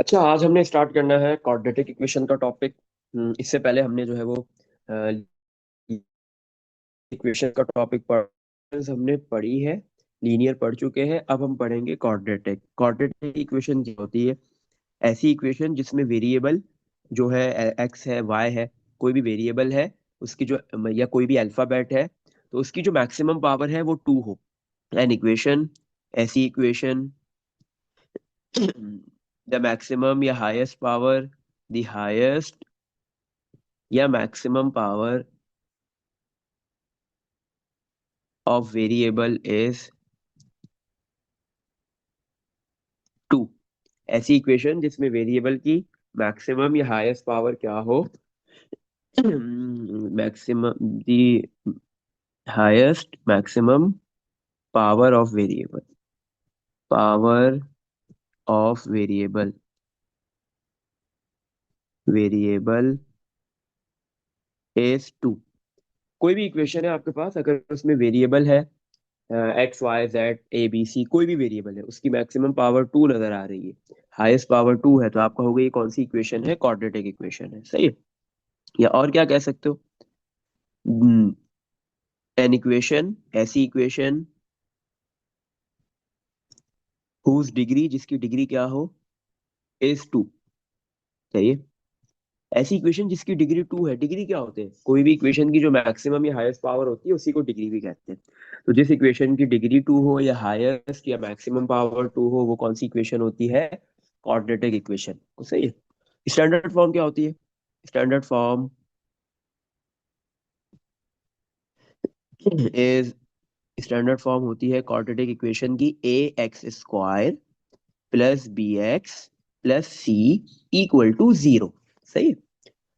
अच्छा, आज हमने स्टार्ट करना है क्वाड्रेटिक इक्वेशन का टॉपिक। इससे पहले हमने जो है वो इक्वेशन का टॉपिक हमने पढ़ी है। लीनियर पढ़ चुके हैं, अब हम पढ़ेंगे क्वाड्रेटिक। क्वाड्रेटिक इक्वेशन क्या होती है? ऐसी इक्वेशन जिसमें वेरिएबल जो है एक्स है, वाई है, कोई भी वेरिएबल है, उसकी जो या कोई भी अल्फाबेट है, तो उसकी जो मैक्सिमम पावर है वो टू हो। एन इक्वेशन, ऐसी इक्वेशन द मैक्सिमम या हाईएस्ट पावर, द हाईएस्ट या maximum power of variable is two. ऐसी इक्वेशन जिसमें वेरिएबल की मैक्सिमम या हाईएस्ट पावर क्या हो? Maximum, the highest maximum power of variable, power of variable, variable is two. कोई भी इक्वेशन है आपके पास, अगर उसमें वेरिएबल है X Y Z A B C, कोई भी वेरिएबल है, उसकी मैक्सिमम पावर टू नजर आ रही है, हाईएस्ट पावर टू है, तो आप कहोगे ये कौन सी इक्वेशन है? क्वाड्रेटिक इक्वेशन है। सही है। या और क्या कह सकते हो? एन इक्वेशन, ऐसी इक्वेशन हुज डिग्री, जिसकी डिग्री क्या हो, इज टू। सही है। ऐसी इक्वेशन जिसकी डिग्री टू है। डिग्री क्या होते हैं? कोई भी इक्वेशन की जो मैक्सिमम या हाईएस्ट पावर होती है उसी को डिग्री भी कहते हैं। तो जिस इक्वेशन की डिग्री टू हो या हाईएस्ट या मैक्सिमम पावर टू हो, वो कौन सी इक्वेशन होती है? Quadratic equation. सही है। स्टैंडर्ड फॉर्म क्या होती है? Standard form is, standard form होती है क्वाड्रेटिक इक्वेशन की A x square plus B x plus C equal to zero. सही है।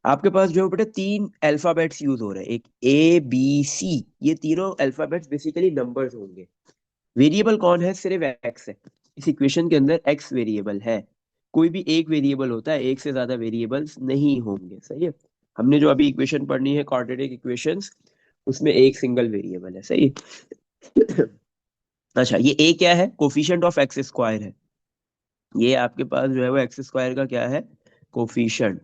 आपके पास जो बेटा तीन अल्फाबेट्स यूज हो रहे हैं, एक ए बी सी, ये तीनों अल्फाबेट्स बेसिकली नंबर्स होंगे। वेरिएबल कौन है? सिर्फ एक्स है। इस इक्वेशन के अंदर एक्स वेरिएबल है। कोई भी एक वेरिएबल होता है, एक से ज्यादा वेरिएबल्स नहीं होंगे। सही है। हमने जो अभी इक्वेशन पढ़नी है क्वाड्रेटिक इक्वेशंस, उसमें एक सिंगल वेरिएबल है। सही है। अच्छा, ये ए क्या है? कोफिशिएंट ऑफ एक्स स्क्वायर है। ये आपके पास जो है वो एक्स स्क्वायर का क्या है? कोफिशिएंट।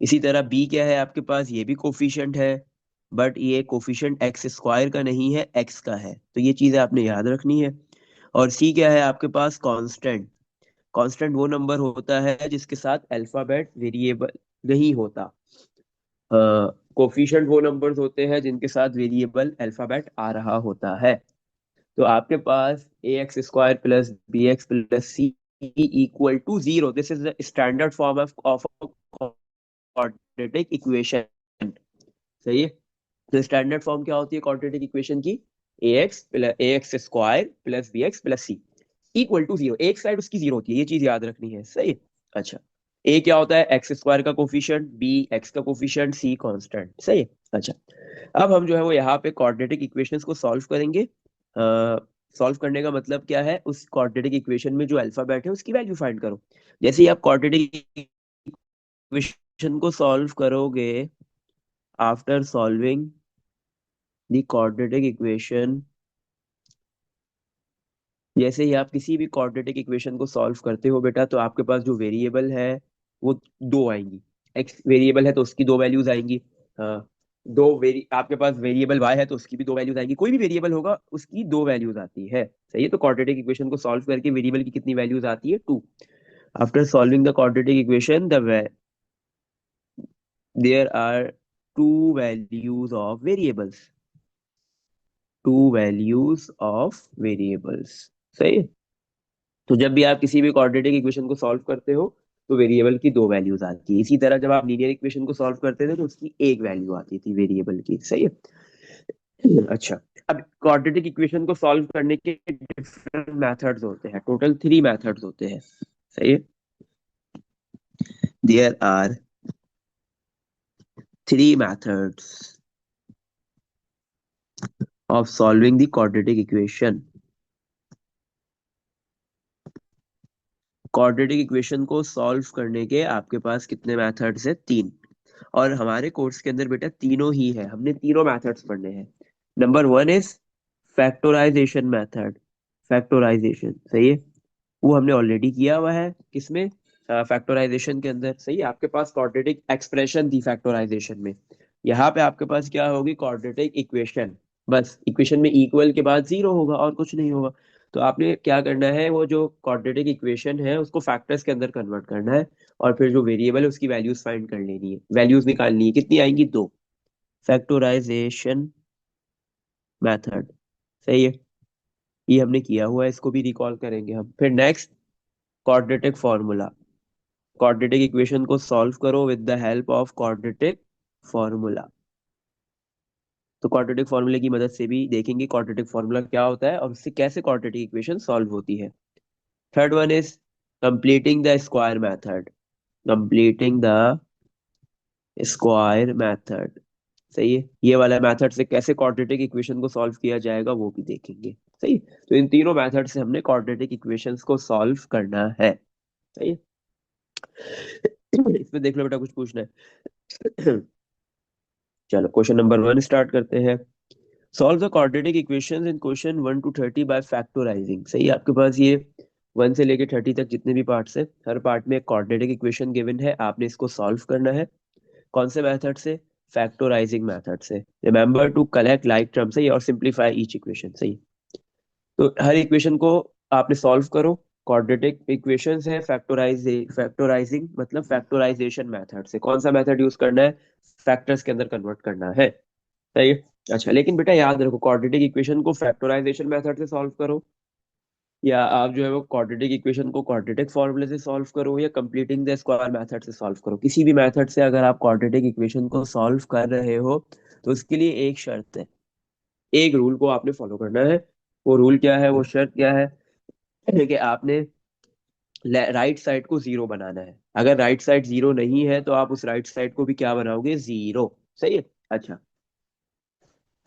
इसी तरह बी क्या है आपके पास? ये भी कोफिशिएंट है, बट ये कोफिशिएंट एक्स स्क्वायर का नहीं है, एक्स का है, तो ये चीजें आपने याद रखनी है। और सी क्या है आपके पास? कांस्टेंट। कांस्टेंट वो नंबर होता है जिसके साथ अल्फाबेट वेरिएबल नहीं होता। कोफिशिएंट वो नंबर्स होते हैं जिनके साथ वेरिएबल अल्फाबेट आ रहा होता है। तो आपके पास A x square plus B x plus C equal to zero, this is the standard form of quadratic equation. सही है। तो स्टैंडर्ड फॉर्म क्या होती है क्वाड्रेटिक इक्वेशन की? A x square plus B x plus C equal to zero. एक side उसकी zero होती है, ये चीज याद रखनी है। सही है। अच्छा, ए क्या होता है? एक्स स्क्वायर का कोफिशिएंट, बी एक्स का कोफिशिएंट, सी कांस्टेंट। सही है। अच्छा, अब हम जो है वो यहाँ पे क्वाड्रेटिक इक्वेशंस को सॉल्व करेंगे। सॉल्व करने का मतलब क्या है? उस क्वाड्रेटिक इक्वेशन में जो अल्फाबेट है उसकी वैल्यू फाइंड करो। जैसे ही आप क्वाड्रेटिक इक्वेशन को सॉल्व करोगे, after solving the quadratic equation, जैसे ही आप किसी भी क्वाड्रेटिक इक्वेशन को सॉल्व करते हो बेटा, तो आपके पास जो वेरिएबल है वो दो आएंगी। एक्स वेरिएबल है तो उसकी दो वैल्यूज आएंगी। हाँ, आपके पास वेरिएबल वाई है तो उसकी भी दो वैल्यूज आएंगी। कोई भी वेरिएबल होगा उसकी दो वैल्यूज आती है। सही है। तो क्वाड्रेटिक इक्वेशन को सॉल्व करके वेरिएबल की कितनी वैल्यूज आती है? Two. After solving the quadratic equation, the there are two values of variables, two values of variables. सही है। तो जब भी आप किसी भी क्वाड्रेटिक इक्वेशन को सॉल्व करते हो तो वेरिएबल की दो वैल्यूज आती है। इसी तरह जब आप लीनियर इक्वेशन को सॉल्व करते थे तो उसकी एक वैल्यू आती थी वेरिएबल की। सही है। अच्छा, अब क्वाड्रेटिक इक्वेशन को सॉल्व करने के डिफरेंट मेथड्स होते हैं। टोटल थ्री मेथड्स होते हैं। सही है। There are three methods of solving the quadratic equation. Quadratic equation को सॉल्व करने के आपके पास कितने मेथड्स है? तीन। और हमारे कोर्स के अंदर बेटा तीनों ही है, हमने तीनों मेथड्स पढ़ने हैं। Number one is factorisation method. Factorisation. सही है। वो हमने ऑलरेडी किया हुआ है। किसमें? फैक्टराइजेशन के अंदर, सही है, आपके पास क्वाड्रेटिक एक्सप्रेशन थी फैक्टराइजेशन में। यहाँ पे आपके पास क्या होगी, क्वाड्रेटिक इक्वेशन। बस इक्वेशन में इक्वल के बाद जीरो होगा और कुछ नहीं होगा। तो आपने क्या करना है, वो जो क्वाड्रेटिक इक्वेशन है उसको फैक्टर्स के अंदर कन्वर्ट करना है, और फिर जो वेरिएबल है उसकी वैल्यूज फाइंड कर लेनी है, वैल्यूज निकालनी है, कितनी आएंगी, दो। फैक्टराइजेशन मेथड, सही है, ये हमने किया हुआ है, इसको भी रिकॉल करेंगे हम। फिर next, quadratic formula. Quadratic equation को सॉल्व करो with the help of quadratic formula. तो क्वाड्रेटिक फॉर्मूले की मदद से भी देखेंगे क्वाड्रेटिक फॉर्मूला क्या होता है और उससे कैसे क्वाड्रेटिक इक्वेशन सॉल्व होती है। Third one is completing the square method. Completing the square method, सही है, ये वाला मेथड से कैसे क्वाड्रेटिक इक्वेशन को सॉल्व किया जाएगा वो भी देखेंगे। सही, तो इन तीनों मेथड से हमने क्वाड्रेटिक इक्वेशंस को सॉल्व करना है। सही है। इसमें देख लो बेटा, कुछ पूछना है? चलो क्वेश्चन नंबर 1 स्टार्ट करते हैं। Solve the quadratic equations in question 1 to 30 by factorising. सही है, आपके पास ये 1 से लेके 30 तक जितने भी पार्ट्स है, हर पार्ट में एक क्वाड्रेटिक इक्वेशन गिवन है, आपने इसको सॉल्व करना है। कौन से मेथड से, फैक्टराइजिंग मेथड से। Remember to collect like term, सही, और सिंप्लीफाई ईच इक्वेशन। सही, तो हर इक्वेशन को आपने सॉल्व करो। क्वाड्रेटिक इक्वेशंस है, फैक्टराइजिंग मतलब फैक्टराइजेशन मेथड से। कौन सा मेथड यूज करना है, फैक्टर्स के अंदर कन्वर्ट करना है। सही है। अच्छा, लेकिन बेटा याद रखो, क्वाड्रेटिक इक्वेशन को फैक्टराइजेशन मेथड से सॉल्व करो, या आप जो है वो क्वाड्रेटिक इक्वेशन को क्वाड्रेटिक फॉर्मूले से सॉल्व करो, या कंप्लीटिंग द स्क्वायर मेथड से सॉल्व करो, किसी भी मेथड से अगर आप क्वाड्रेटिक इक्वेशन को सॉल्व कर रहे हो तो उसके लिए एक शर्त है, एक रूल को आपने फॉलो करना है। वो रूल क्या है, वो शर्त क्या है, कि आपने राइट साइड को जीरो बनाना है। अगर राइट साइड जीरो नहीं है तो आप उस राइट साइड को भी क्या बनाओगे, जीरो। सही है। अच्छा,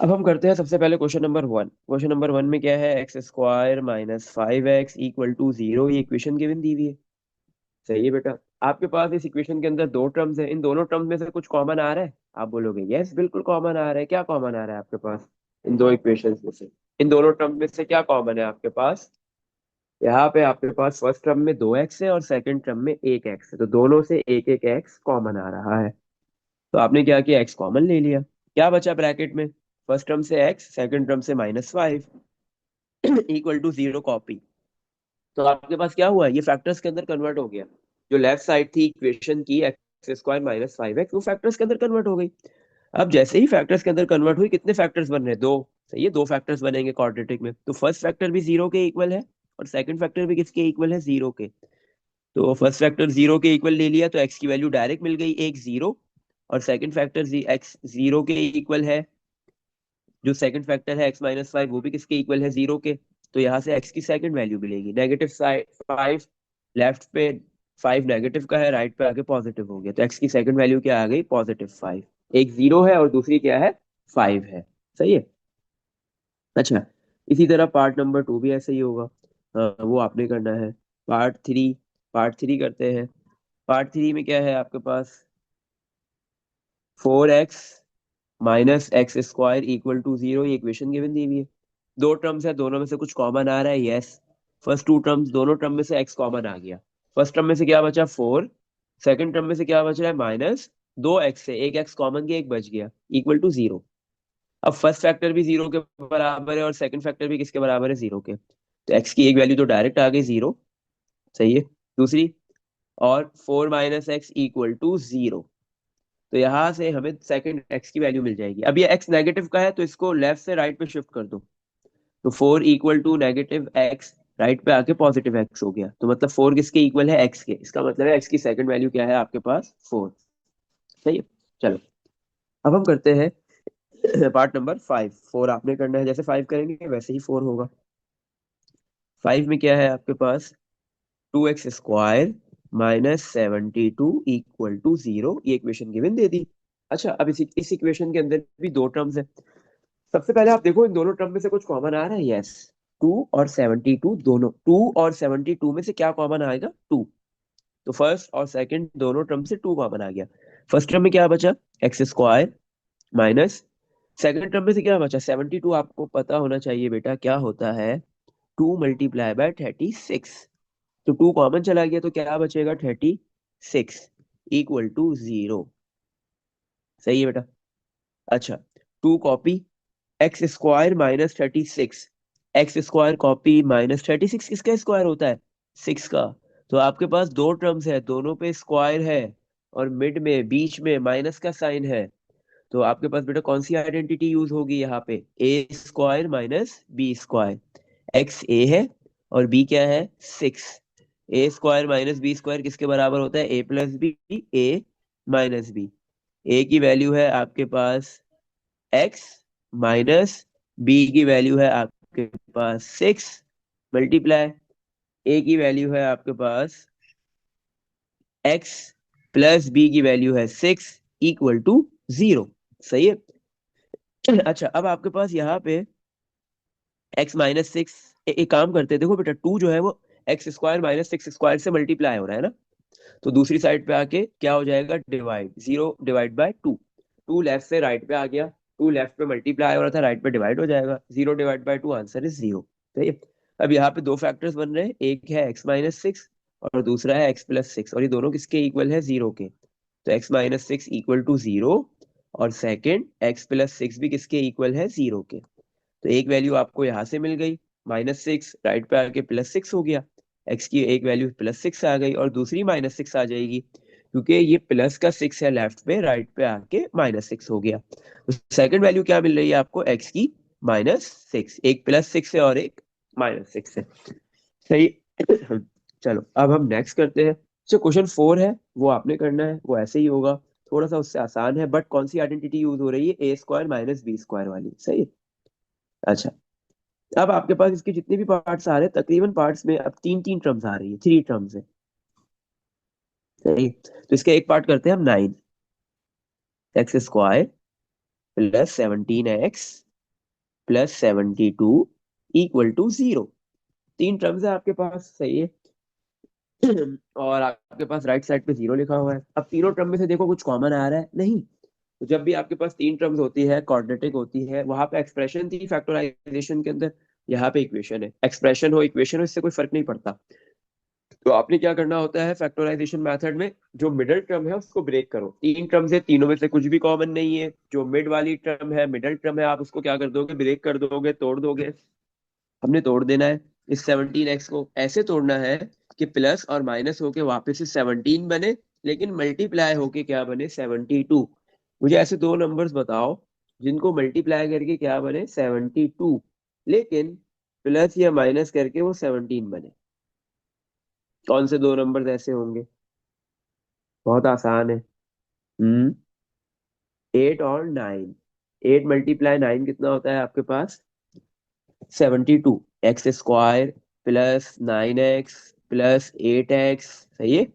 अब हम करते हैं सबसे पहले क्वेश्चन नंबर 1। क्वेश्चन नंबर 1 में क्या है, X square minus 5x equal to zero, ये इक्वेशन गिवन दी हुई है। सही है बेटा, आपके पास इस इक्वेशन के अंदर दो टर्म्स है, इन दोनों टर्म्स में से कुछ कॉमन आ रहा है, आप बोलोगे यस बिल्कुल कॉमन आ रहा है। क्या कॉमन आ रहा है आपके पास इन दो इक्वेशन में से, इन दोनों टर्म में से क्या कॉमन है आपके पास। यहाँ पे आपके पास फर्स्ट टर्म में 2x है और सेकंड टर्म में 1x है, तो दोनों से एक एक x कॉमन आ रहा है। तो आपने क्या किया, x कॉमन ले लिया, क्या बचा ब्रैकेट में, फर्स्ट टर्म से x, सेकंड टर्म से -5 इक्वल टू जीरो कॉपी। तो आपके पास क्या हुआ, ये फैक्टर्स के अंदर कन्वर्ट हो गया। जो लेफ्ट साइड थी इक्वेशन की, एक्स स्क्वायर माइनस 5x, वो फैक्टर्स के अंदर कन्वर्ट हो गई। अब जैसे ही फैक्टर्स के अंदर कन्वर्ट हुई, कितने फैक्टर्स बन रहे हैं, दो। सही है, दो फैक्टर्स बनेंगे क्वाड्रेटिक में, तो फर्स्ट फैक्टर भी जीरो के इक्वल है और सेकंड फैक्टर भी किसके इक्वल है, जीरो के। तो फर्स्ट फैक्टर जीरो के इक्वल ले लिया तो एक्स की वैल्यू डायरेक्ट मिल गई, एक जीरो। और सेकंड फैक्टर एक्स जीरो के इक्वल है, जो सेकंड फैक्टर है x-5, वो भी किसके इक्वल है, जीरो के। तो यहाँ से x की सेकंड वैल्यू मिलेगी, नेगेटिव साइड 5, लेफ्ट पे 5 नेगेटिव का है, राइट पे आके पॉजिटिव हो गया, तो x की सेकंड वैल्यू क्या आ गई, +5। एक जीरो है और दूसरी क्या है, 5 है। सही है। अच्छा, इसी तरह पार्ट नंबर 2 भी ऐसे ही होगा। वो आपने करना है। पार्ट 3, पार्ट 3 करते हैं। पार्ट 3 में क्या है आपके पास, 4x minus X square equal to zero, ये इक्वेशन गिवन दी हुई है। दो टर्म्स है, दोनों में से कुछ कॉमन आ रहा है, यस। फर्स्ट टू टर्म्स, दोनों टर्म में से एक्स कॉमन आ गया। फर्स्ट टर्म में से क्या बचा, 4। सेकंड टर्म में से क्या बच रहा है, -2x से एक एक्स कॉमन गया, एक बच गया, इक्वल टू जीरो। अब फर्स्ट फैक्टर भी जीरो के बराबर है और सेकंड फैक्टर भी किसके बराबर है, जीरो के, तो एक्स की एक वैल्यू तो डायरेक्ट आ गई, जीरो। सही है। दूसरी, और 4 - x इक्वल टू जीरो, तो यहाँ से हमें सेकंड एक्स की वैल्यू मिल जाएगी। अब ये एक्स नेगेटिव का है तो इसको लेफ्ट से राइट पे शिफ्ट कर दो, तो 4 इक्वल टू -x, राइट पे आके पॉजिटिव एक्स हो गया, तो मतलब 4 किसके इक्वल है, एक्स के। इसका मतलब है एक्स की सेकंड वैल्यू क्या है आपके पास, 4। सही है। चलो, अब हम करते हैं पार्ट नंबर 5। 4 आपने करना है, जैसे 5 करेंगे वैसे ही 4 होगा। 5 में क्या है आपके पास, 2x² -72 इक्वल टू जीरो, ये इक्वेशन गिवन दे दी। अच्छा, अब इस इक्वेशन के अंदर भी दो टर्म्स है। सबसे पहले आप देखो इन दोनों टर्म में से कुछ कॉमन आ रहा है, यस। 2 और 72, दोनों 2 और 72 में से क्या कॉमन आएगा, 2। तो फर्स्ट और सेकंड दोनों टर्म से 2 कॉमन आ गया। फर्स्ट टर्म में क्या बचा, x² माइनस, सेकंड टर्म में से क्या बचा, 72। आपको पता होना चाहिए बेटा क्या होता है, 2 × 36। तो 2 कॉमन चला गया तो क्या बचेगा 36 इक्वल टू 0। सही है बेटा। अच्छा, 2 copy x square minus 36। X square copy minus 36 किसका स्क्वायर होता है? 6 का। तो आपके पास दो टर्म्स है, दोनों पे स्क्वायर है और मिड में बीच में माइनस का साइन है। तो आपके पास बेटा कौन सी आइडेंटिटी यूज होगी यहाँ पे? A square minus B square. X A है और बी क्या है? 6। A square minus B square किसके बराबर होता है? A plus B, A minus B. A की वैल्यू है आपके पास एक्स माइनस बी की वैल्यू है आपके पास 6 मल्टीप्लाई ए की वैल्यू है आपके पास एक्स प्लस बी की वैल्यू है 6 इक्वल टू 0। सही है। अच्छा, अब आपके पास यहाँ पे एक्स माइनस 6, एक काम करते हैं, देखो बेटा 2 जो है वो एक्स स्क्वायर माइनस 6 स्क्वायर से मल्टीप्लाई हो रहा है ना, तो दूसरी साइड पे आके क्या हो जाएगा? Divide, 0 divide by 2। 2 लेफ्ट से राइट पे आ गया, 2 लेफ्ट पे मल्टीप्लाई हो रहा था, राइट पे डिवाइड हो जाएगा। 0 डिवाइड बाय 2, आंसर इज 0। सही है। अब यहाँ पे दो फैक्टर्स बन रहे हैं, एक है एक्स माइनस 6 और दूसरा है एक्स प्लस 6, और ये दोनों किसके इक्वल है? 0 के। तो एक्स माइनस 6 इक्वल टू 0 और सेकेंड एक्स प्लस 6 भी किसके इक्वल है? 0 के। तो एक वैल्यू आपको यहाँ से मिल गई -6, राइट पे आके +6 हो गया। एक्स की एक वैल्यू +6 आ गई और दूसरी -6 आ जाएगी, क्योंकि ये प्लस का 6 है लेफ्ट पे, राइट पे आके -6 हो गया। तो सेकंड वैल्यू क्या मिल रही है आपको? एक्स की -6, एक +6 है और एक -6 है। सही। चलो अब हम नेक्स्ट करते हैं। जो क्वेश्चन 4 है वो आपने करना है, वो ऐसे ही होगा, थोड़ा सा उससे आसान है, बट कौन सी आइडेंटिटी यूज हो रही है? A square minus B square वाली। सही है। अच्छा, अब आपके पास इसके जितने भी पार्ट्स आ रहे हैं, तकरीबन पार्ट्स में अब तीन तीन टर्म्स आ रही है, 3 टर्म्स है। सही। तो इसका एक पार्ट करते हैं हम, 9x² plus 17x plus 72 equal to 0। 3 terms है आपके पास। सही है। और आपके पास राइट साइड पे 0 लिखा हुआ है। अब तीनों टर्म में से देखो कुछ कॉमन आ रहा है? नहीं। तो जब भी आपके पास 3 टर्म्स होती है, क्वाड्रेटिक होती है, वहां पे एक्सप्रेशन थी फैक्टराइजेशन के अंदर, यहाँ पे इक्वेशन है। एक्सप्रेशन हो इक्वेशन हो, इससे कोई फर्क नहीं पड़ता। तो आपने क्या करना होता है फैक्टराइजेशन मेथड में? जो मिडिल टर्म है उसको ब्रेक करो। 3 टर्म है, तीनों में से कुछ भी कॉमन नहीं है। जो मिड वाली टर्म है, मिडिल टर्म है, आप उसको क्या कर दोगे? ब्रेक कर दोगे, तोड़ दोगे। हमने तोड़ देना है। इस 17x को ऐसे तोड़ना है कि प्लस और माइनस होके वापस से 17 बने, लेकिन मल्टीप्लाई होके क्या बने? 72। मुझे ऐसे दो नंबर्स बताओ जिनको मल्टीप्लाई करके क्या बने? 72, लेकिन प्लस या माइनस करके वो 17 बने। कौन से दो नंबर्स ऐसे होंगे? बहुत आसान है। 8 और 9। 8 मल्टीप्लाई 9 कितना होता है आपके पास? 72। X square plus 9x plus 8x। सही है।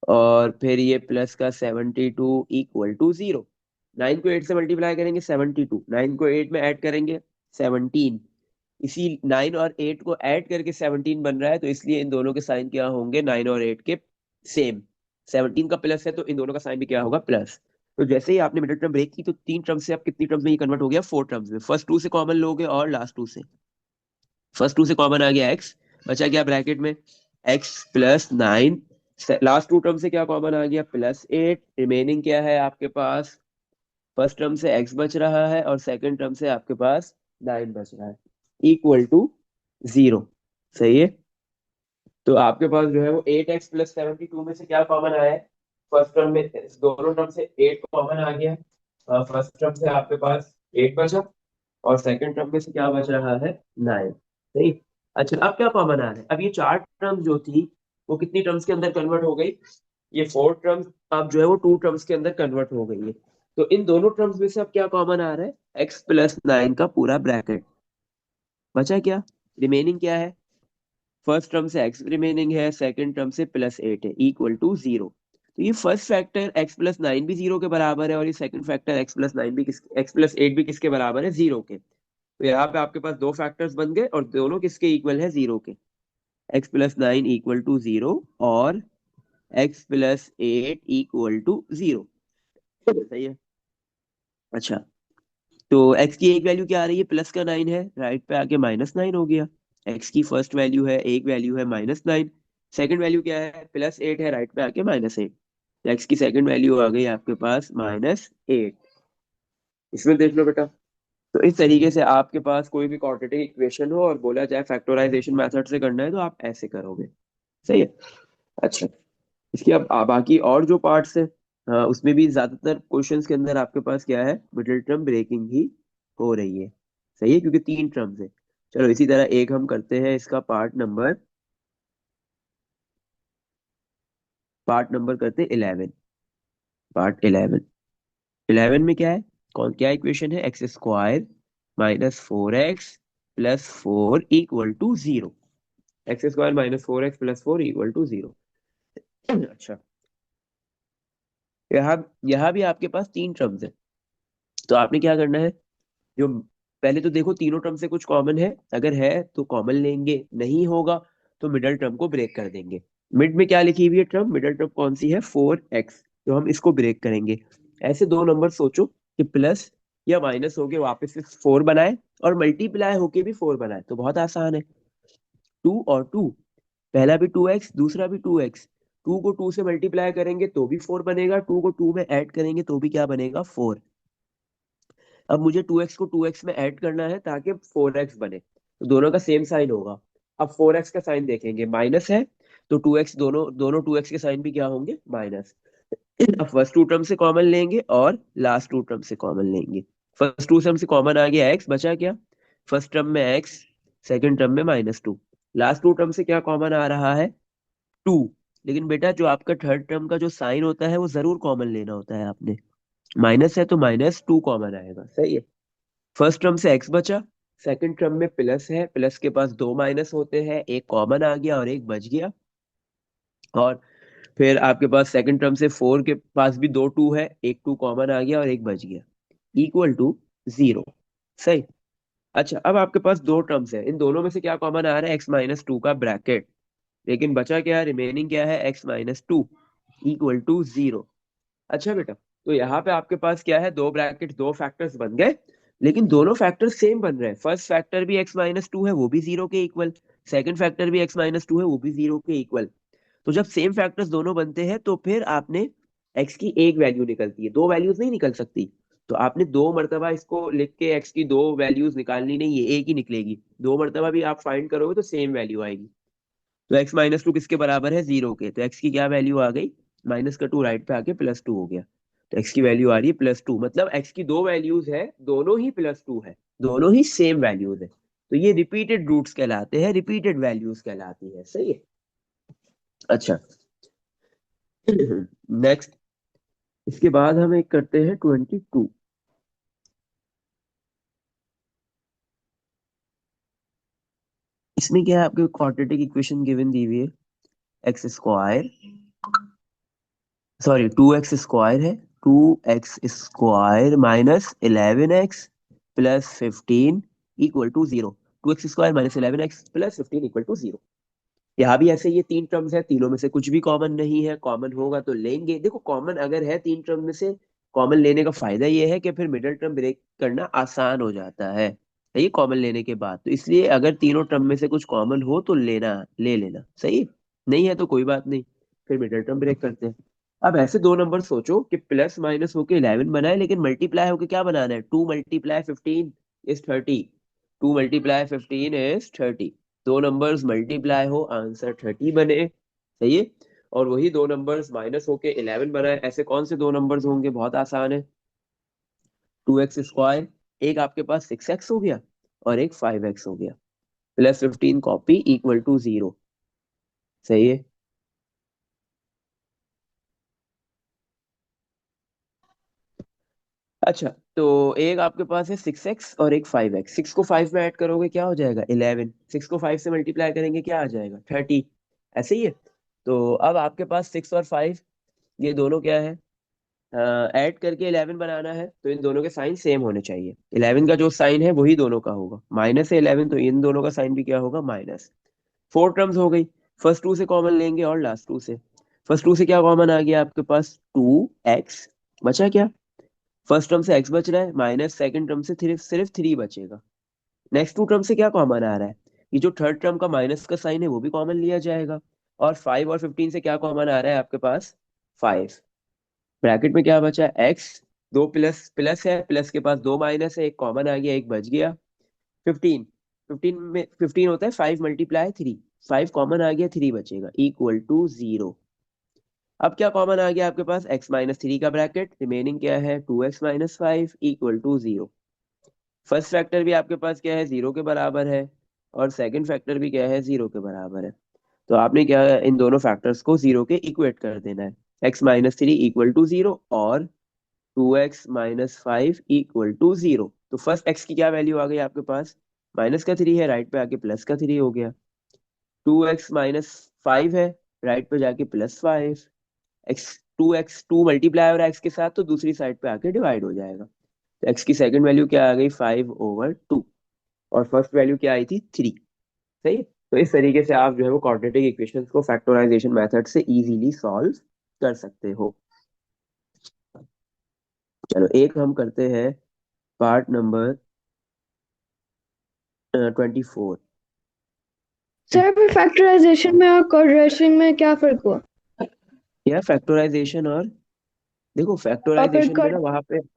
और फिर ये प्लस का 72 इक्वल टू 0। 9 को 8 से मल्टीप्लाई करेंगे 72, 9 को 8 में ऐड करेंगे 17। इसी 9 और 8 को ऐड करके 17 बन रहा है, तो इसलिए इन दोनों के साइन क्या होंगे? 9 और 8 के सेम। 17 का प्लस है तो इन दोनों का साइन भी क्या होगा? प्लस। तो जैसे ही आपने मिडिल टर्म ब्रेक की, तो 3 टर्म्स से आप कितनी टर्म्स में ये कन्वर्ट हो गया? 4 टर्म्स में। फर्स्ट 2 से कॉमन लोगे और लास्ट 2 से। फर्स्ट 2 से कॉमन आ गया x, बचा क्या ब्रैकेट में? x plus 9। लास्ट 2 टर्म से क्या कॉमन आ गया? +8। रिमेनिंग क्या है आपके पास? फर्स्ट टर्म से x बच रहा है और सेकंड टर्म से आपके पास 9 बच रहा है, इक्वल टू 0। सही है। तो आपके पास जो है वो 8x प्लस 72 में से क्या कॉमन आया है? फर्स्ट टर्म में दोनों टर्म से 8 कॉमन आ गया। फर्स्ट टर्म से आपके पास 8 बचा और सेकंड टर्म में से क्या बच रहा है? 9। सही। अच्छा, अब क्या कॉमन आ रहा है? अब ये 4 टर्म जो थी वो कितनी टर्म्स के अंदर कन्वर्ट हो गई? ये 4 टर्म्स अब जो है वो 2 टर्म्स के अंदर कन्वर्ट हो गई है। तो इन दोनों टर्म्स में से अब क्या कॉमन आ रहा है? x प्लस 9 का पूरा ब्रैकेट बचा। क्या रिमेनिंग क्या है? फर्स्ट टर्म से x रिमेनिंग है, सेकंड टर्म से +8 है, इक्वल टू 0। तो ये फर्स्ट फैक्टर x प्लस 9 भी 0 के बराबर है और ये सेकंड फैक्टर x प्लस 9 भी x प्लस 8 भी किसके बराबर है? 0 के। तो यहाँ पे आपके पास दो फैक्टर्स बन गए और दोनों किसके इक्वल है? 0 के। x प्लस 9 इक्वल टू 0 और x प्लस 8 इक्वल टू 0। सही है। अच्छा, तो x की एक वैल्यू क्या आ रही है? प्लस का 9 है, राइट पे आके -9 हो गया। x की फर्स्ट वैल्यू है, एक वैल्यू है -9, सेकंड वैल्यू क्या है, +8 है, राइट पे आके -8। एक्स की सेकंड वैल्यू आ गई आपके पास -8। इसमें देख लो बेटा। तो इस तरीके से आपके पास कोई भी क्वाड्रेटिक इक्वेशन हो और बोला जाए फैक्टराइजेशन मेथड से करना है तो आप ऐसे करोगे। सही है। अच्छा, इसके अब बाकी और जो पार्ट्स है, उसमें भी ज्यादातर क्वेश्चंस के अंदर आपके पास क्या है, मिडिल टर्म ब्रेकिंग ही हो रही है। सही है, क्योंकि 3 टर्म्स है। चलो इसी तरह एक हम करते हैं इसका पार्ट नंबर करते हैं 11। पार्ट 11। 11 में क्या है, कौन क्या इक्वेशन है, x² -4x +4 = 0। x² -4x +4 = 0। अच्छा, यहाँ यहाँ भी आपके पास 3 टर्म्स है। तो आपने क्या करना है, जो पहले तो देखो तीनों टर्म से कुछ कॉमन है, अगर है तो कॉमन लेंगे, नहीं होगा तो मिडल टर्म को ब्रेक कर देंगे। मिड में क्या लिखी हुई है टर्म, मिडल टर्म कौन सी है, 4x, तो हम इसको ब्रेक करेंगे। ऐसे दो नंबर सोचो कि प्लस या माइनस होके वापस से 4 बनाए और मल्टीप्लाई होके भी 4 बनाए, तो बहुत आसान है। 2 और 2, पहला भी 2x, दूसरा भी 2x। 2 को 2 से मल्टीप्लाई करेंगे तो भी 4 बनेगा, 2 को 2 में ऐड करेंगे तो भी क्या बनेगा, 4। अब मुझे 2x को 2x में ऐड करना है ताकि 4x बने, तो दोनों का सेम साइन होगा। अब 4x का साइन देखेंगे, माइनस है, तो 2x, दोनों दोनों 2x के साइन भी क्या होंगे, माइनस। अब फर्स्ट टू टर्म से कॉमन लेंगे और लास्ट टू टर्म से कॉमन लेंगे। फर्स्ट टू टर्म से कॉमन आ गया x, बचा क्या, फर्स्ट टर्म में x, सेकंड टर्म में -2। लास्ट टू टर्म से क्या कॉमन आ रहा है, 2। लेकिन बेटा जो आपका थर्ड टर्म का जो साइन होता है वो जरूर कॉमन लेना होता है आपने। माइनस है तो -2 कॉमन आएगा। सही है। फर्स्ट टर्म से x बचा, सेकंड टर्म में प्लस है, प्लस के पास दो माइनस होते हैं, एक कॉमन आ गया और एक बच गया। और फिर आपके पास सेकंड टर्म से 4 के पास भी दो 2 है, एक 2 कॉमन आ गया और एक बच गया, =0। सही। अच्छा, अब आपके पास दो टर्म्स है, इन दोनों में से क्या कॉमन आ रहा है, x-2 का ब्रैकेट। लेकिन बचा क्या, रिमेनिंग क्या है, x-2 =0। अच्छा बेटा, तो यहाँ पे आपके पास क्या है, दो ब्रैकेट, दो फैक्टर्स बन गए, लेकिन दोनों फैक्टर सेम बन रहे हैं। फर्स्ट फैक्टर भी x-2 है, वो भी 0 के इक्वल। सेकंड फैक्टर भी x-2 है, वो भी 0 के इक्वल। तो जब सेम फैक्टर्स दोनों बनते हैं तो फिर आपने x की एक वैल्यू निकलती है, दो वैल्यूज नहीं निकल सकती। तो आपने दो मर्तबा इसको लिख के x की दो वैल्यूज निकालनी नहीं है, एक ही निकलेगी। दो मर्तबा भी आप फाइंड करोगे तो सेम वैल्यू आएगी। तो x-2 किसके बराबर है, 0 के, तो x की क्या वैल्यू आ गई, माइनस का 2 राइट पे आके +2 हो गया। तो x की वैल्यू आ रही है +2, मतलब x की दो वैल्यूज है, दोनों ही +2 है, दोनों ही सेम वैल्यूज है। तो ये रिपीटेड रूट्स कहलाते हैं, रिपीटेड वैल्यूज कहलाती है। सही है। अच्छा, नेक्स्ट, इसके बाद हम एक करते हैं 22। इसमें क्या है, आपके क्वाड्रेटिक इक्वेशन गिवन दी हुई है, x², सॉरी 2x² है, 2x² -11x +15 =0। 2x² -11x +15 =0। यहाँ भी ऐसे, ये तीन टर्म्स है, तीनों में से कुछ भी कॉमन नहीं है, कॉमन होगा तो लेंगे। देखो कॉमन अगर है तीन टर्म में से, कॉमन लेने का फायदा ये है कि फिर मिडिल टर्म ब्रेक करना आसान हो जाता है, ये कॉमन लेने के बाद। तो इसलिए अगर तीनों टर्म में से कुछ कॉमन हो तो लेना, ले लेना। सही, नहीं है तो कोई बात नहीं, फिर मिडिल टर्म ब्रेक करते हैं। अब ऐसे दो नंबर सोचो कि प्लस माइनस होके 11 बनाए, लेकिन मल्टीप्लाई होके क्या बनाना है, 2 × 15 = 30। 2 × 15 = 30। दो नंबर्स मल्टीप्लाई हो, आंसर 30 बने। सही है। और वही दो नंबर्स माइनस होके 11 बनाए, ऐसे कौन से दो नंबर्स होंगे, बहुत आसान है। 2x², एक आपके पास 6x हो गया और एक 5x हो गया, +15 कॉपी =0। सही है। अच्छा, तो एक आपके पास है 6x और एक 5x। 6 को 5 में ऐड करोगे क्या हो जाएगा, 11। 6 को 5 से मल्टीप्लाई करेंगे क्या आ जाएगा, 30। ऐसे ही है। तो अब आपके पास 6 और 5, ये दोनों क्या है, ऐड करके 11 बनाना है, तो इन दोनों के साइन सेम होने चाहिए। 11 का जो साइन है वही दोनों का होगा, माइनस है 11, तो इन दोनों का साइन भी क्या होगा, माइनस। 4 टर्म्स हो गई, फर्स्ट टू से कॉमन लेंगे और लास्ट टू से। फर्स्ट टू से क्या कॉमन आ गया आपके पास, 2x, बचा क्या, फर्स्ट टर्म से x बच रहा है, माइनस सेकंड टर्म से सिर्फ सिर्फ 3 बचेगा। नेक्स्ट टू टर्म से क्या कॉमन आ रहा है, ये जो थर्ड टर्म का माइनस का साइन है वो भी कॉमन लिया जाएगा। और 5 और 15 से क्या कॉमन आ रहा है आपके पास? 5। ब्रैकेट में क्या बचा? एक्स। दो प्लस प्लस है, प्लस के पास दो माइनस है, एक कॉमन आ गया, एक बच गया। 15। 15 में 15 होता है 5 × 3। 5 कॉमन आ गया, 3 बचेगा, इक्वल टू 0। अब क्या कॉमन आ गया आपके पास? x-3 का ब्रैकेट, रिमेनिंग क्या है? 2x-5 equal to 0। First factor भी आपके पास क्या है? 0 के बराबर है। और सेकंड फैक्टर भी क्या है? 0 के बराबर है। तो आपने क्या है, इन दोनों फैक्टर्स को 0 के इक्वेट कर देना है। x-3 इक्वल टू 0 और 2x-5 इक्वल टू 0। तो फर्स्ट x की क्या वैल्यू आ गई आपके पास? माइनस का 3 है, राइट पे आके प्लस का 3 हो गया। 2x-5 है, राइट पे जाके +5। x 2 मल्टीप्लाई हो रहा है x के साथ, तो दूसरी साइड पे आके डिवाइड हो जाएगा। तो x की सेकंड वैल्यू क्या आ गई? 5/2। और फर्स्ट वैल्यू क्या आई थी? 3। सही है। तो इस तरीके से आप जो है वो क्वाड्रेटिक इक्वेशंस को फैक्टराइजेशन मेथड से इजीली सॉल्व कर सकते हो। चलो एक हम करते हैं पार्ट नंबर 24। सर फिर फैक्टराइजेशन में और कोड्रेशन में क्या फर्क हुआ? यह फैक्टराइजेशन और, देखो और फिर फैक्टराइजेशन में ना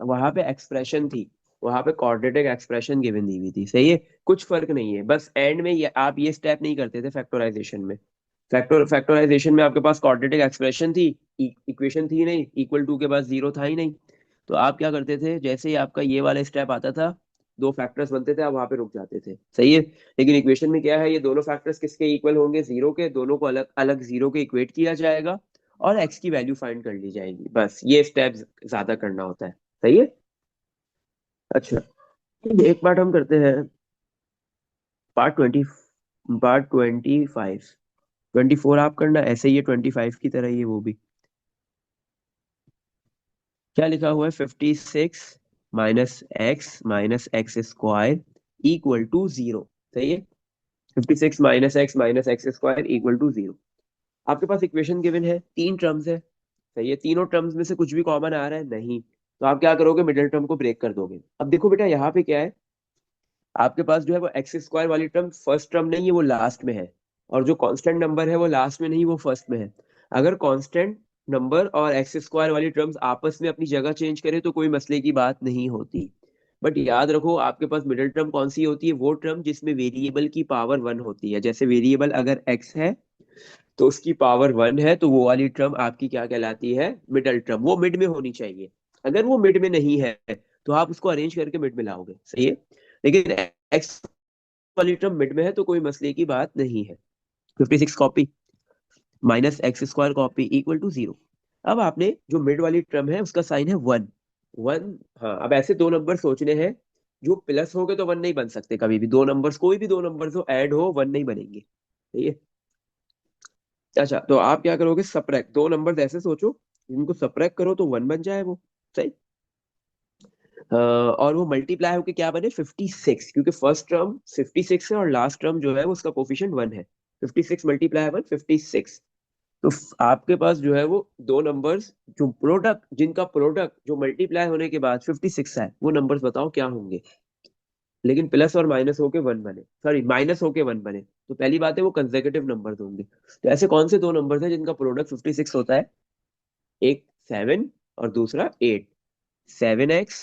वहां पे एक्सप्रेशन थी। वहां पे क्वाड्रेटिक एक्सप्रेशन गिवन दी हुई थी, सही है। कुछ फर्क नहीं है, बस एंड में आप ये स्टेप नहीं करते थे फैक्टराइजेशन में। फैक्टराइजेशन में आपके पास क्वाड्रेटिक एक्सप्रेशन थी, इक्वेशन थी नहीं, इक्वल टू के पास जीरो था ही नहीं। तो आप क्या करते थे, जैसे ही आपका ये वाला स्टेप आता था, दो फैक्टर्स बनते थे, आप वहां पे रुक जाते थे, सही है। लेकिन इक्वेशन में क्या है, ये दोनों फैक्टर्स किसके इक्वल होंगे? जीरो के। दोनों को अलग अलग जीरो के इक्वेट किया जाएगा और एक्स की वैल्यू फाइंड कर ली जाएगी। बस ये स्टेप ज्यादा करना होता है, सही है। अच्छा, एक पार्ट हम करते हैं, पार्ट 20, पार्ट 25। 24 आप करना, ऐसे ही है 25 की तरह ही है वो भी। क्या लिखा हुआ है? 56 - x - x² इक्वल टू 0। सही है। 56 - x - x² इक्वल टू 0। आपके पास इक्वेशन गिवन है, तीन टर्म्स है, सही है। तीनों टर्म्स में से कुछ भी कॉमन आ रहा है? नहीं। तो आप क्या करोगे? मिडिल टर्म को ब्रेक कर दोगे। अब देखो बेटा, यहाँ पे क्या है, आपके पास जो है वो x² वाली टर्म फर्स्ट टर्म नहीं है, वो लास्ट में है। और जो कांस्टेंट नंबर है वो लास्ट में नहीं, वो फर्स्ट में है। अगर कांस्टेंट नंबर और x² वाली टर्म्स आपस में अपनी जगह चेंज करें तो कोई मसले की बात नहीं होती। बट याद रखो, आपके पास मिडिल टर्म कौन सी होती है? वो टर्म जिसमें वेरिएबल की पावर 1 होती है। जैसे वेरिएबल अगर x है तो उसकी पावर 1 है, तो वो वाली टर्म आपकी क्या कहलाती है? Middle term. वो मिड में होनी चाहिए। अगर वो मिड में नहीं है तो आप उसको अरेंज करके मिड में लाओगे, सही है। लेकिन एक्स वाली टर्म मिड में है तो कोई मसले की बात नहीं है। 56 copy -x² copy equal to 0। अब आपने जो मिड वाली टर्म है उसका साइन है 1। 1। हाँ, अब ऐसे दो नंबर सोचने हैं जो प्लस हो गए तो 1 नहीं बन सकते कभी भी। दो नंबर्स, कोई भी दो नंबर्स हो, ऐड हो, 1 नहीं बनेंगे, ठीक है। अच्छा, तो आप क्या करोगे? सब्ट्रैक्ट दो नंबर्स ऐसे सोचो, इनको सब्ट्रैक्ट करो तो 1 बन जाए वो, सही। और वो मल्टीप्लाई होके क्या बने? 56, क्योंकि फर्स्ट टर्म 56 है और लास्ट टर्म जो है वो उसका कोफिशिएंट 1 है। 56 × 1 56। तो आपके पास जो है वो दो नंबर्स, जो प्रोडक्ट, जिनका प्रोडक्ट जो मल्टीप्लाई होने के बाद 56 है, वो नंबर्स बताओ क्या होंगे। लेकिन प्लस और माइनस होके 1 बने, सॉरी माइनस होके 1 बने, तो पहली बात है वो कंसेक्यूटिव नंबर्स होंगे। तो ऐसे कौन से दो नंबर्स हैं जिनका प्रोडक्ट 56 होता है? एक 7 और दूसरा 8। 7x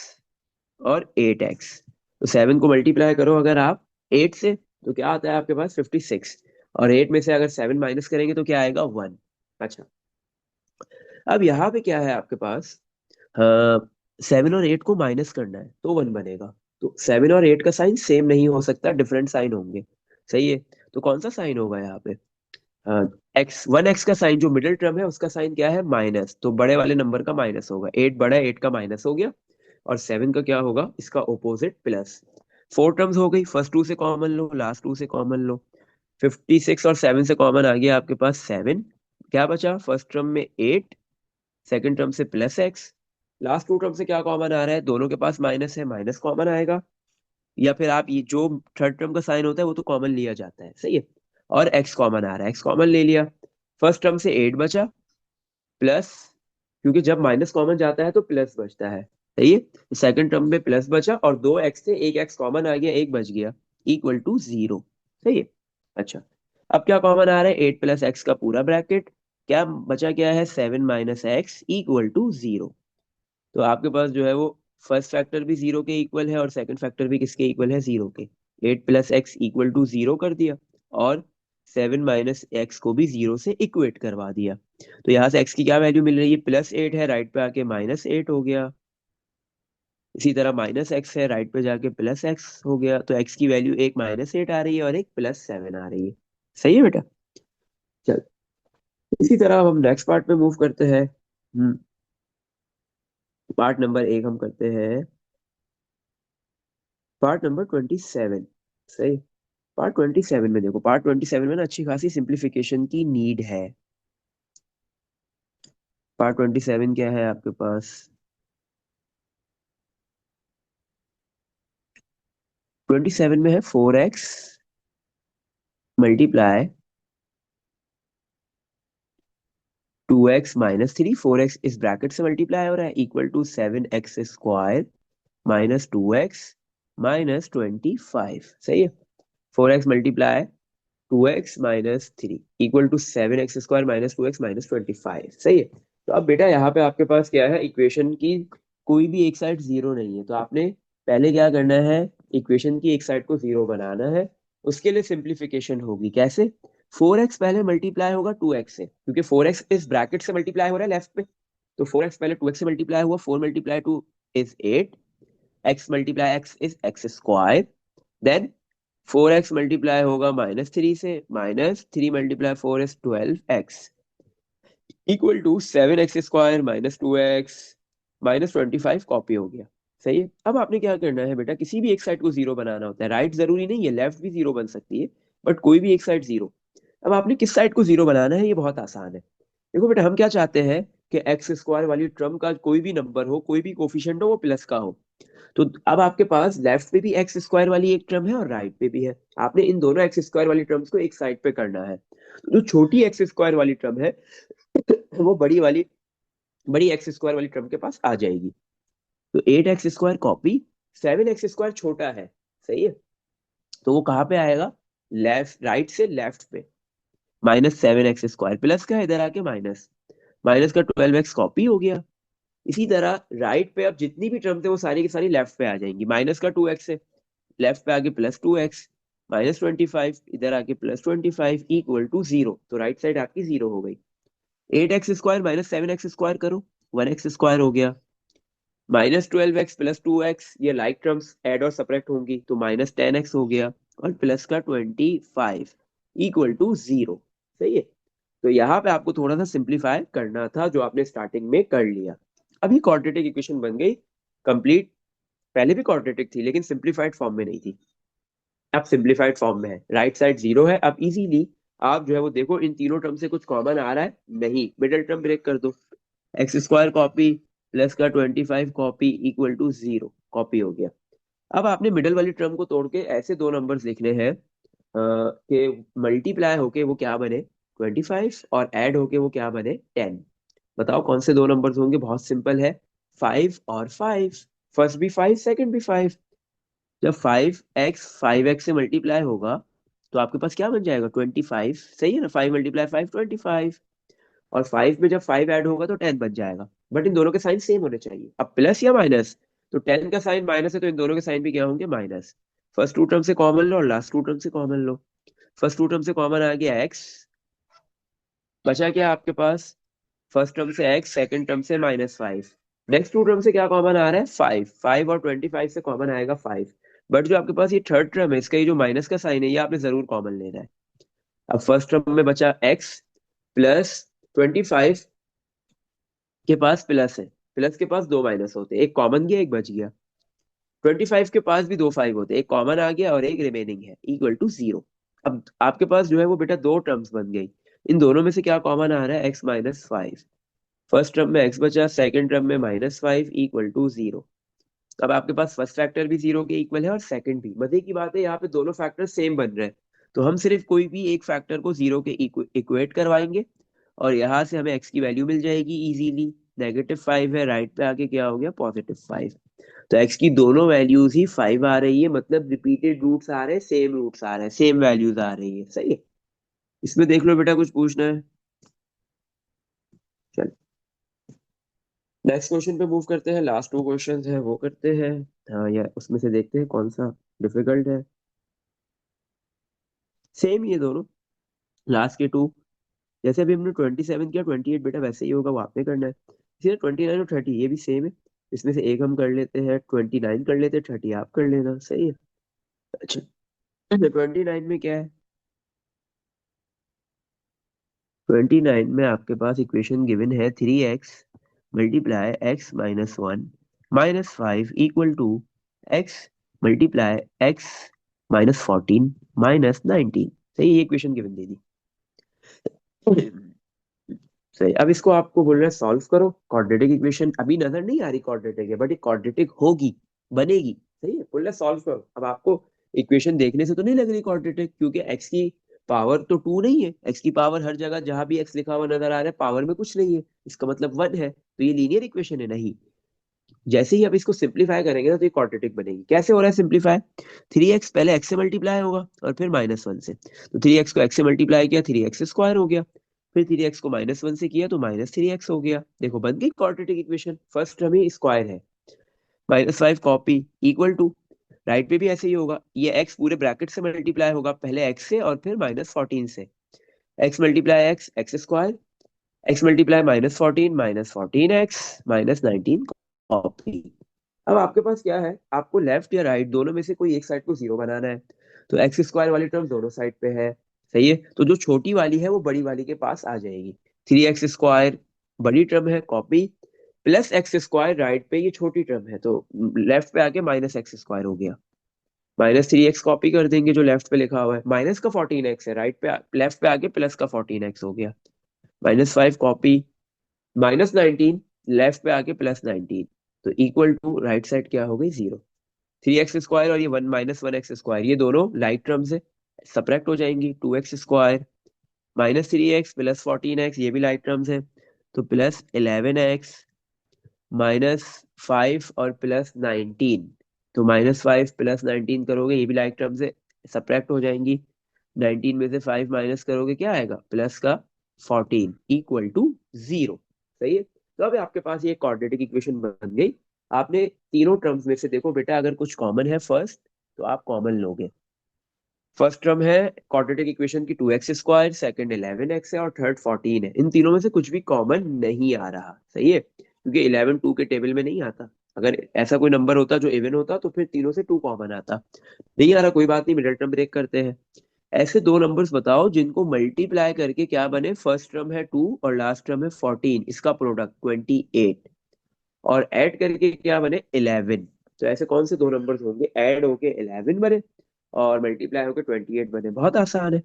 और 8x। तो 7 को मल्टीप्लाई करो अगर आप 8 से, तो क्या आता है आपके पास? 56। और 8 में से अगर 7 माइनस करेंगे तो क्या आएगा? 1। अच्छा, अब यहाँ पे क्या है आपके पास? हाँ, 7 और 8 को माइनस करना है तो 1 बनेगा। तो 7 और 8 का साइन सेम नहीं हो सकता, डिफरेंट साइन होंगे, सही है। तो कौन सा साइन होगा यहाँ पे? हाँ, x का साइन, जो मिडिल टर्म है उसका साइन क्या है? माइनस। तो बड़े वाले नंबर का माइनस होगा। 8 बड़ा है, 8 का माइनस हो गया। और 7 का क्या होगा? इसका ऑपोजिट प्लस। फोर टर्म्स हो गई, फर्स्ट टू से कॉमन लो, लास्ट टू से कॉमन लो। 56 और 7 से कॉमन आ गया आपके पास 7। क्या बचा फर्स्ट टर्म में? 8। सेकंड टर्म से +x। लास्ट टू टर्म से क्या कॉमन आ रहा है? दोनों के पास माइनस है, माइनस कॉमन आएगा। या फिर आप ये जो थर्ड टर्म का साइन होता है वो तो कॉमन लिया जाता है, सही है। और x कॉमन आ रहा है, x कॉमन ले लिया। फर्स्ट टर्म से 8 बचा, प्लस, क्योंकि जब माइनस कॉमन जाता है तो प्लस बचता है, सही है। सेकंड टर्म में प्लस बचा और दो एक्स थे, एक एक्स कॉमन आ गया, एक बच गया, इक्वल टू 0, सही है। अच्छा, अब क्या कॉमन आ रहा है, 8 प्लस एक्स का पूरा ब्रैकेट, क्या बचा, क्या है 7 माइनस एक्स इक्वल टू 0। तो आपके पास जो है वो फर्स्ट फैक्टर भी 0 के इक्वल है और सेकंड फैक्टर भी किसके इक्वल है, 0 के। 8 प्लस एक्स इक्वल टू 0 कर दिया और 7 माइनस एक्स को भी 0 से इक्वेट करवा दिया। तो यहाँ से एक्स की क्या वैल्यू मिल रही है, +8 है, राइट पे आके -8 हो गया। इसी तरह -x है, राइट पे जाके +x हो गया। तो x की वैल्यू एक -8 आ रही है और एक +7 आ रही है। सही है बेटा। चल, इसी तरह अब हम नेक्स्ट पार्ट पे मूव करते हैं। पार्ट नंबर 1 हम करते हैं, पार्ट नंबर 27। सही। पार्ट 27 में देखो, पार्ट 27 में ना अच्छी खासी सिंप्लीफिकेशन की नीड है। पार्ट 27 क्या है आपके पास, 27 में है 4x मल्टीप्लाई 2x - 3, 4x इस ब्रैकेट से मल्टीप्लाई हो रहा है, इक्वल टू 7x² -2x - 25। सही है। 4x multiply 2x - 3 equal to 7x² -2x - 25। सही है। तो अब बेटा यहाँ पे आपके पास क्या है, इक्वेशन की कोई भी एक साइड जीरो नहीं है, तो आपने पहले क्या करना है, इक्वेशन की एक साइड को जीरो बनाना है। उसके लिए सिंप्लीफिकेशन होगी कैसे, 4x पहले मल्टीप्लाई होगा 2x से, क्योंकि 4x इस ब्रैकेट से मल्टीप्लाई हो रहा है लेफ्ट में। तो 4x पहले 2x से मल्टीप्लाई हुआ, 4 multiply 2 is 8, x multiply x is x²। Then 4x multiply होगा -3 से, -3 multiply 4 is 12x equal to 7x² -2x -25 copy हो गया। सही है। अब आपने क्या करना है बेटा, किसी भी एक साइड को जीरो बनाना होता है, राइट जरूरी नहीं है, लेफ्ट भी जीरो बन सकती है, बट कोई भी एक साइड जीरो। अब आपने किस साइड को जीरो बनाना है, ये बहुत आसान है। देखो बेटा, हम क्या चाहते हैं कि x² वाली टर्म का कोई भी नंबर हो, कोई भी कोफिशिएंट हो, वो प्लस का हो। तो अब आपके पास लेफ्ट पे भी x² वाली एक टर्म है और राइट पे भी है। आपने इन दोनों x² वाली टर्म्स को एक साइड पे करना है। तो जो छोटी x² वाली टर्म है वो बड़ी x² वाली टर्म के पास आ जाएगी। तो 8x² कॉपी, 7x² छोटा है। सही है। तो वो कहाँ पे आएगा, लेफ्ट, राइट से लेफ्ट पे। -7x² प्लस का इधर आके माइनस, माइनस का 12x कॉपी हो गया। इसी तरह राइट पे अब जितनी भी टर्म थे वो सारी की सारी लेफ्ट पे आ जाएंगी। माइनस का 2x है, लेफ्ट पे आगे +2x, -25 इधर आके +25 इक्वल टू 0। तो राइट साइड आपकी 0 हो गई। 8x² -7x² करो, 1x² हो गया। -12x +2x, ये लाइक टर्म्स ऐड और सब्ट्रैक्ट होंगी, तो -10x हो गया। और प्लस का 25 इक्वल टू 0। सही है। तो यहाँ पे आपको थोड़ा सा सिंप्लीफाई करना था, जो आपने स्टार्टिंग में कर लिया। अभी क्वाड्रेटिक इक्वेशन बन गई कंप्लीट। पहले भी क्वाड्रेटिक थी लेकिन सिंप्लीफाइड फॉर्म में नहीं थी, अब सिंप्लीफाइड फॉर्म में है। राइट साइड 0 है। अब इजीली आप जो है वो देखो, इन तीनों टर्म से कुछ कॉमन आ रहा है, नहीं, मिडिल टर्म ब्रेक कर दो। x² कॉपी प्लस का 25 कॉपी इक्वल टू 0, कॉपी हो गया। अब आपने मिडल वाली टर्म को तोड़ के ऐसे दो नंबर्स लिखने हैं कि मल्टीप्लाई होके वो क्या बने 25 और ऐड होके वो क्या बने 10। बताओ कौन से दो नंबर्स होंगे, बहुत सिंपल है, 5 और 5। फर्स्ट भी 5, सेकंड भी 5। जब 5x से मल्टीप्लाई होगा तो आपके पास क्या बन जाएगा 25। सही है ना, 5 × 5 25। और 5 में जब 5 ऐड होगा तो 10 बन जाएगा। बट इन दोनों के साइन सेम होने चाहिए। अब प्लस या माइनस, तो 10 का साइन माइनस है तो इन दोनों के साइन भी क्या होंगे, माइनस। फर्स्ट टू टर्म से कॉमन लो और लास्ट टू टर्म से कॉमन लो। फर्स्ट टू टर्म से कॉमन आ गया x, बचा क्या आपके पास, फर्स्ट टर्म से x, सेकंड टर्म से -5। नेक्स्ट टू टर्म से क्या कॉमन आ रहा है 5, 5 और 25 से कॉमन आएगा 5। बट जो आपके पास ये थर्ड टर्म है, इसका ये जो माइनस का साइन है, ये आपने जरूर कॉमन लेना है। अब फर्स्ट टर्म में बचा x प्लस 25 के पास प्लस है, प्लस के पास दो माइनस होते हैं, एक कॉमन गया एक बच गया। 25 के पास भी दो 5 होते हैं, एक कॉमन आ गया और एक रिमेनिंग है, इक्वल टू 0। अब आपके पास जो है वो बेटा दो टर्म्स बन गई। इन दोनों में से क्या कॉमन आ रहा है, x - 5। फर्स्ट टर्म में x बचा, सेकंड टर्म में -5 इक्वल टू 0। अब आपके पास फर्स्ट फैक्टर भी 0 के इक्वल है और सेकंड भी। मजे की बात है, यहाँ पे दोनों फैक्टर सेम बन रहे हैं। तो हम सिर्फ कोई भी एक फैक्टर को 0 के इक्वेट करवाएंगे और यहाँ से हमें x की वैल्यू मिल जाएगी इजीली। -5 है, राइट पे आके क्या हो गया +5। तो x की दोनों वैल्यूज ही 5 आ रही है, मतलब रिपीटेड रूट्स आ रहे हैं, सेम रूट्स आ रहे हैं, सेम वैल्यूज आ रही है। सही है। इसमें देख लो बेटा, कुछ पूछना है? चल नेक्स्ट क्वेश्चन पे मूव करते हैं, लास्ट 2 क्वेश्चन है वो करते हैं। हाँ, या उसमें से देखते हैं कौन सा डिफिकल्ट है। सेम ये दोनों, लास्ट के 2। जैसे अभी हमने 27 किया, 28 बेटा वैसे ही होगा, वो आपने करना है। इसीलिए 29 और 30 ये भी सेम है। इसमें से एक हम कर लेते हैं, 29 कर लेते हैं, 30 आप कर लेना, सही है। अच्छा, 29 में क्या है? 29 में आपके पास इक्वेशन गिवन है 3x multiply X minus 1 minus 5 equal to X multiply X minus 14 minus 19। सही, ये इक्वेशन गिवन दे दी। सही, अब इसको आपको बोल रहा है सॉल्व करो। क्वाड्रेटिक इक्वेशन अभी नजर नहीं आ रही क्वाड्रेटिक है, बट ये क्वाड्रेटिक होगी, बनेगी। सही है, बोल रहा है सॉल्व करो। अब आपको इक्वेशन देखने से तो नहीं लग रही क्वाड्रेटिक, क्योंकि एक्स की पावर तो 2 नहीं है। एक्स की पावर हर जगह जहां भी एक्स लिखा हुआ नजर आ रहा है पावर में कुछ नहीं है, इसका मतलब 1 है, तो ये लीनियर इक्वेशन है नहीं। जैसे ही आप इसको सिंप्लीफाई करेंगे ना तो ये क्वाड्रेटिक बनेगी। कैसे हो रहा है सिंप्लीफाई? 3x पहले x से मल्टीप्लाई होगा और फिर -1 से। तो 3x को x से मल्टीप्लाई किया, 3x स्क्वायर हो गया। फिर 3x को -1 से किया तो -3x हो गया। देखो बन गई क्वाड्रेटिक इक्वेशन। फर्स्ट टर्म ही स्क्वायर है, -5 कॉपी इक्वल टू, राइट पे भी ऐसे ही होगा। ये x पूरे ब्रैकेट से मल्टीप्लाई होगा, पहले x से और फिर -14 से। x multiply x, x square. x multiply -14, -14x -19 copy. अब आपके पास क्या है, आपको लेफ्ट या राइट दोनों में से कोई एक साइड को 0 बनाना है। तो एक्स स्क्वायर वाली टर्म दोनों साइड पे है। सही है, तो जो छोटी वाली है वो बड़ी वाली के पास आ जाएगी। 3x स्क्वायर बड़ी टर्म है, copy, plus x square right पे ये छोटी टर्म है, तो लेफ्ट पे आके -x स्क्वायर हो गया। -3x कॉपी कर देंगे जो लेफ्ट पे लिखा हुआ है, माइनस का 14x है, राइट पे लेफ्ट पे आके प्लस का 14x हो गया। -5 कॉपी, -19 लेफ्ट पे आके +19, तो इक्वल टू राइट साइड क्या हो गई 0। 3x स्क्वायर और ये 1 -1x स्क्वायर ये दोनों लाइक टर्म्स है, सब्ट्रैक्ट हो जाएंगी। 2x स्क्वायर -3x +14x ये भी लाइक टर्म्स है, तो +11x -5 और +19, तो -5 +19 करोगे ये भी लाइक टर्म्स है, सब्ट्रैक्ट हो जाएंगी। 19 में से 5 माइनस करोगे क्या आएगा, प्लस का 14 इक्वल टू 0। सही है, तो अब आपके पास ये क्वाड्रेटिक इक्वेशन बन गई। आपने तीनों टर्म्स में से देखो बेटा, अगर कुछ कॉमन है फर्स्ट तो आप कॉमन लोगे। फर्स्ट टर्म है क्वाड्रेटिक इक्वेशन की 2x स्क्वायर, सेकंड 11x है और थर्ड 14 है। इन तीनों में से कुछ भी कॉमन नहीं आ रहा। सही है, क्योंकि 11 2 के टेबल में नहीं आता। अगर ऐसा कोई नंबर होता जो इवन होता तो फिर तीनों से 2 कॉमन आता। नहीं आ रहा, कोई बात नहीं, मिडिल टर्म ब्रेक करते हैं। ऐसे दो नंबर्स बताओ जिनको मल्टीप्लाई करके क्या बने, फर्स्ट टर्म है 2 और लास्ट टर्म है 14, इसका प्रोडक्ट 28, और ऐड करके क्या बने 11। तो ऐसे कौन से दो नंबर्स होंगे ऐड होके 11 बने और मल्टीप्लाई होके 28 बने? बहुत आसान है।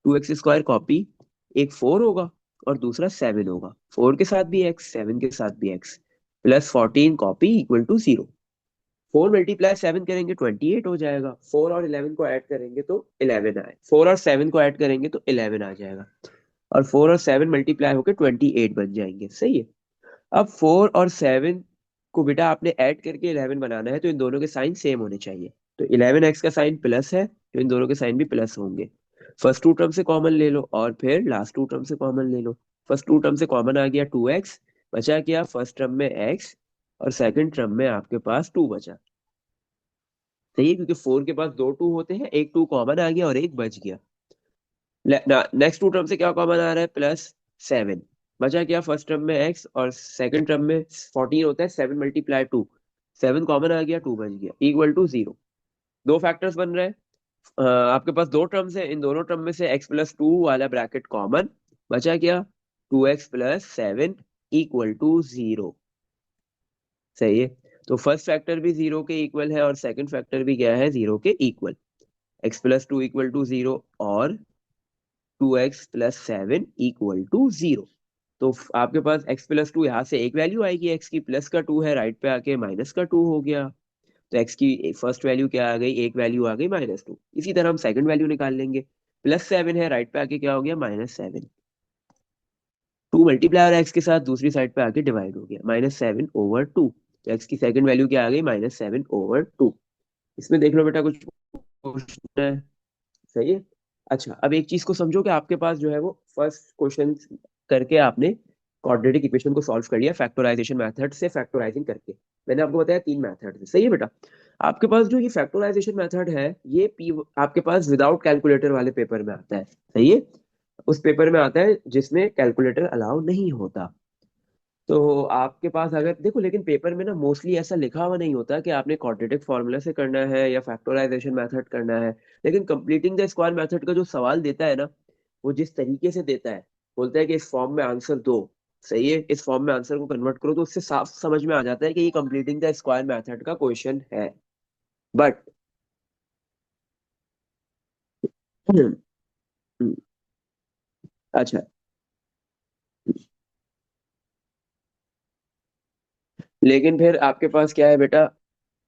2x स्क्वायर कॉपी, एक 4 होगा और दूसरा 7 होगा। 4 के साथ भी x, 7 के साथ भी x, plus 14 copy equal to 0। 4 multiply 7 करेंगे 28 हो जाएगा। 4 और 11 को ऐड करेंगे तो 11 आए, 4 और 7 को ऐड करेंगे तो 11 आ जाएगा, और 4 और 7 मल्टीप्लाई होकर 28 बन जाएंगे। सही है, अब 4 और 7 को बेटा आपने ऐड करके 11 बनाना है, तो इन दोनों के साइन सेम होने चाहिए। तो 11x का साइन प्लस है, तो इन दोनों के साइन भी प्लस होंगे। फर्स्ट टू टर्म से कॉमन ले लो और फिर लास्ट टू टर्म से कॉमन ले लो। फर्स्ट टू टर्म से कॉमन आ गया 2x, बचा क्या फर्स्ट टर्म में x और सेकंड टर्म में आपके पास 2 बचा। सही है, क्योंकि 4 के पास दो 2 होते हैं, एक 2 कॉमन आ गया और एक बच गया। नेक्स्ट टू टर्म से क्या कॉमन आ रहा है, +7, बचा क्या फर्स्ट टर्म में x और सेकंड टर्म में 14 होता है, 7 मल्टीप्लाई 2, 7 कॉमन आ गया, 2 बच गया इक्वल टू 0। दो फैक्टर्स बन रहे हैं। आपके पास दो टर्म्स है, इन दोनों टर्म में से x+2 वाला ब्रैकेट कॉमन, बचा क्या 2x+7 इक्वल टू 0। सही है, तो फर्स्ट फैक्टर भी 0 के इक्वल है और सेकंड फैक्टर भी क्या है 0 के इक्वल। x+2 इक्वल टू 0 और 2x+7 इक्वल टू 0। तो आपके पास x+2 यहाँ से एक वैल्यू आएगी x की, प्लस का 2 है, राइट पे आके माइनस का 2 हो गया। तो x की फर्स्ट वैल्यू क्या आ गई, एक वैल्यू आ गई -2। इसी तरह हम सेकंड वैल्यू निकाल लेंगे। +7 है, राइट पे आके क्या हो गया -7। 2 मल्टीप्लाई और x के साथ दूसरी साइड पे आके डिवाइड हो गया, -7/2। तो x की सेकंड वैल्यू क्या आ गई, -7/2। इसमें देख लो बेटा कुछ पूछना है? सही है, अच्छा, अब एक चीज को समझो कि आपके पास जो है वो फर्स्ट क्वेश्चन करके आपने क्वाड्रेटिक इक्वेशन को सॉल्व कर लिया फैक्टराइजेशन मेथड से, फैक्टराइजिंग करके। मैंने आपको बताया 3 मेथड है, सही है बेटा। आपके पास जो ये फैक्टराइजेशन मेथड है, ये पी आपके पास विदाउट कैलकुलेटर वाले पेपर में आता है, सही है। उस पेपर में आता है जिसमें कैलकुलेटर अलाउ नहीं होता। तो आपके पास अगर देखो, लेकिन पेपर में ना मोस्टली ऐसा लिखा हुआ नहीं होता कि आपने क्वाड्रेटिक फॉर्मूला से करना है या फैक्टराइजेशन मेथड करना है। लेकिन कंप्लीटिंग द स्क्वायर मेथड का जो सवाल देता है ना, वो जिस तरीके से देता है, बोलता है कि इस फॉर्म में आंसर दो, सही है, इस फॉर्म में आंसर को कन्वर्ट करो, तो उससे साफ समझ में आ जाता है कि ये कंप्लीटिंग द स्क्वायर मेथड का क्वेश्चन है। बट अच्छा, लेकिन फिर आपके पास क्या है बेटा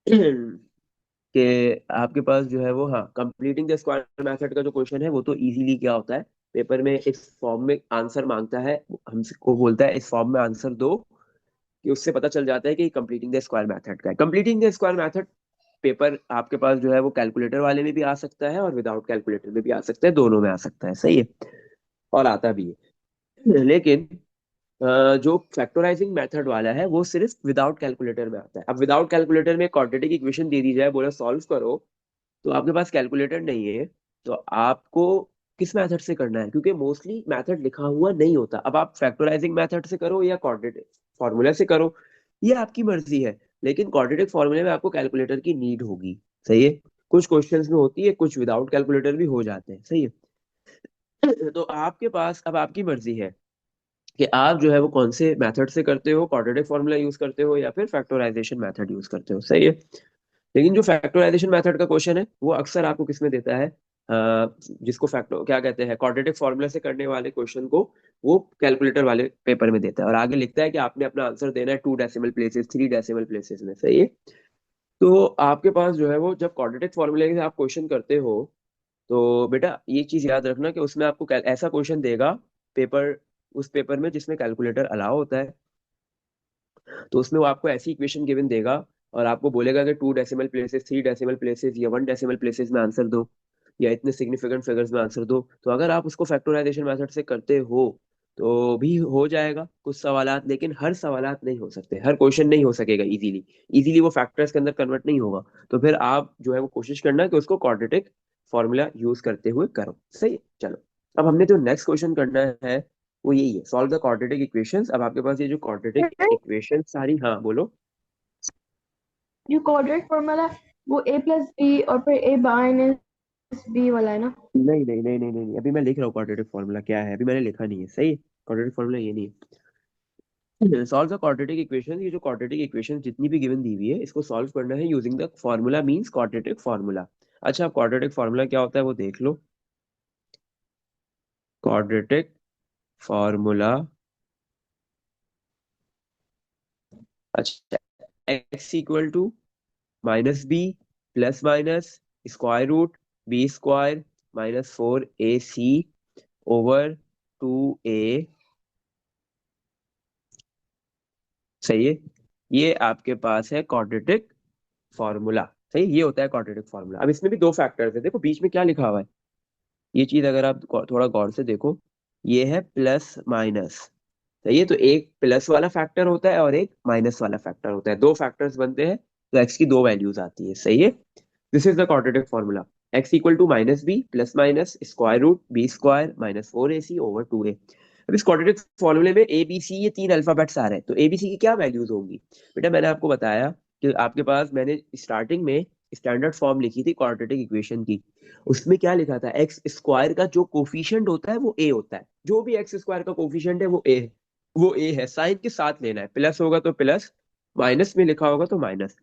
कि आपके पास जो है वो, हाँ, कंप्लीटिंग द स्क्वायर मेथड का जो क्वेश्चन है वो तो इजीली क्या होता है, पेपर में इस फॉर्म में आंसर मांगता है, हमको बोलता है इस फॉर्म में आंसर दो, कि उससे पता चल जाता है कि कंप्लीटिंग द स्क्वायर मेथड का है। Completing the square method paper आपके पास जो है वो कैलकुलेटर वाले में भी आ सकता है और विदाउट कैलकुलेटर में भी आ सकता है, दोनों में आ सकता है, सही है, और आता भी है। लेकिन जो फैक्टराइजिंग मेथड वाला है वो सिर्फ विदाउट कैलकुलेटर में आता है। अब विदाउट कैलकुलेटर में क्वाड्रेटिक इक्वेशन दे दी जाए, बोला सॉल्व करो, तो आपके पास कैलकुलेटर नहीं है, तो आपको किस मेथड से करना है, क्योंकि मोस्टली मेथड लिखा हुआ नहीं होता। अब आप फैक्टराइजिंग मेथड से करो या क्वाड्रेटिक फॉर्मूला से करो, ये आपकी मर्जी है। लेकिन क्वाड्रेटिक फॉर्मूले में आपको कैलकुलेटर की नीड होगी, सही है। कुछ क्वेश्चंस में होती है, कुछ विदाउट कैलकुलेटर भी हो जाते हैं, सही है। तो आपके पास अब आपकी मर्जी है कि आप जो है वो कौन से मेथड से करते हो, क्वाड्रेटिक फॉर्मूला यूज करते हो या फिर फैक्टराइजेशन मेथड यूज करते हो, सही है। लेकिन जो फैक्टराइजेशन मेथड का क्वेश्चन है वो अक्सर आपको किसमें देता है, जिसको फैक्टर क्या कहते हैं, क्वाड्रेटिक फॉर्मूला से करने वाले क्वेश्चन को वो कैलकुलेटर वाले पेपर में देता है, और आगे लिखता है कि आपने अपना आंसर देना है 2 डेसिमल प्लेसेस, 3 डेसिमल प्लेसेस में, सही है। तो आपके पास जो है वो जब क्वाड्रेटिक फॉर्मूले से आप क्वेश्चन करते हो, तो बेटा ये चीज याद रखना कि उसमें आपको ऐसा क्वेश्चन देगा पेपर, उस पेपर में जिसमें कैलकुलेटर अलाउ होता है, तो उसमें वो आपको ऐसी इक्वेशन गिवन देगा और आपको बोलेगा कि 2 डेसिमल प्लेसेस, 3 डेसिमल प्लेसेस या 1 डेसिमल प्लेसेस में आंसर दो, या इतने सिग्निफिकेंट फिगर्स में आंसर दो। तो अगर आप उसको फैक्टराइजेशन मेथड से करते हो तो भी हो जाएगा कुछ सवालात, लेकिन हर सवालात नहीं हो सकते, हर क्वेश्चन नहीं हो सकेगा इजीली, इजीली वो फैक्टर्स के अंदर कन्वर्ट नहीं होगा। तो फिर आप जो है वो कोशिश करना कि उसको क्वाड्रेटिक फॉर्मूला यूज करते हुए करो, सही है। चलो, अब हमने जो नेक्स्ट क्वेश्चन करना है वो यही है, सॉल्व द क्वाड्रेटिक इक्वेशंस। अब आपके पास ये जो क्वाड्रेटिक इक्वेशन सारी, हाँ बोलो। जो क्वाड्रेटिक फॉर्मूला वो a प्लस बी और फिर a माइनस बी वाला है ना? नहीं नहीं नहीं नहीं नहीं, अभी मैं लिख रहा हूँ क्वाड्रेटिक फॉर्मूला क्या है, अभी मैंने लिखा नहीं है, सही। क्वाड्रेटिक फॉर्मूला ये नहीं है। सॉल्व द क्वाड्रेटिक इक्वेशन, ये जो क्वाड्रेटिक इक्वेशन जितनी भी गिवन दी हुई है इसको सॉल्व करना है using the formula means quadratic formula. अच्छा, क्वाड्रेटिक फॉर्मूला क्या होता है वो देख लो। क्वाड्रेटिक फॉर्मूला, अच्छा, X equal to minus B plus minus square root B square minus 4ac over 2a, सही है। ये आपके पास है क्वाड्रेटिक फॉर्मूला, सही, ये होता है क्वाड्रेटिक फॉर्मूला। अब इसमें भी दो फैक्टर्स है, देखो बीच में क्या लिखा हुआ है, ये चीज अगर आप थोड़ा गौर से देखो, ये है प्लस माइनस, सही है। तो एक प्लस वाला फैक्टर होता है और एक माइनस वाला फैक्टर होता है, दो फैक्टर्स बनते हैं, तो एक्स की दो वैल्यूज आती है, सही है। This is the quadratic formula, x equal to minus B plus minus square root B square minus 4ac over 2a। अब इस क्वाड्रेटिक फॉर्मूले में ए बी सी ये तीन अल्फाबेट्स आ रहे हैं, तो ए बी सी की क्या वैल्यूज होंगी। बेटा मैंने आपको बताया कि आपके पास, मैंने स्टार्टिंग में स्टैंडर्ड फॉर्म लिखी थी क्वाड्रेटिक इक्वेशन की, उसमें क्या लिखा था, एक्स स्क्वायर का जो कोफिशिएंट होता है वो ए होता है, जो भी एक्स स्क्वायर का कोफिशिएंट है वो ए, वो ए है, साइन के साथ लेना है, प्लस होगा तो प्लस, माइनस में लिखा होगा तो माइनस।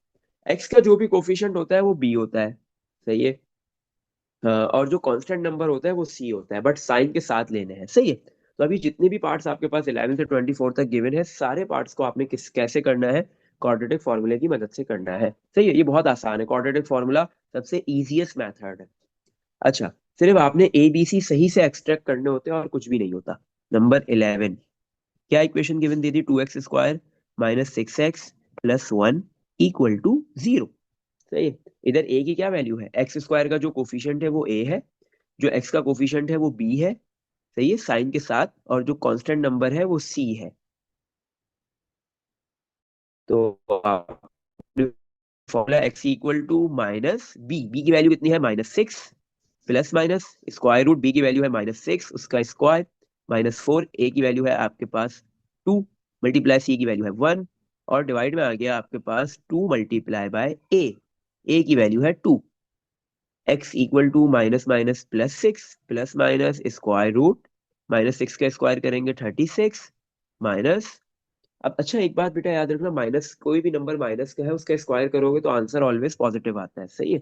एक्स का जो भी कोफिशिएंट होता है वो बी होता है, सही है। और जो कांस्टेंट नंबर होता है वो सी होता है, बट साइन के साथ लेने हैं, सही है। तो अभी जितने भी पार्ट्स आपके पास 11 से 24 तक गिवन है, सारे पार्ट्स को आपने कैसे करना है, क्वाड्रेटिक फॉर्मूले की मदद से करना है, सही है। ये बहुत आसान है, क्वाड्रेटिक फॉर्मूला सबसे इजीएस्ट मेथड है। अच्छा, सिर्फ आपने ए बी सी सही से एक्सट्रैक्ट करने होते हैं और कुछ भी नहीं होता। नंबर 11, क्या इक्वेशन गिवन दी थी, 2x² minus 6x plus 1 equal to 0, सही है। इधर ए की क्या वैल्यू है, एक्स स्क्वायर का जो कोफिशिएंट है वो ए है, जो x का कोफिशिएंट है वो b है, सही है, साइन के साथ, और जो कांस्टेंट नंबर है वो c है। तो formula x equal to minus B, B की वैल्यू कितनी है -6, plus minus square root B की वैल्यू है -6 उसका स्क्वायर, -4, ए की वैल्यू है आपके पास 2, मल्टीप्लाई सी की वैल्यू है 1, और डिवाइड में आ गया आपके पास 2 मल्टीप्लाई बाय ए की वैल्यू है 2। X equal to minus minus +6 plus minus square root -6 का स्क्वायर करेंगे 36 माइनस। अब अच्छा एक बात बेटा याद रखना, माइनस कोई भी नंबर माइनस का है उसका स्क्वायर करोगे तो आंसर ऑलवेज पॉजिटिव आता है, सही है।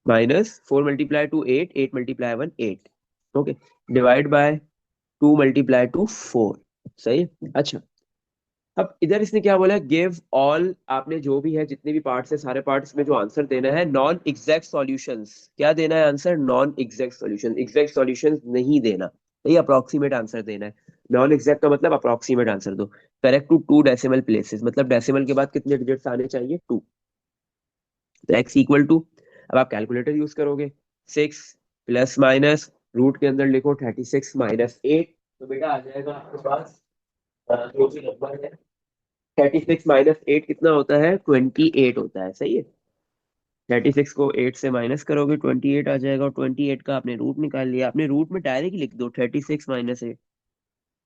-4 multiply two 8, 8 multiply 1 8, okay, divide by 2 multiply two 4, सही है। अच्छा अब इधर इसने क्या बोला है, गिव ऑल, आपने जो भी है जितने भी पार्ट्स है सारे पार्ट्स में जो आंसर देना है नॉन एग्जैक्ट सॉल्यूशंस, क्या देना है answer, non exact solution, exact solutions नहीं देना, ये अप्रोक्सीमेट आंसर देना है। नॉन एग्जैक्ट का मतलब अप्रोक्सीमेट आंसर दो। करेक्ट टू 2 डेसिमल प्लेसेस, मतलब डेसिमल के बाद कितने डिजिट्स आने चाहिए, 2। तो एक्स इक्वल टू, अब आप कैलकुलेटर यूज करोगे, 6 प्लस माइनस रूट के अंदर लिखो 36 -8, तो बेटा आ जाएगा आपके पास जो भी नंबर है 36 - 8 कितना होता है, 28 होता है, सही है। 36 को 8 से माइनस करोगे 28 आ जाएगा, और 28 का आपने रूट निकाल लिया, आपने रूट में डायरेक्ट लिख दो 36 -8,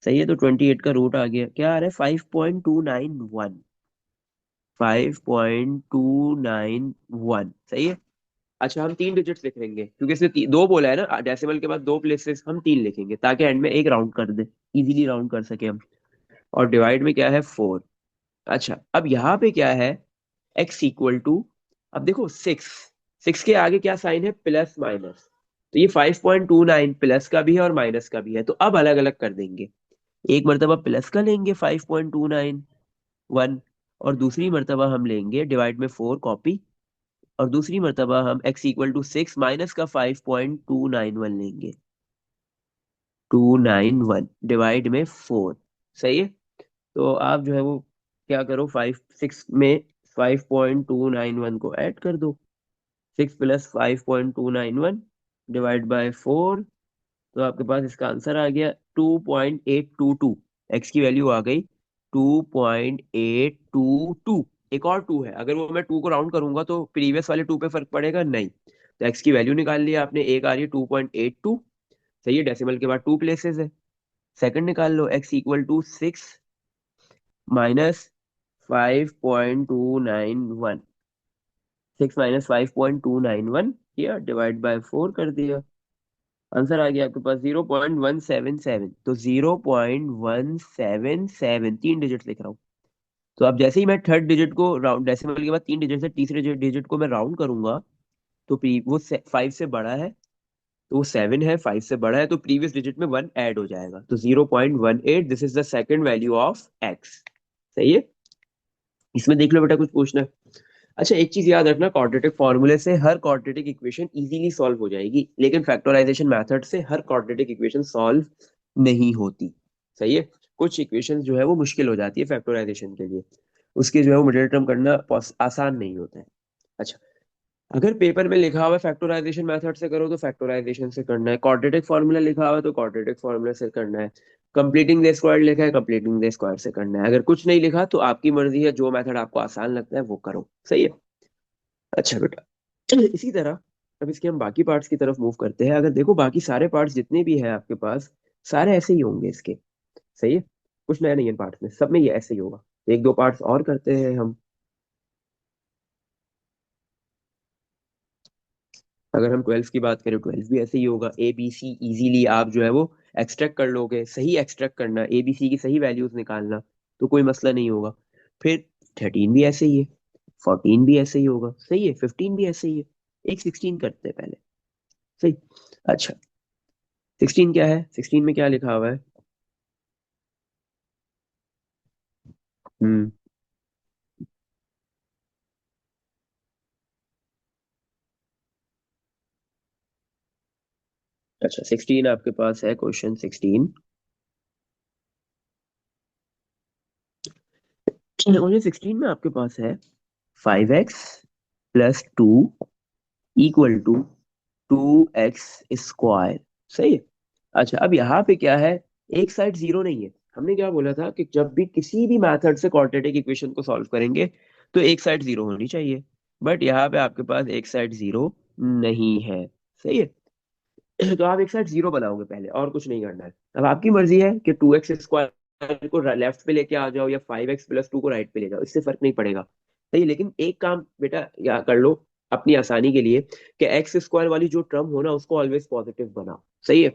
सही है। तो 28 का रूट आ गया, क्या आ रहा है, 5.291, 5.291, सही है। अच्छा हम 3 डिजिट्स लिख लेंगे क्योंकि इसने दो बोला है ना, डेसिमल के बाद 2 प्लेसेस, हम 3 लिखेंगे ताकि एंड में एक राउंड कर दे, इजीली राउंड कर सके हम। और डिवाइड में क्या है, 4। अच्छा अब यहाँ पे क्या है, एक्स इक्वल टू, अब देखो 6, 6 के आगे क्या साइन है, प्लस माइनस, तो ये 5.29 प्लस का भी है और माइनस का भी है, तो अब अलग अलग कर देंगे। एक मर्तबा प्लस का लेंगे 5.291, और दूसरी मर्तबा हम लेंगे डिवाइड में 4 कॉपी, और दूसरी मर्तबा हम x इक्वल टू 6 माइनस का 5.291 लेंगे, 291 डिवाइड में 4, सही है। तो आप जो है वो क्या करो, 5 6 में 5.291 को ऐड कर दो, 6 प्लस 5.291 डिवाइड बाय 4, तो आपके पास इसका आंसर आ गया 2.822, एक्स की वैल्यू आ गई 2.822। एक और 2 है, अगर वो मैं 2 को राउंड करूंगा तो प्रीवियस वाले 2 पे फर्क पड़ेगा नहीं, तो एक्स की वैल्यू निकाल लिया आपने, एक आ रही है 2.82, सही है, डेसिमल के बाद 2 प्लेसेस है। सेकंड निकाल लो, X equal to 6 minus 5.291, 6 minus 5.291 किया, डिवाइड बाय 4 कर दिया, आंसर आ गया आपके पास 0.177, तो 0.177, 3 डिजिट लिख रहा हूँ। तो अब जैसे ही मैं थर्ड डिजिट को राउंड, डेसिमल के बाद 3 डिजिट से तीसरे डिजिट को मैं राउंड करूंगा, तो वो 5 से बड़ा है, तो वो 7 है, 5 से बड़ा है, तो प्रीवियस डिजिट में 1 ऐड हो जाएगा, तो 0.18, this is the second value of x, सही है। इसमें देख लो बेटा कुछ पूछना है। अच्छा एक चीज याद रखना, क्वाड्रेटिक फॉर्मूले से हर क्वाड्रेटिक इक्वेशन इजीली सॉल्व हो जाएगी, लेकिन फैक्टराइजेशन मेथड से हर क्वाड्रेटिक इक्वेशन सॉल्व नहीं होती, सही है। कुछ इक्वेशन जो है वो मुश्किल हो जाती है फैक्टराइजेशन के लिए, उसके जो है वो मिडिल टर्म करना आसान नहीं होता है। अच्छा अगर पेपर में लिखा हुआ है फैक्टराइजेशन मेथड से करो तो फैक्टराइजेशन से करना है, क्वाड्रेटिक फॉर्मूला लिखा हुआ है तो क्वाड्रेटिक फॉर्मूला से करना है, कंप्लीटिंग द स्क्वायर लिखा है कंप्लीटिंग द स्क्वायर से करना है, अगर कुछ नहीं लिखा तो आपकी मर्जी है, जो मेथड आपको आसान लगता है वो करो, सही है। अच्छा बेटा इसी तरह अब इसके हम बाकी पार्ट्स की तरफ मूव करते हैं। अगर देखो बाकी सारे पार्ट्स जितने भी है आपके पास, सारे ऐसे ही होंगे इसके, सही है, कुछ नया नहीं है पार्ट्स में, सब में ये ऐसे ही होगा। एक दो पार्ट्स और करते हैं हम। अगर हम 12 की बात करें, 12 भी ऐसे ही होगा, ए बी सी इजीली आप जो है वो एक्सट्रैक्ट कर लोगे, सही एक्सट्रैक्ट करना, ए बी सी की सही वैल्यूज निकालना, तो कोई मसला नहीं होगा। फिर 13 भी ऐसे ही है, 14 भी ऐसे ही होगा, सही है, 15 भी ऐसे ही है। एक 16 करते हैं पहले, सही। अच्छा 16 क्या है, 16 में क्या लिखा हुआ है, हम्म, अच्छा 16 आपके पास है, क्वेश्चन 16, क्वेश्चन 16 में आपके पास है 5x + 2 इक्वल टू 2x² सही है। अच्छा, अब यहाँ पे क्या है, एक साइड जीरो नहीं है। हमने क्या बोला था कि जब भी किसी भी मेथड से क्वाड्रेटिक इक्वेशन को सॉल्व करेंगे तो एक साइड जीरो होनी चाहिए, बट यहाँ पे आपके पास एक साइड जीरो नहीं है। सही है। तो आप एक साइड जीरो बनाओगे पहले, और कुछ नहीं करना है। अब आपकी मर्जी है कि 2x² को लेफ्ट पे लेके आ जाओ या 5x+2 को राइट पे ले जाओ, इससे फर्क नहीं पड़ेगा। सही है, लेकिन एक काम बेटा या कर लो अपनी आसानी के लिए, कि x² वाली जो टर्म हो ना उसको ऑलवेज पॉजिटिव बनाओ। सही है।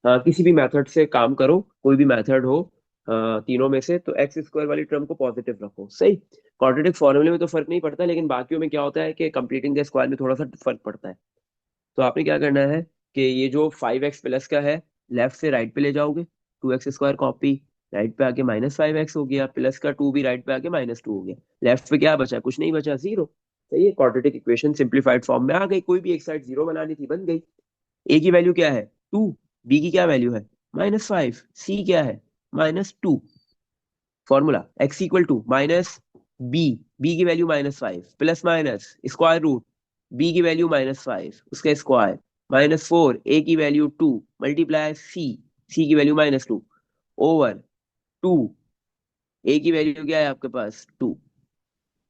किसी भी मेथड से काम करो, कोई भी मेथड हो, तीनों में से, तो x² वाली टर्म को पॉजिटिव रखो। सही। क्वाड्रेटिक फॉर्मूले में तो फर्क नहीं पड़ता, लेकिन बाकियों में क्या होता है कि कंप्लीटिंग द स्क्वायर में थोड़ा सा फर्क पड़ता है। तो आपने क्या करना है कि ये जो 5x+ का है, लेफ्ट से राइट पे ले जाओगे, 2x² कॉपी, राइट पे आके -5x हो गया, प्लस का 2 भी राइट पे आके -2 हो गया, लेफ्ट पे क्या बचा, कुछ नहीं बचा, जीरो। सही है। क्वाड्रेटिक इक्वेशन सिंप्लीफाइड फॉर्म में आ गई, कोई भी एक साइड जीरो बनानी थी, बन गई। ए की वैल्यू क्या है, 2। बी की क्या वैल्यू है, -5। सी क्या है, -2। फॉर्मूला x=, बी, बी की value -5, plus minus square root, B की वैल्यू -5 उसका स्क्वायर, -4, ए की वैल्यू 2, मल्टीप्लाई सी, सी की वैल्यू -2, ओवर 2, ए की वैल्यू क्या है आपके पास 2,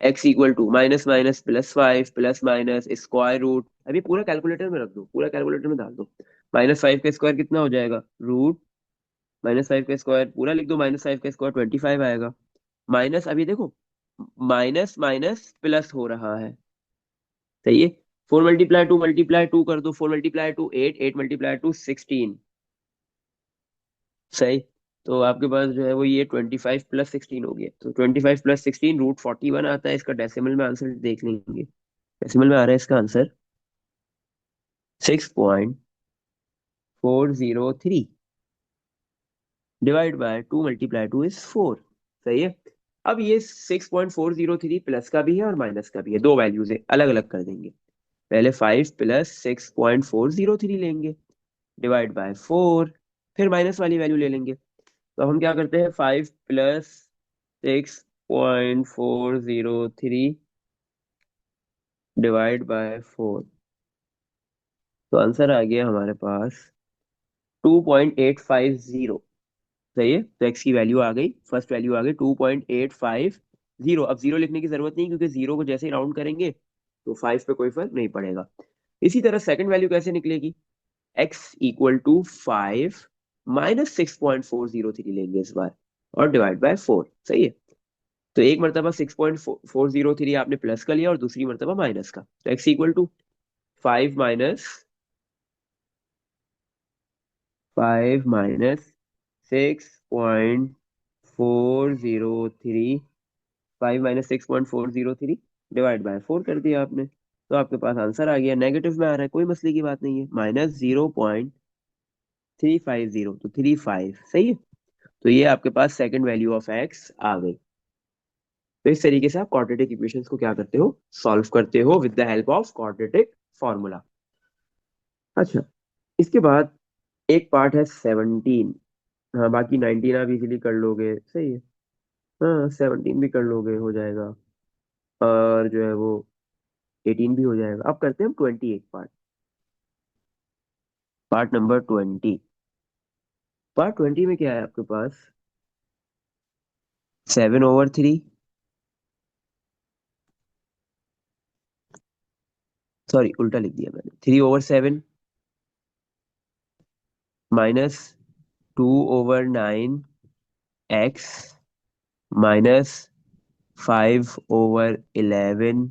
x=, minus minus +5 plus minus square root, अभी पूरा कैलकुलेटर में रख दो, पूरा कैलकुलेटर में डाल दो। -5 का स्क्वायर कितना हो जाएगा, रूट, -5 का स्क्वायर पूरा लिख दो, -5 का स्क्वायर 25 आएगा। माइनस, अभी देखो, माइनस माइनस प्लस हो रहा है। सही है। 4 × 2 कर दो, 4 × 2 8, 8 × 2 16। सही। तो आपके पास जो है वो ये 25 + 16 हो गया, तो 25 + 16 √41 आता है। इसका डेसिमल में आंसर देख लेंगे, डेसिमल में आ रहा है इसका आंसर 6.403, डिवाइड बाय 2 × 2 = 4। सही है। अब ये 6.403 प्लस का भी है और माइनस का भी है, दो वैल्यूज है, अलग अलग कर देंगे। पहले 5 + 6.403 लेंगे, डिवाइड बाय 4, फिर माइनस वाली वैल्यू ले लेंगे। तो हम क्या करते हैं, 5 + 6.403 डिवाइड बाय 4, तो आंसर आ गया हमारे पास 2.850। सही है। तो एक्स की वैल्यू आ गई, फर्स्ट वैल्यू आ गई 2.850। अब जीरो लिखने की जरूरत नहीं, क्योंकि जीरो को जैसे ही राउंड करेंगे तो 5 पे कोई फर्क नहीं पड़ेगा। इसी तरह सेकंड वैल्यू कैसे निकलेगी, x=5 -6.403 लेंगे इस बार, और डिवाइड बाय 4। सही है। तो एक मरतबा 6.403 आपने प्लस का लिया और दूसरी मरतबा माइनस का, तो x=5 माइनस 6.403, 5 - 6.403 डिवाइड बाय 4 कर दिया आपने, तो आपके पास आंसर आ गया। नेगेटिव में आ रहा है, कोई मसले की बात नहीं है, -0.350, तो 35। सही है। तो ये आपके पास सेकंड वैल्यू ऑफ एक्स आ गई। तो इस तरीके से आप क्वाड्रेटिक इक्वेशंस को क्या करते हो, सॉल्व करते हो with the help of quadratic formula. अच्छा, इसके बाद एक पार्ट है 17। हाँ, बाकी 19 आप इजीली कर लोगे। सही है। हाँ, 17 भी कर लोगे, हो जाएगा। और जो है वो 18 भी हो जाएगा। अब करते हैं हम 20, एक पार्ट, पार्ट नंबर 20। पार्ट 20 में क्या है आपके पास, 7/3, सॉरी उल्टा लिख दिया मैंने, 3/7 -2/9 x -5/11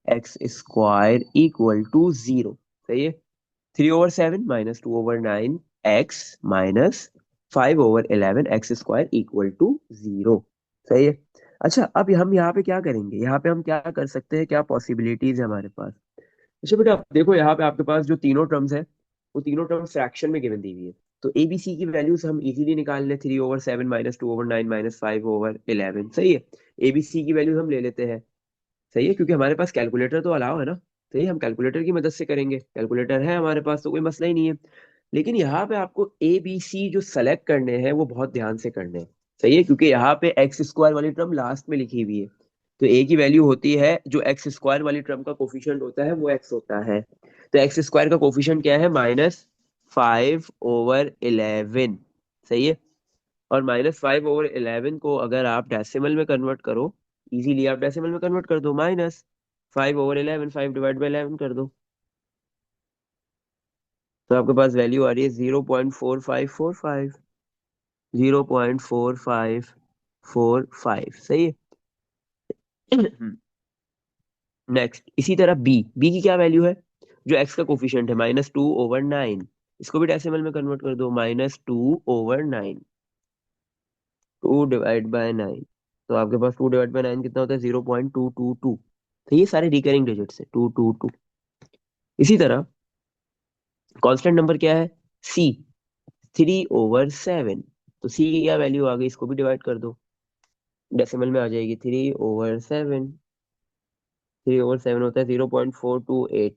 x² = 0। सही है। 3/7 -2/9 x -5/11 x² = 0। सही है। अच्छा, अब हम यहाँ पे क्या करेंगे, यहाँ पे हम क्या कर सकते हैं, क्या पॉसिबिलिटीज है हमारे पास। अच्छा बेटा, आप देखो यहाँ पे आपके पास जो तीनों टर्म्स है, वो तीनों टर्म्स फ्रैक्शन में गिवन दी हुई है। तो एबीसी की वैल्यूज हम इजीली निकाल लें, 3/7 -2/9 -5/11। सही है। एबीसी की वैल्यूज हम ले लेते हैं। सही है, क्योंकि हमारे पास कैलकुलेटर तो अलाउ है ना। सही है, हम कैलकुलेटर की मदद से करेंगे, कैलकुलेटर है हमारे पास तो कोई मसला ही नहीं है। लेकिन यहाँ पे आपको ए बी सी जो सेलेक्ट करने हैं वो बहुत ध्यान से करने हैं। सही है, क्योंकि यहाँ पे x² वाली टर्म लास्ट में लिखी हुई है। तो ए की वैल्यू होती है, जो एक्स स्क्वायर वाली टर्म का कोफिशिएंट होता है वो एक्स होता है। तो एक्स स्क्वायर का कोफिशिएंट क्या है? -5/11। सही है। और -5/11 को अगर आप डेसिमल में कन्वर्ट करो, इजीली आप डेसिमल में कन्वर्ट कर दो, -5/11, 5/11 कर दो, तो आपके पास वैल्यू आ रही है 0.4545। 0.4545, सही है। नेक्स्ट इसी तरह बी, बी की क्या वैल्यू है? जो एक्स का कोफिशिएंट है -2/9, इसको भी डेसिमल में कन्वर्ट कर दो, -2/9, 2/9। तो आपके पास 2/9 कितना होता है? 0.222। तो ये सारे रिकरिंग डिजिट्स है, 222। इसी तरह कांस्टेंट नंबर क्या है? सी, 3/7। तो सी की क्या वैल्यू आ गई? इसको भी डिवाइड कर दो, डेसिमल में आ जाएगी। 3/7, 3/7 होता है 0.428।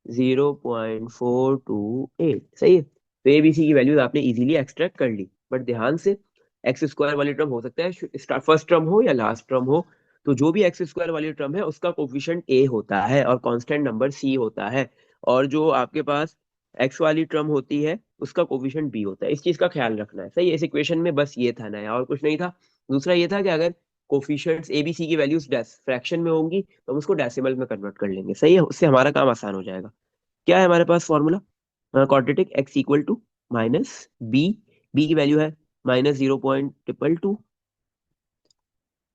0.428, सही है। तो ए बी सी की वैल्यूज आपने इजीली एक्सट्रैक्ट कर ली, बट ध्यान से, एक्स स्क्वायर वाली टर्म हो सकता है फर्स्ट टर्म हो या लास्ट टर्म हो, तो जो भी एक्स स्क्वायर वाली टर्म है उसका कोफिशिएंट ए होता है और कांस्टेंट नंबर सी होता है। और जो आपके पास एक्स वाली टर्म होती है उसका कोफिशिएंट बी होता है। इस चीज का ख्याल रखना है, सही है। इस इक्वेशन में बस ये था नया, और कुछ नहीं था। दूसरा ये था कि अगर कोफिशिएंट्स ए बी सी की वैल्यूज फ्रैक्शन में होंगी तो हम उसको डेसिमल में कन्वर्ट कर लेंगे, सही है। उससे हमारा काम आसान हो जाएगा। क्या है हमारे पास formula? Quadratic X equal to minus B, B की वैल्यू है -0.222,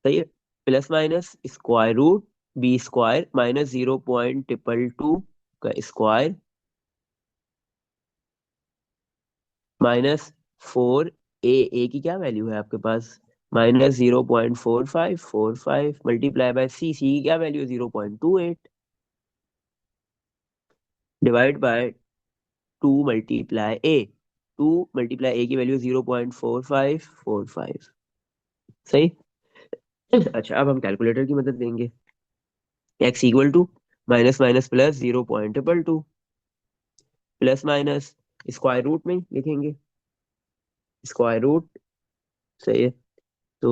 सही है, plus minus square root B square -0.222 का स्क्वायर -4 ए, ए की क्या वैल्यू है आपके पास? -0.4545 मल्टीप्लाई बाय सी, सी की क्या वैल्यू है? 0.28 डिवाइड बाय 2 × ए, 2 × ए की वैल्यू 0.4545, सही। अच्छा, अब हम कैलकुलेटर की मदद लेंगे। X equal to minus minus plus 0.222, plus minus square root में ही लिखेंगे, स्क्वायर रूट, सही है। तो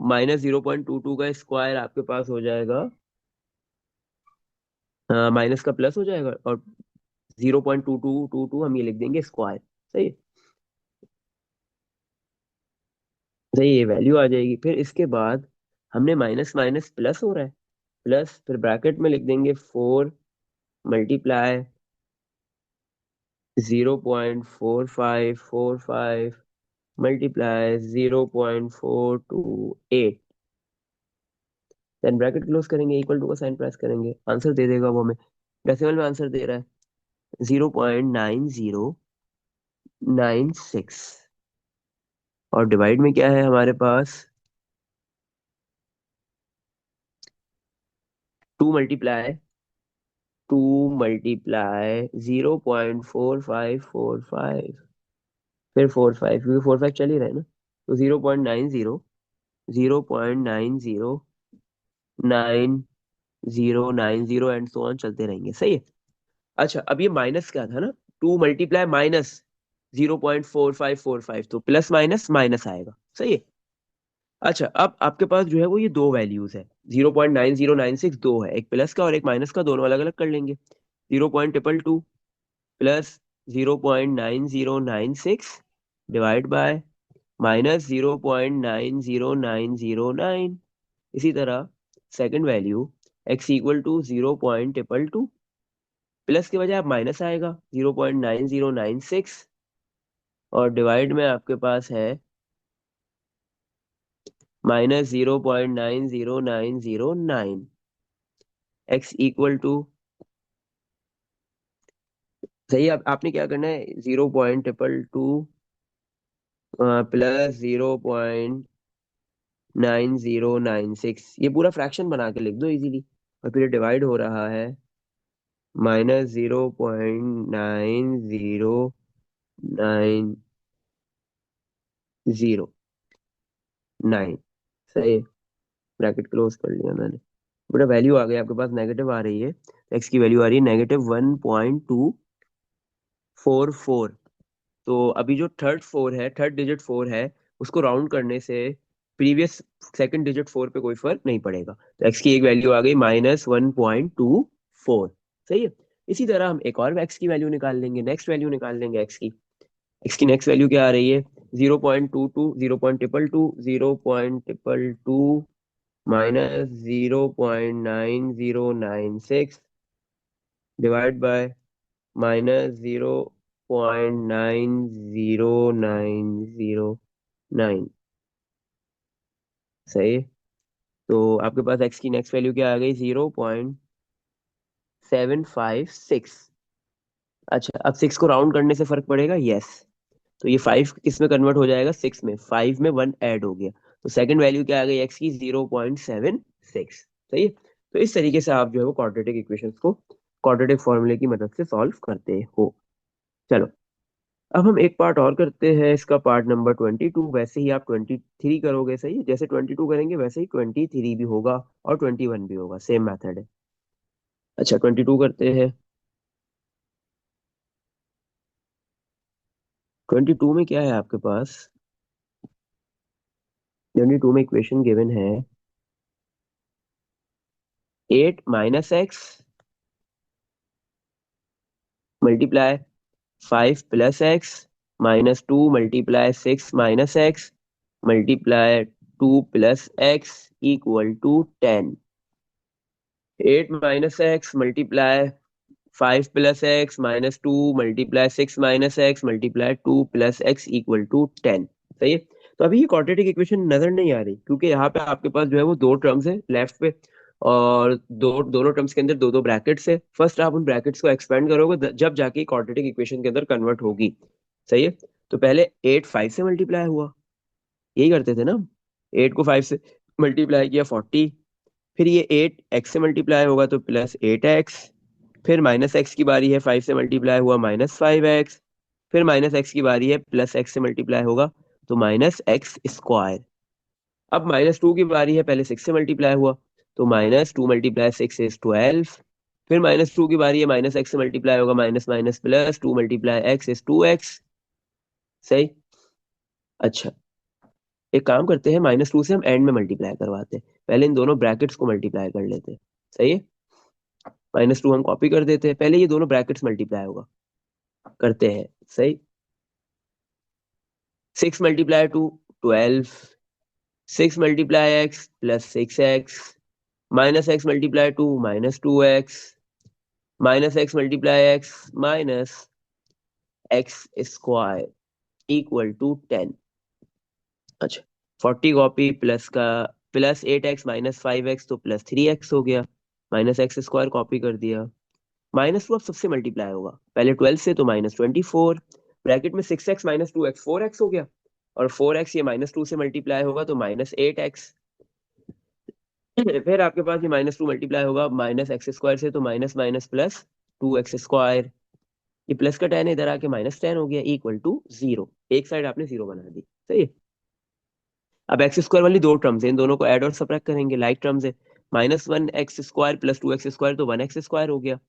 -0.22 का स्क्वायर आपके पास हो जाएगा, माइनस का प्लस हो जाएगा, और 0.2222 हम ये लिख देंगे स्क्वायर, सही है। सही, ये वैल्यू आ जाएगी। फिर इसके बाद हमने माइनस माइनस प्लस हो रहा है, प्लस फिर ब्रैकेट में लिख देंगे 4 × 0.4545 मल्टीप्लाई 0.428, देन ब्रैकेट क्लोज करेंगे, इक्वल टू का साइन प्रेस करेंगे, आंसर दे देगा वो हमें। डेसिमल में आंसर दे रहा है 0.9096। और डिवाइड में क्या है हमारे पास? 2 × 0.4545, फिर 45, क्योंकि 45 चल ही रहा है ना, तो 0.90, 0.9090 एंड सो ऑन चलते रहेंगे, सही है। अच्छा, अब ये माइनस क्या था ना, 2 × -0.4545, तो प्लस माइनस माइनस आएगा, सही है। अच्छा, अब आपके पास जो है वो ये दो वैल्यूज है, 0.9096 दो है, एक प्लस का और एक माइनस का, दोनों अलग अलग कर लेंगे। 0.222 प्लस 0.9096 डिवाइड बाय -0.90909। इसी तरह second value x equal to 0.222, plus के बजाय अब माइनस आएगा 0.9096, और डिवाइड में आपके पास है -0.90909। x इक्वल टू, सही। अब आपने क्या करना है, 0.222 प्लस 0.9096, ये पूरा फ्रैक्शन बना के लिख दो इजीली, और फिर डिवाइड हो रहा है -0.9009, सही। ब्रैकेट क्लोज कर लिया मैंने, बेटा वैल्यू आ गई आपके पास, नेगेटिव आ रही है। एक्स की वैल्यू आ रही है -1.244। तो अभी जो थर्ड डिजिट 4 है, उसको राउंड करने से प्रीवियस सेकंड डिजिट 4 पे कोई फर्क नहीं पड़ेगा। तो x की एक वैल्यू आ गई -1.24। सही है। इसी तरह हम एक और x की वैल्यू निकाल लेंगे, नेक्स्ट वैल्यू निकाल लेंगे x की। x की नेक्स्ट वैल्यू क्या आ रही है? 0.22, 0.222, 0.222 -0.9096 डिवाइड बाय -0.90909। सही है। तो आपके पास x की नेक्स्ट वैल्यू क्या आ गई? 0.756। अच्छा, अब 6 को राउंड करने से फर्क पड़ेगा? यस। तो ये 5 किस में कन्वर्ट हो जाएगा? 6 में। 5 में 1 ऐड हो गया, तो सेकंड वैल्यू क्या आ गई x की? 0.76। सही है। तो इस तरीके से आप जो है वो क्वाड्रेटिक इक्वेशंस को क्वाड्रेटिक फॉर्मूले की मदद से सॉल्व करते हो। चलो, अब हम एक पार्ट और करते हैं, इसका पार्ट नंबर 22। वैसे ही आप 23 करोगे, सही है, जैसे 22 करेंगे वैसे ही 23 भी होगा और 21 भी होगा, सेम मेथड है। अच्छा, 22 करते हैं। 22 में क्या है आपके पास? 22 में इक्वेशन गिवन है 8 minus x multiply 5 plus x -2 multiply 6 minus x multiply 2 plus x equal to 10। 8 minus x multiply 5 plus x -2 multiply 6 minus x multiply 2 plus x equal to 10। सही है। तो अभी ये क्वाड्रेटिक इक्वेशन नजर नहीं आ रही, क्योंकि यहाँ पे आपके पास जो है वो दो टर्म्स है लेफ्ट पे, और दोनों टर्म्स के अंदर दो दो ब्रैकेट्स है। फर्स्ट आप उन ब्रैकेट्स को एक्सपेंड करोगे जब जाके क्वाड्रेटिक इक्वेशन के अंदर कन्वर्ट होगी। सही है। तो पहले 8 5 से मल्टीप्लाई हुआ, यही करते थे ना। 8 को 5 से मल्टीप्लाई किया 40, फिर ये 8 x से मल्टीप्लाई होगा तो +8x, फिर माइनस एक्स की बारी है, 5 से मल्टीप्लाई हुआ -5x, फिर माइनस एक्स की बारी है, प्लस एक्स से मल्टीप्लाई होगा तो -x²। अब -2 की बारी है, पहले 6 से मल्टीप्लाई हुआ तो -2 × 6 इज 12। फिर -2 की बारी है, माइनस एक्स से मल्टीप्लाई होगा, minus minus plus 2 × x is 2x। सही। अच्छा, एक काम करते हैं, -2 से हम एंड में मल्टीप्लाई करवाते हैं, पहले इन दोनों ब्रैकेट्स को मल्टीप्लाई कर लेते हैं। सही है। -2 हम कॉपी कर देते हैं, पहले ये दोनों ब्रैकेट्स मल्टीप्लाई होगा, करते हैं। सही। 6 × 2 12, 6 × x +6x, -x × 2 -2x, -x × x -x² equal to 10। अच्छा, 40 कॉपी, प्लस का +8x -5x तो +3x हो गया, -x² कॉपी कर दिया। -2 अब सबसे मल्टीप्लाई होगा, पहले 12 से तो -24, ब्रैकेट में 6x -2x 4x हो गया, और 4x ये -2 से मल्टीप्लाई होगा तो -8x। फिर आपके पास ये -2 मल्टीप्लाई होगा -x² से तो माइनस माइनस प्लस 2x²। ये प्लस का 10 इधर आके -10 हो गया इक्वल टू 0। एक साइड आपने 0 बना दी। सही है। अब x² वाली दो टर्म्स है, इन दोनों को ऐड और सबट्रैक्ट करेंगे, लाइक टर्म्स है। -1x² + 2x² तो 1x² हो गया।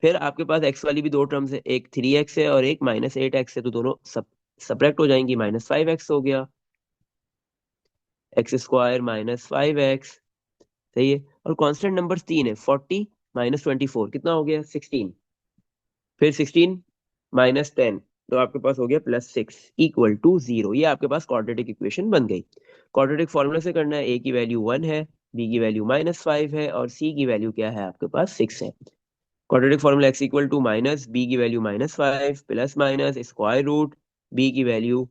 फिर आपके पास x वाली भी दो टर्म्स है, एक 3x है और एक -8x है, तो दोनों सब सबट्रैक्ट हो जाएंगी, -5x हो गया, x² -5x। सही है। और कांस्टेंट नंबर्स तीन है, 40 -24 कितना हो गया? 16। फिर 16 -10 तो आपके पास हो गया +6 इक्वल टू 0। ये आपके पास क्वाड्रेटिक इक्वेशन बन गई। क्वाड्रेटिक फॉर्मूला से करना है, a की वैल्यू 1 है, b की वैल्यू -5 है और c की वैल्यू क्या है आपके पास? 6 है। Quadratic formula x equal to minus B की value -5 plus minus square root b की वैल्यू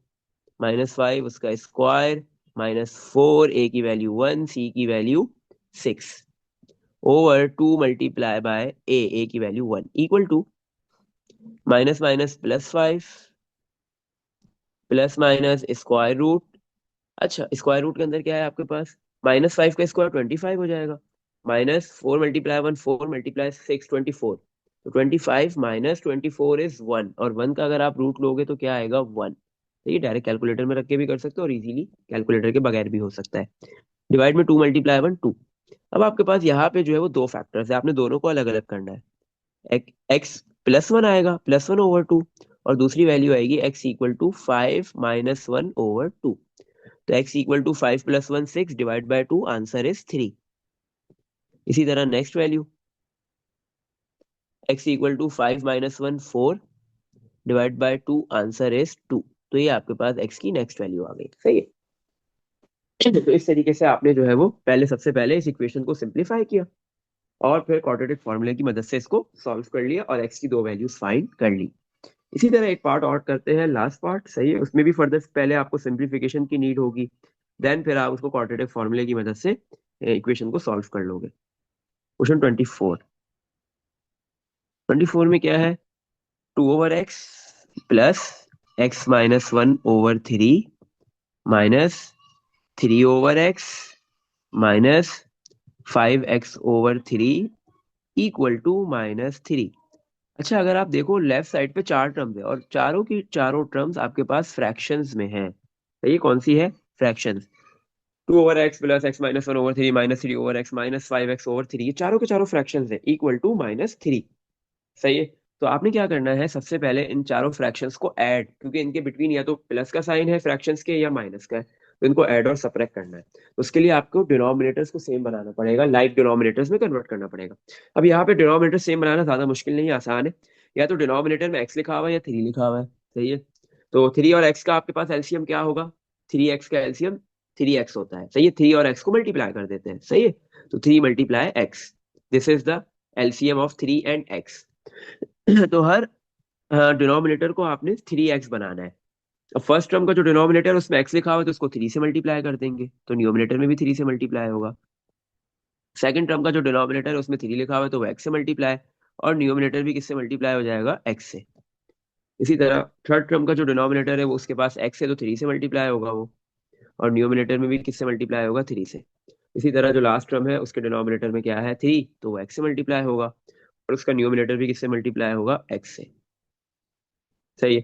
-5 उसका स्क्वायर -4, a की वैल्यू 1, c की value 6 over 2 multiply by a की value 1 equal to minus minus +5 plus minus square root. अच्छा, square root के अंदर क्या है आपके पास? -5 का स्क्वायर 25 हो जाएगा, -4 × 1 4 × 6 24, तो 25 -24 इज 1, और 1 का अगर आप रूट लोगे तो क्या आएगा? 1। तो ये डायरेक्ट कैलकुलेटर में रख के भी कर सकते हो और इजीली कैलकुलेटर के बगैर भी हो सकता है। डिवाइड में 2 × 1 2। अब आपके पास यहाँ पे जो है वो दो फैक्टर्स है, आपने दोनों को अलग अलग करना है। एक्स +1 आएगा, +1/2, और दूसरी वैल्यू आएगी x इक्वल टू 5 - 1/2। तो x equal to 5 + 1 6 divide by 2 answer is 3। इसी तरह next value x equal to 5 - 1 4 divide by 2 answer is 2। तो ये आपके पास x की नेक्स्ट वैल्यू आ गई। सही है। तो इस तरीके से आपने जो है वो पहले सबसे पहले इस इक्वेशन को सिंप्लीफाई किया और फिर क्वाड्रेटिक फॉर्मूले की मदद से इसको सॉल्व कर लिया और x की दो वैल्यूज फाइंड कर ली। इसी तरह एक पार्ट और करते हैं, लास्ट पार्ट। सही है, उसमें भी फर्दर पहले आपको सिंप्लीफिकेशन की नीड होगी, देन फिर आप उसको क्वाड्रेटिक फॉर्मूले की मदद से इक्वेशन को सॉल्व कर लोगे। क्वेश्चन 24 में क्या है, 2/x plus x-1/3 minus 3/x minus 5x/3 equal to -3। अच्छा, अगर आप देखो लेफ्ट साइड पे चार टर्म्स है और चारों की चारों टर्म्स आपके पास फ्रैक्शंस में है। तो ये कौन सी है, fractions. 2/x plus x-1/3 minus 3/x minus 5x/3, ये चारों के चारों फ्रैक्शंस है इक्वल टू -3। सही है। तो आपने क्या करना है, सबसे पहले इन चारों फ्रैक्शंस को ऐड, क्योंकि इनके बिटवीन या तो प्लस का साइन है फ्रैक्शंस के या माइनस का है, तो इनको ऐड और सबट्रैक्ट करना है। तो उसके लिए आपको डिनोमिनेटर्स को सेम बनाना पड़ेगा, लाइक डिनोमिनेटर्स में कन्वर्ट करना पड़ेगा। अब यहाँ पे डिनोमिनेटर सेम बनाना ज्यादा मुश्किल नहीं है, आसान है। या तो डिनोमिनेटर में x लिखा हुआ है या 3 लिखा हुआ है। सही है। तो 3 और x का आपके पास एलसीएम क्या होगा, 3x का एलसीएम 3x होता है। सही है, 3 और x को मल्टीप्लाई कर देते हैं। सही है। तो 3 × x, this is the LCM of 3 and x। तो हर डिनोमिनेटर को आपने 3x बनाना है। अब फर्स्ट टर्म का जो डिनोमिनेटर उसमें x लिखा हुआ है तो उसको 3 से मल्टीप्लाई कर देंगे, तो न्यूमिनेटर में भी 3 से मल्टीप्लाई होगा। सेकंड टर्म का जो डिनोमिनेटर है उसमें 3 लिखा हुआ है तो वो x से मल्टीप्लाई, और न्यूमिनेटर भी किससे मल्टीप्लाई हो जाएगा, x से। इसी तरह थर्ड टर्म का जो डिनोमिनेटर है वो उसके पास x है तो 3 से मल्टीप्लाई होगा वो, और न्यूमिनेटर में भी किससे मल्टीप्लाई होगा, 3 से। इसी तरह जो लास्ट टर्म है उसके डिनोमिनेटर में क्या है, 3, तो वो x से मल्टीप्लाई होगा, और उसका न्यूमिनेटर भी किससे मल्टीप्लाई होगा, x से। सही है।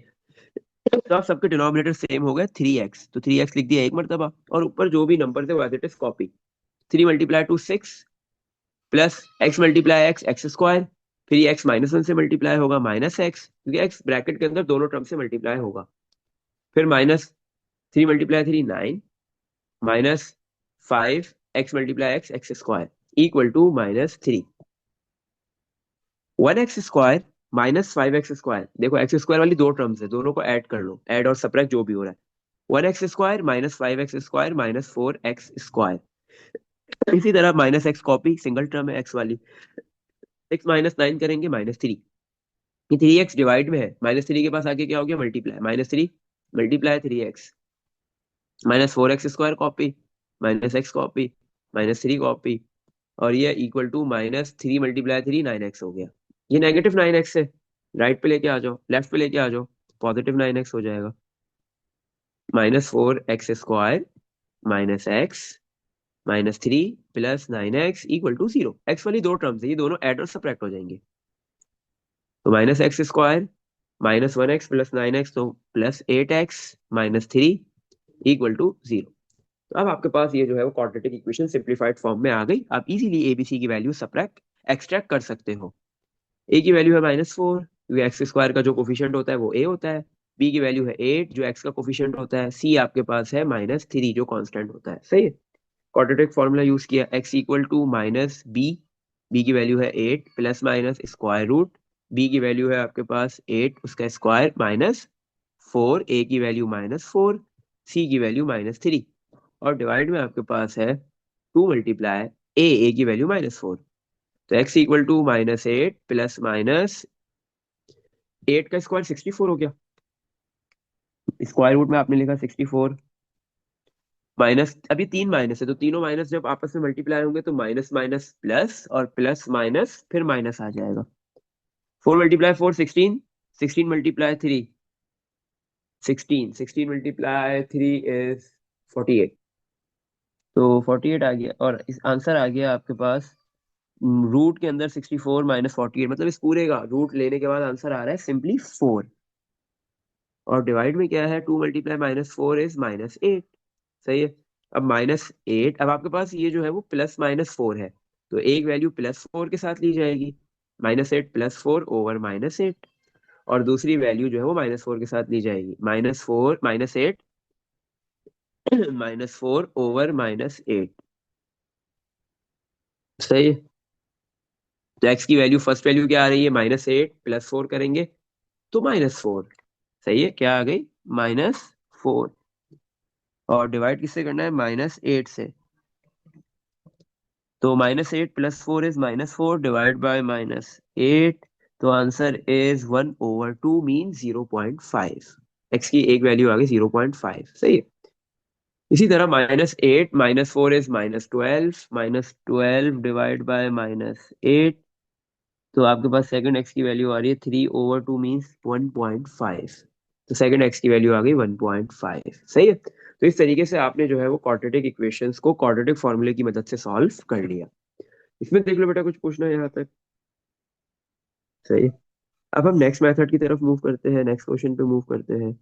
तो आप सबके डिनोमिनेटर सेम हो गए 3x, तो 3x लिख दिया एक मरतबा, और ऊपर जो भी नंबर थे वो as it is copy. 3 × 2 6 plus x × x फिर ये x -1 से मल्टीप्लाई होगा -x, क्योंकि x ब्रैकेट के अंदर दोनों टर्म से मल्टीप्लाई होगा। फिर -3 × 3 9 minus 5 x × x equal to -3। 1x² minus 5x², देखो x² वाली दो टर्म्स है, दोनों को ऐड कर लो, ऐड और सबट्रैक्ट जो भी हो रहा है। 1x² minus 5x² minus 4x²। इसी तरह -x कॉपी, सिंगल टर्म है x वाली। 6 - 9 करेंगे -3, ये 3x डिवाइड में है, -3 के पास आगे क्या हो गया, multiply, -3 × 3x -4x² copy, -x copy, -3 copy, और ये इक्वल टू -3 × 3 9x हो गया। ये -9x है, राइट पे लेके आ जाओ, लेफ्ट पे लेके आ जाओ, +9x हो जाएगा। -4x² -x -3 + 9x equal to 0। x वाली दो टर्म्स है, ये दोनों ऐड और सब्ट्रैक्ट हो जाएंगे। तो -x² -1x + 9x, तो +8x -3 इक्वल टू 0। तो अब आपके पास ये जो है वो क्वाड्रेटिक इक्वेशन सिंप्लीफाइड फॉर्म में आ गई। आप इजीली एबीसी की वैल्यू सब्ट्रैक्ट एक्सट्रैक्ट कर सकते हो। ए की वैल्यू है -4, क्योंकि x² का जो कोफिशिएंट होता है वो a होता है। b की वैल्यू है 8, जो x का कोफिशिएंट होता है। c आपके पास है -3, जो कांस्टेंट होता है। सही है। क्वाड्रेटिक फॉर्मूला यूज किया, x equal to -b, b की वैल्यू है 8 plus minus square root, b की वैल्यू है आपके पास 8 उसका स्क्वायर -4, a की वैल्यू -4, c की वैल्यू -3, और डिवाइड में आपके पास है 2 × a की वैल्यू -4। तो x equal to -8 plus minus 8 का स्क्वायर 64 हो गया, स्क्वायर रूट में आपने लिखा 64, माइनस, अभी 3 माइनस है तो तीनों माइनस जब आपस में मल्टीप्लाई होंगे तो माइनस माइनस प्लस, और प्लस माइनस फिर माइनस आ जाएगा। 4 × 4 16, 16 × 3 16, 16 × 3 इज 48। तो 48 आ गया, और इस आंसर आ गया आपके पास रूट के अंदर 64 -48, मतलब इस पूरे का रूट लेने के बाद आंसर आ रहा है सिंपली 4। और डिवाइड में क्या है, 2 × -4 इज -8। सही है। अब -8, अब आपके पास ये जो है वो +-4 है, तो एक वैल्यू +4 के साथ ली जाएगी, -8 +4 ओवर -8, और दूसरी वैल्यू जो है वो -4 के साथ ली जाएगी, -4 -8 -4 ओवर -8। सही है। तो x की वैल्यू, फर्स्ट वैल्यू क्या आ रही है, -8 +4 करेंगे तो -4। सही है, क्या आ गई, -4। और डिवाइड किससे करना है, -8 से। तो -8 +4 इज -4 डिवाइड बाय -8। तो आंसर इज 1/2 मीन 0.5। x की एक वैल्यू आ गई 0.5। सही है। इसी तरह -8 -4 इज -12, -12 डिवाइड बाय -8। तो आपके पास सेकंड एक्स की वैल्यू आ रही है 3/2 मीन्स 1.5। तो सेकंड एक्स की वैल्यू आ गई 1.5। सही है। तो इस तरीके से आपने जो है वो क्वाड्रेटिक इक्वेशंस को क्वाड्रेटिक फॉर्मूले की मदद से सॉल्व कर लिया। इसमें देख लो बेटा, कुछ पूछना है यहाँ तक? सही है। अब हम नेक्स्ट मेथड की तरफ मूव करते हैं, नेक्स्ट क्वेश्चन पे मूव करते हैं।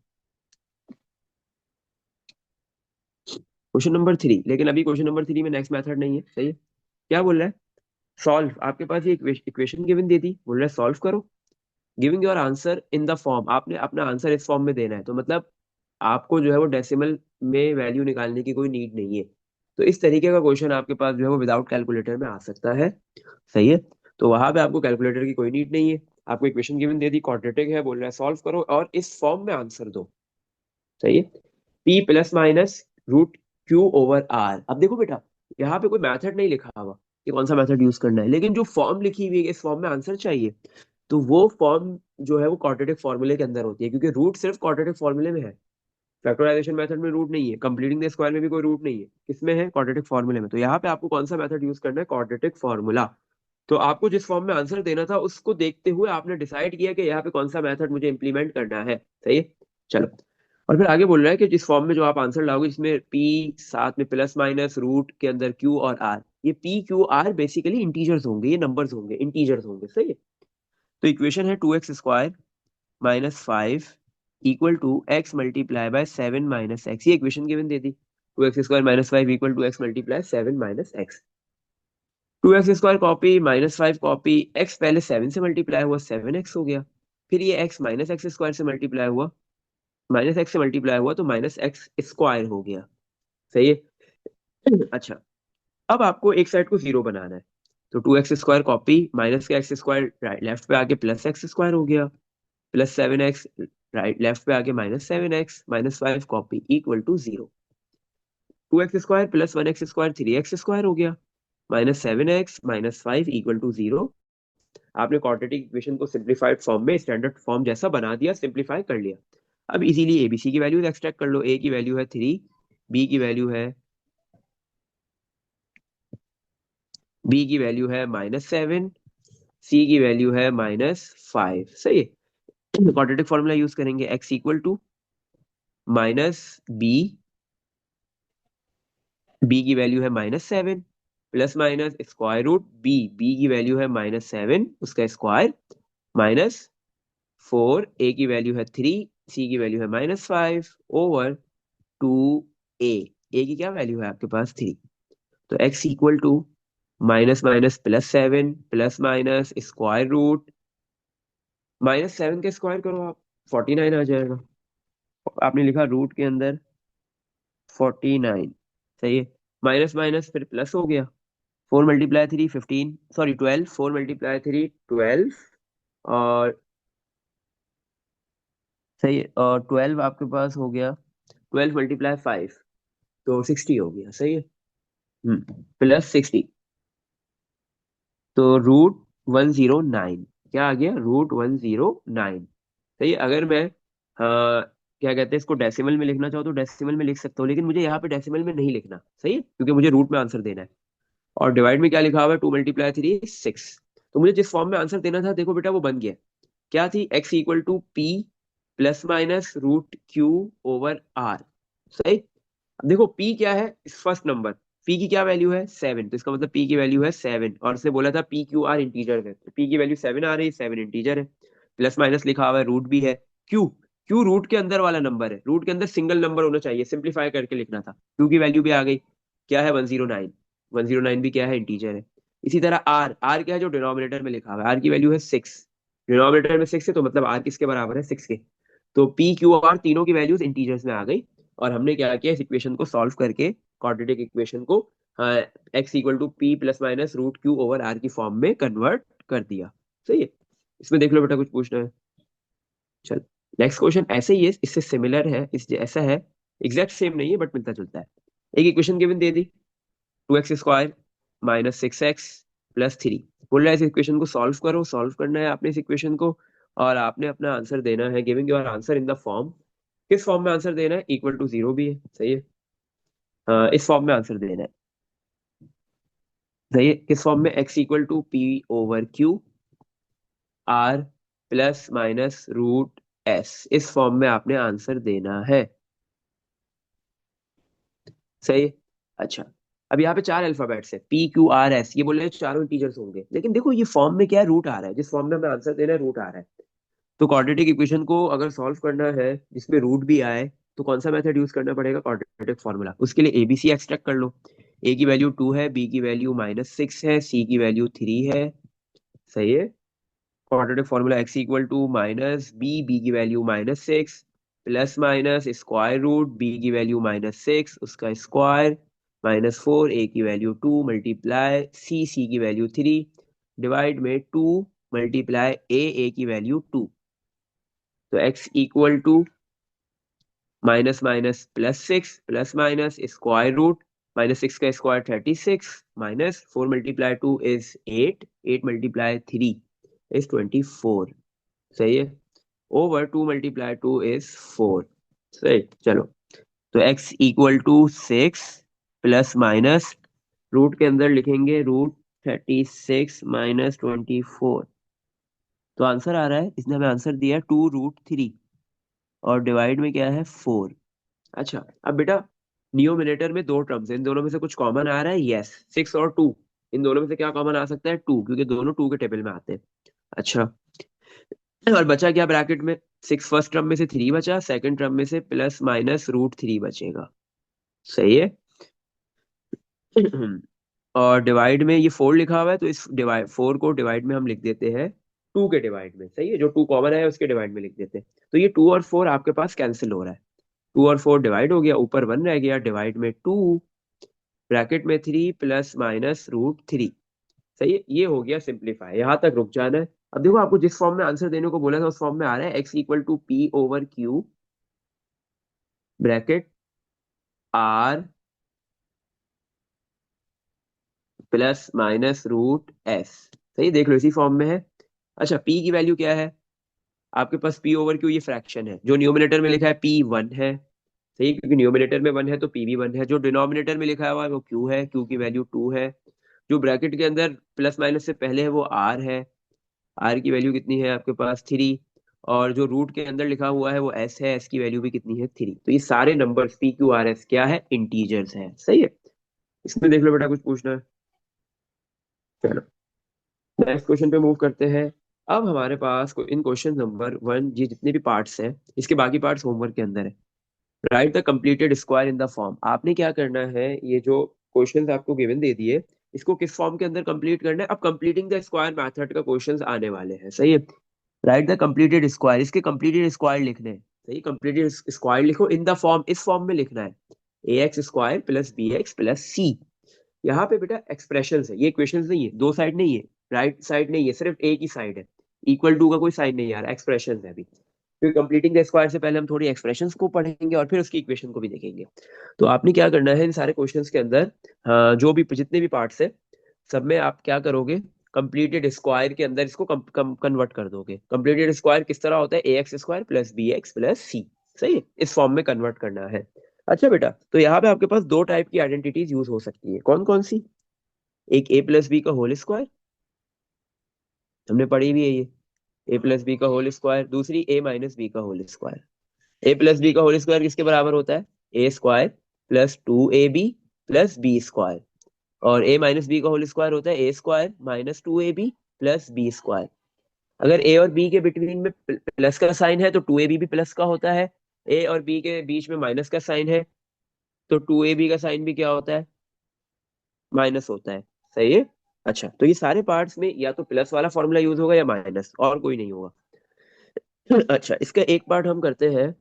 क्वेश्चन नंबर 3, लेकिन अभी क्वेश्चन नंबर 3 में नेक्स्ट मेथड नहीं है। सही है। क्या बोल रहा है, सॉल्व। आपके पास ये इक्वेशन गिवन दे दी, बोल रहा है सॉल्व करो, giving your answer in the form. आपने अपना आंसर इस फॉर्म में देना है, तो मतलब आपको जो है वो डेसिमल में वैल्यू निकालने की कोई नीड नहीं है। तो इस तरीके का क्वेश्चन आपके पास जो है वो विदाउट कैलकुलेटर में आ सकता है। सही है। तो वहां पे आपको कैलकुलेटर की कोई नीड नहीं है। आपको इक्वेशन गिवन दे दी, क्वाड्रेटिक है, बोल रहा है सॉल्व करो और इस फॉर्म में आंसर दो। सही है। p plus minus root q over r. अब देखो बेटा, यहाँ पे कोई मेथड नहीं लिखा हुआ कि कौन सा मेथड यूज करना है, लेकिन जो फॉर्म लिखी हुई है इस फॉर्म में आंसर चाहिए, तो वो फॉर्म जो है वो क्वाड्रेटिक फॉर्मूले के अंदर होती है, क्योंकि रूट सिर्फ क्वाड्रेटिक फॉर्मूले में है। फैक्टराइजेशन मेथड में रूट नहीं है, कंप्लीटिंग द स्क्वायर में भी कोई रूट नहीं है, किसमें है, क्वाड्रेटिक फॉर्मूले में। तो यहाँ पे आपको कौन सा मेथड यूज करना है, क्वाड्रेटिक फॉर्मूला। तो आपको जिस फॉर्म में आंसर देना था उसको देखते हुए आपने डिसाइड किया कि यहाँ पे कौन सा मेथड मुझे इंप्लीमेंट करना है। सही है। चलो, और फिर आगे बोल रहा है कि जिस फॉर्म में जो आप आंसर लाओगे, जिसमें p साथ में प्लस माइनस रूट के अंदर q और r, ये p q r basically integers होंगे, ये नंबर्स होंगे, इंटीजर्स होंगे। सही है। तो इक्वेशन है 2x² -5 equal to x multiply by 7 minus x. ये इक्वेशन गिवन दे दी, 2x² -5 equal to x multiply 7 minus x. 2x² copy, -5 copy, x पहले 7 से मल्टीप्लाई हुआ 7x हो गया, फिर ये x -x² से मल्टीप्लाई हुआ, -x से मल्टीप्लाई हुआ तो -x² हो गया। सही है। अच्छा, अब आपको एक साइड को जीरो बनाना है, तो 2x² कॉपी, माइनस का x² राइट लेफ्ट पे आके +x² हो गया, +7x राइट लेफ्ट पे आके -7x, -5 copy equal to 0। 2x² +1x² 3x² हो गया, -7x -5 इक्वल टू 0। आपने क्वाड्रेटिक इक्वेशन को सिंप्लीफाइड फॉर्म में स्टैंडर्ड फॉर्म जैसा बना दिया, सिंप्लीफाई कर लिया। अब इजीली एबीसी की वैल्यूज एक्सट्रैक्ट कर लो। ए की वैल्यू है 3, बी की वैल्यू है -7, सी की वैल्यू है -5। सही है। क्वाड्रेटिक फॉर्मूला यूज करेंगे, x equal to -b, b की वैल्यू है -7 plus minus square root b की वैल्यू है -7 उसका स्क्वायर, -4, a की वैल्यू है 3, c की वैल्यू है -5 ओवर 2a। a की क्या वैल्यू है आपके पास 3। तो x equal to minus minus +7 plus minus square root, -7 का स्क्वायर करो आप, 49 आ जाएगा। आपने लिखा रूट के अंदर 49। सही है। माइनस माइनस फिर प्लस हो गया, 4 × 3 15, सॉरी 12, 4 × 3 12। और सही है, और 12 आपके पास हो गया, 12 × 5 तो 60 हो गया। सही है। +60, तो √109। क्या आ गया, √109। सही है। अगर मैं क्या कहते हैं इसको डेसिमल में लिखना चाहो तो डेसिमल में लिख सकता हूँ, लेकिन मुझे यहाँ पे डेसिमल में नहीं लिखना। सही है, क्योंकि मुझे रूट में आंसर देना है। और डिवाइड में क्या लिखा हुआ है, 2 × 3 6। तो मुझे जिस फॉर्म में आंसर देना था, देखो बेटा वो बन गया। क्या थी, x equal to p plus minus root q over r। सही। अब देखो p क्या है, फर्स्ट नंबर, p की क्या वैल्यू है 7, तो इसका मतलब p की वैल्यू है 7, और इसने बोला था p q r इंटीजर है, तो p की वैल्यू 7 आ रही है, 7 इंटीजर है। प्लस माइनस लिखा हुआ है, रूट भी है। q, q रूट के अंदर वाला नंबर है, रूट के अंदर सिंगल नंबर होना चाहिए, सिंप्लीफाई करके लिखना था। q की वैल्यू भी आ गई, क्या है 109, 109 भी क्या है, इंटीजर है। इसी तरह r क्या है, जो डिनोमिनेटर में लिखा हुआ है, r की वैल्यू है 6, डिनोमिनेटर में 6 है, तो मतलब r किसके बराबर है, 6 के। तो p q r तीनों की वैल्यूज इंटीजर्स में आ गई। और हमने क्या किया, इस इक्वेशन को सॉल्व करके क्वाड्रेटिक इक्वेशन को x equal to p plus minus root q over r की फॉर्म में कन्वर्ट कर दिया। सही है, इसमें देख लो बेटा कुछ पूछना है। चल नेक्स्ट क्वेश्चन ऐसे ही है, इससे सिमिलर है, इस ऐसा है, एग्जैक्ट सेम नहीं है बट मिलता जुलता है। एक इक्वेशन गिवन दे दी, 2x² माइनस 6x प्लस 3। बोल रहा है इस इक्वेशन को सॉल्व करो, सॉल्व करना है आपने इस इक्वेशन को, और आपने अपना आंसर देना है, giving your answer in the form. किस फॉर्म में आंसर देना है, इक्वल टू 0 भी है, सही है। इस फॉर्म में आंसर देना है, सही है। किस फॉर्म में, x equal to p over q r plus minus root s, इस फॉर्म में आपने आंसर देना है, सही है। अच्छा, अब यहाँ पे चार अल्फाबेट्स है, पी क्यू आर एस, ये बोल रहे हैं चारों इंटीजर्स होंगे, लेकिन देखो ये फॉर्म में क्या है, रूट आ रहा है, जिस फॉर्म में हमें आंसर देना है रूट आ रहा है। तो क्वाड्रेटिक इक्वेशन को अगर सॉल्व करना है जिसमें रूट भी आए, तो कौन सा मेथड यूज करना पड़ेगा, क्वाड्रेटिक फॉर्मूला। उसके लिए एबीसी एक्सट्रैक्ट कर लो, ए की वैल्यू 2 है, बी की वैल्यू -6 है, सी की वैल्यू 3 है, सही है। Quadratic formula x equal to minus B की value -6 plus minus square root B की वैल्यू -6 उसका स्क्वायर -4 ए की वैल्यू 2 मल्टीप्लाई सी की वैल्यू 3 डिवाइड में 2 मल्टीप्लाई ए की वैल्यू 2। तो x equal to minus minus +6 plus minus square root -6 का square 36 -4 multiply 2 is 8, 8 multiply 3 is 24, सही है। ओवर 2 मल्टीप्लाई 2 इज 4, सही। चलो, तो x equal to 6 plus minus root के अंदर लिखेंगे रूट 36 -24। तो आंसर आ रहा है, इसने हमें आंसर दिया 2√3 और डिवाइड में क्या है 4। अच्छा, अब बेटा न्यूमरेटर में दो टर्म्स हैं, इन दोनों में से कुछ कॉमन आ रहा है, यस, 6 और 2, इन दोनों में से क्या कॉमन आ सकता है, 2, क्योंकि दोनों 2 के टेबल में आते हैं। अच्छा, और बचा क्या ब्रैकेट में, 6 फर्स्ट टर्म में से 3 बचा, सेकंड टर्म में से प्लस माइनस √3 बचेगा, सही है। और डिवाइड में ये 4 लिखा हुआ है, तो इस डिवाइड 4 को डिवाइड में हम लिख देते हैं 2 के डिवाइड में, सही है, जो 2 कॉमन है उसके डिवाइड में लिख देते हैं। तो ये 2 और 4 आपके पास कैंसिल हो रहा है, 2 और 4 डिवाइड हो गया, ऊपर 1 रह गया, डिवाइड में 2 ब्रैकेट में 3 प्लस माइनस √3, सही है। ये हो गया सिंप्लीफाई, यहां तक रुक जाना है। अब देखो आपको जिस फॉर्म में आंसर देने को बोला था उस फॉर्म में आ रहा है, x equal to p over q bracket r plus minus root s, सही, देख लो इसी फॉर्म में है। अच्छा, पी की वैल्यू क्या है आपके पास, पी ओवर क्यू ये फ्रैक्शन है, जो न्यूमिनेटर में लिखा है पी 1 है, सही, क्योंकि न्यूमिनेटर में 1 है तो पी भी 1 है। जो डिनोमिनेटर में लिखा हुआ है वो क्यू है, क्यू की वैल्यू 2 है। जो ब्रैकेट के अंदर प्लस माइनस से पहले है वो आर है, आर की वैल्यू कितनी है आपके पास 3। और जो रूट के अंदर लिखा हुआ है वो एस है, एस की वैल्यू भी कितनी है 3। तो ये सारे numbers P Q R S क्या है, इंटीजर्स है, सही है। इसमें देख लो बेटा कुछ पूछना है। चलो नेक्स्ट क्वेश्चन पे मूव करते हैं। अब हमारे पास इन क्वेश्चन नंबर 1 ये जितने भी पार्ट्स हैं, इसके बाकी पार्ट्स होमवर्क के अंदर है। Right the completed square in the form, आपने क्या करना है, ये जो क्वेश्चंस आपको गिवन दे दिए इसको किस फॉर्म के अंदर कंप्लीट करना है। अब कंप्लीटिंग द स्क्वायर मेथड का क्वेश्चंस आने वाले हैं, सही है। राइट द कंप्लीटेड स्क्वायर, इसके कंप्लीटेड स्क्वायर लिखने हैं, सही, कंप्लीटेड स्क्वायर लिखो इन द फॉर्म, इस फॉर्म में लिखना है ax² प्लस bx प्लस सी। यहाँ पे बेटा एक्सप्रेशन है, ये इक्वेशन नहीं है, दो साइड नहीं है, राइट साइड नहीं है, सिर्फ एक ही साइड है, इक्वल टू का कोई साइन नहीं आ रहा, एक्सप्रेशन है अभी। फिर कंप्लीटिंग द स्क्वायर से पहले हम थोड़ी एक्सप्रेशंस को पढ़ेंगे और फिर उसकी इक्वेशन को भी देखेंगे। तो आपने क्या करना है इन सारे क्वेश्चंस के अंदर, जो भी जितने भी पार्ट्स है सब में आप क्या करोगे, कंप्लीटेड स्क्वायर के अंदर इसको कन्वर्ट कर दोगे। कंप्लीटेड स्क्वायर किस तरह होता है, ax² प्लस bx प्लस सी, सही है, इस फॉर्म में कन्वर्ट करना है। अच्छा बेटा, तो यहाँ पे आपके पास दो टाइप की आइडेंटिटीज यूज हो सकती है, कौन कौन सी, एक a प्लस बी का होल स्क्वायर, हमने पढ़ी भी है ये, a प्लस बी का होल स्क्वायर, दूसरी a माइनस बी का whole square. a plus b का होल स्क्वायर किसके बराबर होता है, a² plus 2ab plus b²। और a माइनस बी का होल स्क्वायर होता है a² minus 2ab plus b²। अगर a और b के बिटवीन में प्लस का साइन है तो 2ab भी प्लस का होता है, a और b के बीच में माइनस का साइन है तो 2ab का साइन भी क्या होता है, माइनस होता है, सही है। अच्छा, तो ये सारे पार्ट्स में या तो प्लस वाला फॉर्मूला यूज होगा या माइनस, और कोई नहीं होगा। अच्छा, इसका एक पार्ट हम करते हैं,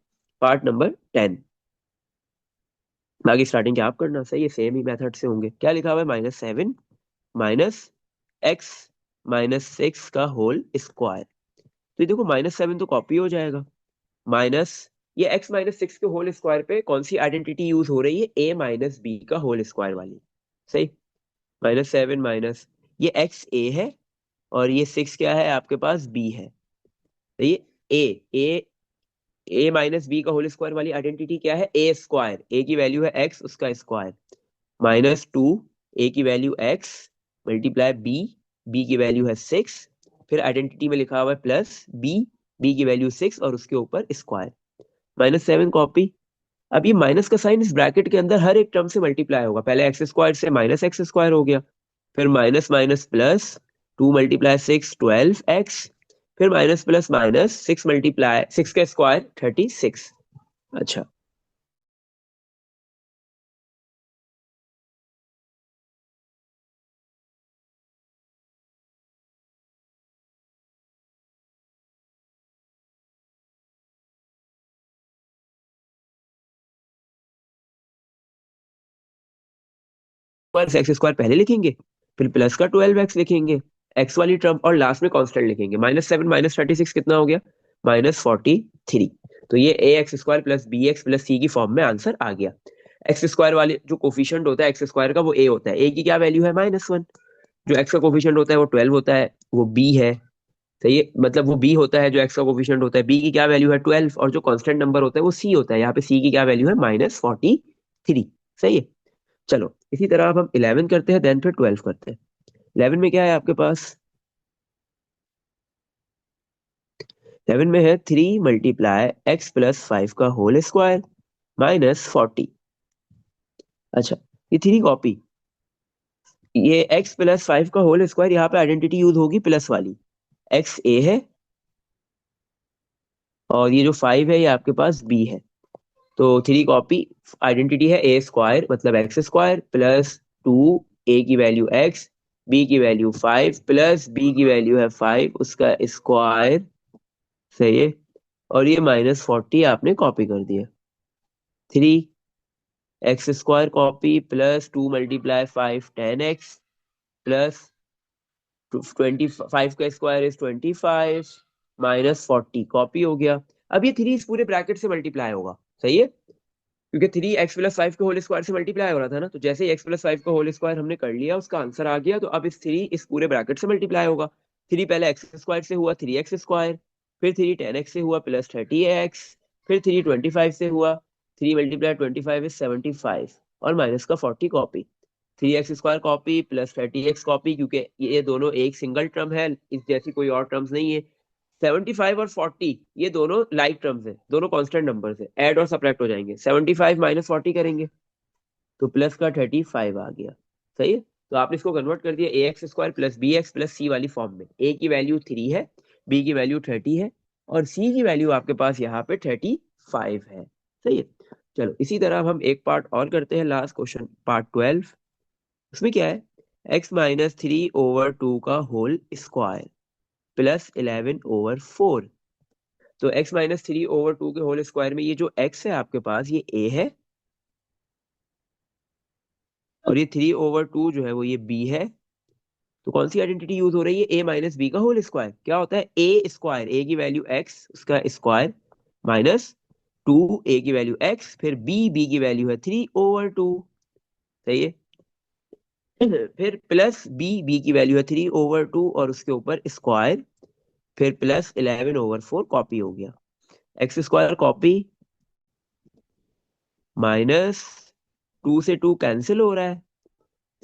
पार्ट नंबर 10। बाकी स्टार्टिंग क्या आप करना, सही है, सेम ही मेथड से होंगे। क्या लिखा हुआ है, -7 माइनस एक्स माइनस 6 का होल स्क्वायर। तो ये देखो -7 तो कॉपी हो जाएगा, माइनस ये x माइनस 6 के होल स्क्वायर पे कौन सी आइडेंटिटी यूज हो रही है, a माइनस बी का होल स्क्वायर वाली, सही। -7 माइनस ये x a है और ये 6 क्या है आपके पास, b है। तो ये a माइनस बी का होल स्क्वायर वाली आइडेंटिटी क्या है, a स्क्वायर, a की वैल्यू है x, उसका स्क्वायर, -2 a की वैल्यू x मल्टीप्लाई b की वैल्यू है 6, फिर आइडेंटिटी में लिखा हुआ है प्लस b की वैल्यू 6 और उसके ऊपर स्क्वायर, -7 कॉपी। अब ये माइनस का साइन इस ब्रैकेट के अंदर हर एक टर्म से मल्टीप्लाई होगा, पहले एक्स स्क्वायर से माइनस एक्स स्क्वायर हो गया, फिर माइनस माइनस प्लस 2 × 6 12x, फिर माइनस प्लस माइनस 6 का स्क्वायर 36। अच्छा, एक्स स्क्वायर पहले लिखेंगे, फिर प्लस का 12x लिखेंगे, एक्स वाली टर्म, और लास्ट में कांस्टेंट लिखेंगे। -7 -36 कितना हो गया, -43। तो ये A x square plus B x plus C की फॉर्म में आंसर आ गया। एक्स स्क्वायर वाले जो कोफिशिएंट होता है एक्स स्क्वायर का, वो ए होता है, ए की क्या वैल्यू है, -1। जो एक्स का कोफिशिएंट होता है वो 12 होता है, वो बी है, सही है, मतलब वो बी होता है जो एक्स का कोफिशिएंट होता है, बी की क्या वैल्यू है 12, और जो कांस्टेंट नंबर होता है वो सी होता है, यहाँ पे सी की क्या वैल्यू है, -43, सही है। चलो इसी तरह अब हम 11 करते हैं, देन फिर 12 करते हैं। 11 में क्या है आपके पास, 11 में है 3 × x + 5 का होल स्क्वायर -40। अच्छा, ये 3 कॉपी, ये x + 5 का होल स्क्वायर, यहाँ पे आइडेंटिटी यूज होगी प्लस वाली, एक्स ए है और ये जो 5 है ये आपके पास b है। तो 3 कॉपी, आइडेंटिटी है ए स्क्वायर मतलब एक्स स्क्वायर प्लस 2 ए की वैल्यू x, बी की वैल्यू 5 प्लस बी की वैल्यू है 5 उसका स्क्वायर, सही है। और ये -40 आपने कॉपी कर दिया, 3 x² copy plus 2 × 5 10x plus 25 का स्क्वायर इज 25 -40 कॉपी हो गया। अब ये 3 इस पूरे ब्रैकेट से मल्टीप्लाई होगा, सही है, क्योंकि 3 x + 5 के होल स्क्वायर से मल्टीप्लाई हो रहा था ना, तो जैसे ही x + 5 का होल स्क्वायर हमने कर लिया उसका आंसर आ गया, तो अब इस 3 इस पूरे ब्रैकेट से मल्टीप्लाई होगा। 3 पहले x² से हुआ 3x², फिर 3 10x से हुआ प्लस 30x, फिर 3 25 से हुआ, 3 × 25 इज 75 और माइनस का 40 copy, 3x² copy plus 30x copy, क्योंकि ये दोनों एक सिंगल टर्म है, इस जैसी कोई और टर्म्स नहीं है। 75 और 40 ये दोनों लाइक टर्म्स है, दोनों कांस्टेंट नंबर है, ऐड और सब्ट्रैक्ट हो जाएंगे, 75 -40 करेंगे तो प्लस का 35 आ गया, सही है। तो आपने इसको कन्वर्ट कर दिया ax² plus bx plus c वाली फॉर्म में, a की वैल्यू 3 है, b की वैल्यू 30 है और c की वैल्यू आपके पास यहाँ पे 35 है, सही है। चलो इसी तरह अब हम एक पार्ट और करते हैं, लास्ट क्वेश्चन पार्ट 12। उसमें क्या है, x-3/2 का होल स्क्वायर प्लस 11/4। तो x-3/2 के होल स्क्वायर में ये जो x है आपके पास ये a है और ये 3/2 जो है वो ये b है। तो कौन सी आइडेंटिटी यूज हो रही है, a माइनस बी का होल स्क्वायर, क्या होता है a स्क्वायर, a की वैल्यू x उसका स्क्वायर -2 a की वैल्यू x, फिर b की वैल्यू है 3/2, सही है। फिर प्लस b की वैल्यू है 3/2 और उसके ऊपर स्क्वायर, फिर प्लस 11/4 कॉपी हो गया, x² कॉपी, -2 से 2 कैंसिल हो रहा है,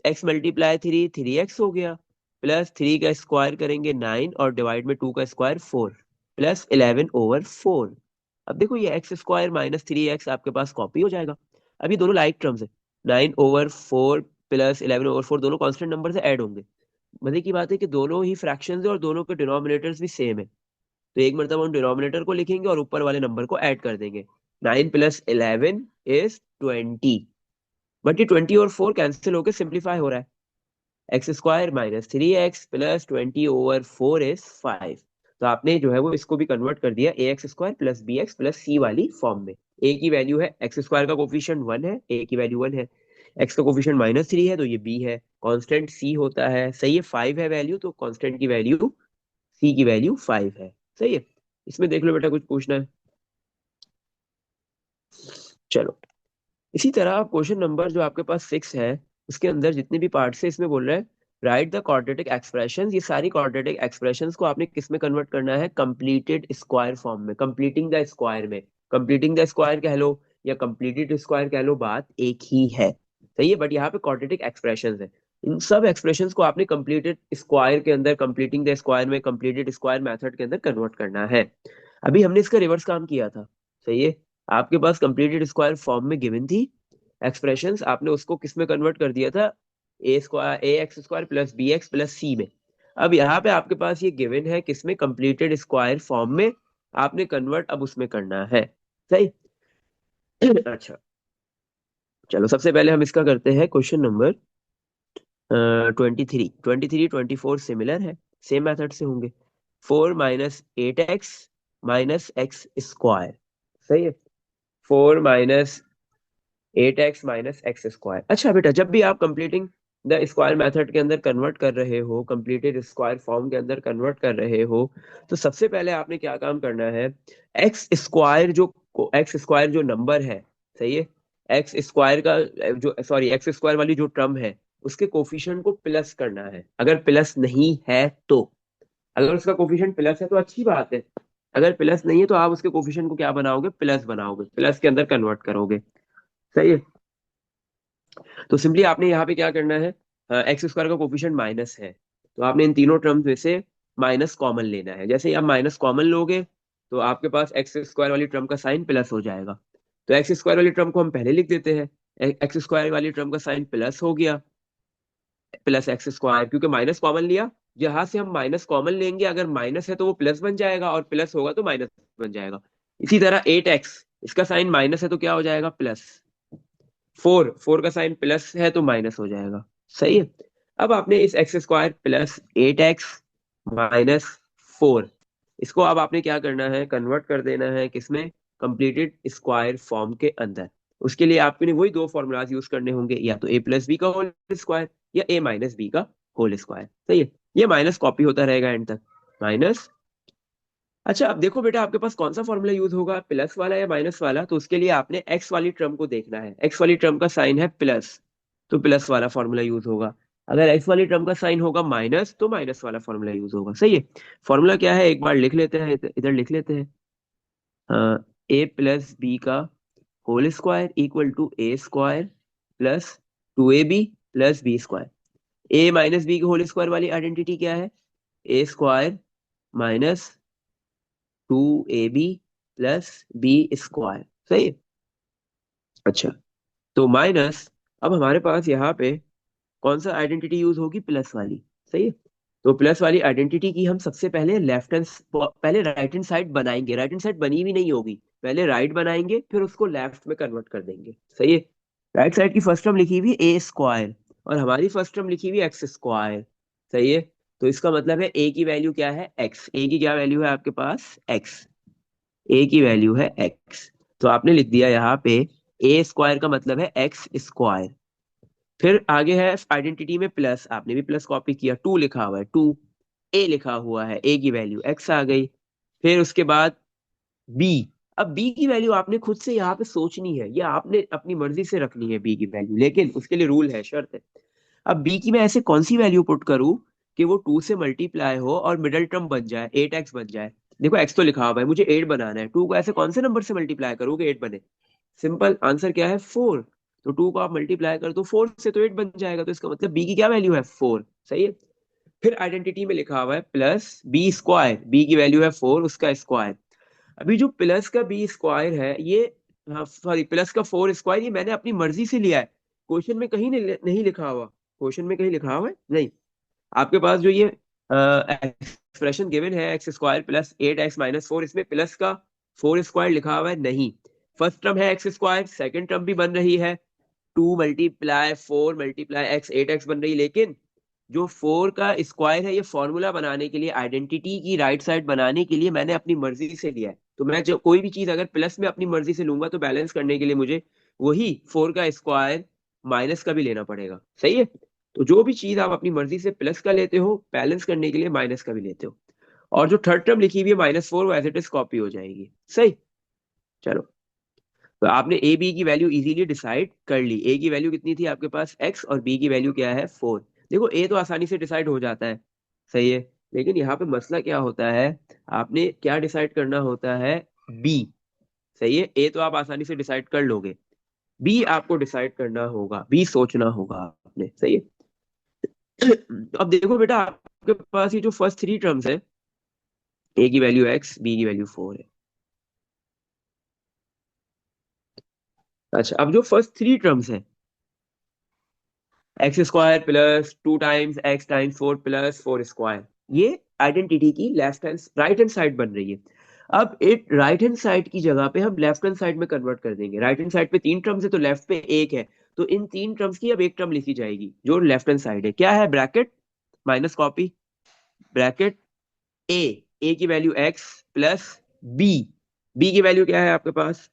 x × 3 3x हो गया, प्लस 3 का स्क्वायर करेंगे 9 और डिवाइड में 2 का स्क्वायर 4 प्लस 11/4। अब देखो ये x² -3x आपके पास कॉपी हो जाएगा। अब ये दोनों लाइक टर्म्स है, 9/4 प्लस 11/4 दोनों कांस्टेंट नंबर से ऐड होंगे। मजे की बात है कि दोनों ही फ्रैक्शंस है और दोनों के डिनोमिनेटर्स भी सेम है, तो एक मतलब हम डिनोमिनेटर को लिखेंगे और ऊपर वाले नंबर को ऐड कर देंगे। 9 + 11 इज 20, बट ये 20 और 4 कैंसिल होकर सिंप्लीफाई हो रहा है, x² -3x प्लस 20/4 इज 5। तो आपने जो है वो इसको भी कन्वर्ट कर दिया ax² plus bx plus c वाली फॉर्म में। ए की वैल्यू है, एक्स स्क्वायर का कोफिशिएंट 1 है, ए की वैल्यू 1 है, एक्स का कोफिशिएंट -3 है तो ये बी है, कांस्टेंट सी होता है, सही है, 5 है वैल्यू, तो कांस्टेंट की वैल्यू सी की वैल्यू 5 है, सही है। इसमें देख लो बेटा कुछ पूछना है? चलो, इसी तरह क्वेश्चन नंबर जो आपके पास 6 है, उसके अंदर जितने भी पार्ट्स है इसमें बोल रहा है राइट द क्वाड्रेटिक एक्सप्रेशंस। ये सारी क्वाड्रेटिक एक्सप्रेशंस को आपने किस में कन्वर्ट करना है? कंप्लीटेड स्क्वायर फॉर्म में, कंप्लीटिंग द स्क्वायर में। कंप्लीटिंग द स्क्वायर कह लो या कंप्लीटेड स्क्वायर कह लो, बात एक ही है, सही है। बट यहाँ पे क्वाड्रेटिक एक्सप्रेशंस है, इन सब एक्सप्रेशंस को आपने कंप्लीटेड स्क्वायर के अंदर, कंप्लीटिंग द स्क्वायर में, कंप्लीटेड स्क्वायर मेथड के अंदर कन्वर्ट करना है। अभी हमने इसका रिवर्स काम किया था, सही है। आपके पास कंप्लीटेड स्क्वायर फॉर्म में गिवन थी एक्सप्रेशंस, आपने उसको किस में कन्वर्ट कर दिया था? A square, A x square plus B x plus C में। अब यहाँ पे आपके पास ये गिवन है किस में? कंप्लीटेड स्क्वायर फॉर्म में, आपने कन्वर्ट अब उसमें करना है, सही। अच्छा, चलो सबसे पहले हम इसका करते हैं क्वेश्चन नंबर 23। 23 24 सिमिलर है, सेम मेथड से होंगे। 4 - 8x -x स्क्वायर, सही है। 4 - 8x - x स्क्वायर। अच्छा बेटा, जब भी आप कंप्लीटिंग द स्क्वायर मेथड के अंदर कन्वर्ट कर रहे हो, कंप्लीटेड स्क्वायर फॉर्म के अंदर कन्वर्ट कर रहे हो, तो सबसे पहले आपने क्या काम करना है? एक्स स्क्वायर जो नंबर है, सही है, एक्स स्क्वायर का जो, सॉरी, एक्स स्क्वायर वाली जो टर्म है, उसके कोफिशिएंट को प्लस करना है। अगर प्लस नहीं है तो, अगर उसका कोफिशिएंट प्लस है तो अच्छी बात है, अगर प्लस नहीं है तो आप उसके कोफिशिएंट को क्या बनाओगे? प्लस बनाओगे, प्लस के अंदर कन्वर्ट करोगे, सही है। तो सिंपली आपने यहाँ पे क्या करना है? एक्स स्क्वायर का कोफिशिएंट माइनस है, तो आपने इन तीनों टर्म्स में से माइनस कॉमन लेना है। जैसे ही आप माइनस कॉमन लोगे तो आपके पास एक्स स्क्वायर वाली टर्म का साइन प्लस हो जाएगा। तो एक्स स्क्वायर वाली टर्म को हम पहले लिख देते हैं, एक्स स्क्वायर वाली टर्म का साइन प्लस हो गया, प्लस एक्स स्क्वायर, क्योंकि माइनस कॉमन लिया। जहां से हम माइनस कॉमन लेंगे, अगर माइनस है तो वो प्लस बन जाएगा, और प्लस होगा तो माइनस बन जाएगा। इसी तरह 8x, इसका साइन माइनस है तो क्या हो जाएगा? प्लस। 4 का साइन प्लस है तो माइनस हो जाएगा, सही है। अब आपने इस एक्स स्क्वायर प्लस 8x - 4, इसको अब आपने क्या करना है? कन्वर्ट कर देना है किसमें? कंप्लीटेड स्क्वायर फॉर्म के अंदर। उसके लिए आपने वही दो फॉर्मूलाज यूज करने होंगे, या तो a+b का होल स्क्वायर या a-b का होल स्क्वायर, सही है। ये माइनस कॉपी होता रहेगा एंड तक, माइनस। अच्छा, अब देखो बेटा, आपके पास कौन सा फॉर्मूला यूज होगा, प्लस वाला या माइनस वाला? तो उसके लिए आपने एक्स वाली टर्म को देखना है, एक्स वाली टर्म का साइन है प्लस, तो प्लस वाला फॉर्मूला यूज होगा। अगर एक्स वाली टर्म का साइन होगा माइनस, तो माइनस वाला फॉर्मूला यूज होगा, सही है। फॉर्मूला क्या है एक बार लिख लेते हैं, इधर लिख लेते हैं। a+b का whole square equal to A square plus 2ab plus B square. a - b के होल स्क्वायर वाली आइडेंटिटी क्या है? A square minus 2ab plus B square, सही है। अच्छा, तो माइनस, अब हमारे पास यहाँ पे कौन सा आइडेंटिटी यूज होगी? प्लस वाली, सही है। तो प्लस वाली आइडेंटिटी की हम सबसे पहले पहले राइट हैंड साइड बनाएंगे। राइट हैंड साइड बनी भी नहीं होगी, पहले राइट बनाएंगे फिर उसको लेफ्ट में कन्वर्ट कर देंगे, सही है। राइट साइड की फर्स्ट टर्म लिखी हुई ए स्क्वायर, और हमारी फर्स्ट टर्म लिखी हुई एक्स स्क्वायर, सही है। तो इसका मतलब है ए की वैल्यू क्या है? एक्स। ए की क्या वैल्यू है आपके पास? एक्स। ए की वैल्यू है एक्स, तो आपने लिख दिया यहाँ पे ए स्क्वायर का मतलब है एक्स स्क्वायर। फिर आगे है आइडेंटिटी में प्लस, आपने भी प्लस कॉपी किया, 2 लिखा हुआ है, 2 ए लिखा हुआ है, ए की वैल्यू एक्स आ गई। फिर उसके बाद बी, अब बी की वैल्यू आपने खुद से यहाँ पे सोचनी है, या आपने अपनी मर्जी से रखनी है बी की वैल्यू, लेकिन उसके लिए रूल है, शर्त है। अब बी की मैं ऐसे कौन सी वैल्यू पुट करूं कि वो 2 से मल्टीप्लाई हो और मिडल टर्म बन जाए, 8x बन जाए। देखो एक्स तो लिखा हुआ है, मुझे 8 बनाना है, 2 को ऐसे कौन से नंबर से मल्टीप्लाई करूँ कि 8 बने? सिंपल आंसर क्या है? 4। तो 2 को आप मल्टीप्लाई कर दो 4 से तो 8 बन जाएगा, तो इसका मतलब बी की क्या वैल्यू है? 4, सही है। फिर आइडेंटिटी में लिखा हुआ है प्लस बी स्क्वायर, बी की वैल्यू है 4, उसका स्क्वायर। अभी जो प्लस का बी स्क्वायर है ये, सॉरी, प्लस का 4 स्क्वायर, ये मैंने अपनी मर्जी से लिया है, क्वेश्चन में कहीं नहीं लिखा हुआ, क्वेश्चन में कहीं लिखा हुआ है नहीं। आपके पास जो ये एक्सप्रेशन गिवन है एक्स स्क्वायर प्लस 8x - 4, इसमें प्लस का 4 स्क्वायर लिखा हुआ है नहीं। फर्स्ट टर्म है एक्स स्क्वायर, सेकंड टर्म भी बन रही है, 2 × 4 × x 8x बन रही, लेकिन जो 4 का स्क्वायर है ये फॉर्मूला बनाने के लिए, आइडेंटिटी की राइट साइड बनाने के लिए मैंने अपनी मर्जी से लिया है, तो मैं जो कोई भी चीज अगर प्लस में अपनी मर्जी से लूंगा तो बैलेंस करने के लिए मुझे वही 4 का स्क्वायर माइनस का भी लेना पड़ेगा। सही है। तो जो भी चीज आप अपनी मर्जी से प्लस का लेते हो बैलेंस करने के लिए माइनस का भी लेते हो। और जो थर्ड टर्म लिखी हुई है -4 वो एज इट इज कॉपी हो जाएगी। सही। चलो, तो आपने ए बी की वैल्यू इजीली डिसाइड कर ली। ए की वैल्यू कितनी थी आपके पास x, और बी की वैल्यू क्या है 4। देखो ए तो आसानी से डिसाइड हो जाता है। सही है। लेकिन यहाँ पे मसला क्या होता है, आपने क्या डिसाइड करना होता है, बी। सही है। ए तो आप आसानी से डिसाइड कर लोगे, बी आपको डिसाइड करना होगा, बी सोचना होगा आपने। सही है। अब देखो बेटा, आपके पास ये जो फर्स्ट थ्री टर्म्स है, ए की वैल्यू x, बी की वैल्यू 4 है। अच्छा, अब जो फर्स्ट थ्री टर्म्स है, X square plus 2 times x times 4 plus 4 square, ये आइडेंटिटी की left hand right hand side बन रही है। अब एक राइट हैंड साइड की जगह पे हम लेफ्ट हैंड साइड में कन्वर्ट कर देंगे। राइट हैंड साइड पे तीन टर्म्स है तो लेफ्ट पे एक है, तो इन तीन टर्म्स की अब एक टर्म लिखी जाएगी जो लेफ्ट हैंड साइड है। क्या है, bracket minus copy, bracket a, a की value x plus b, B की वैल्यू क्या है आपके पास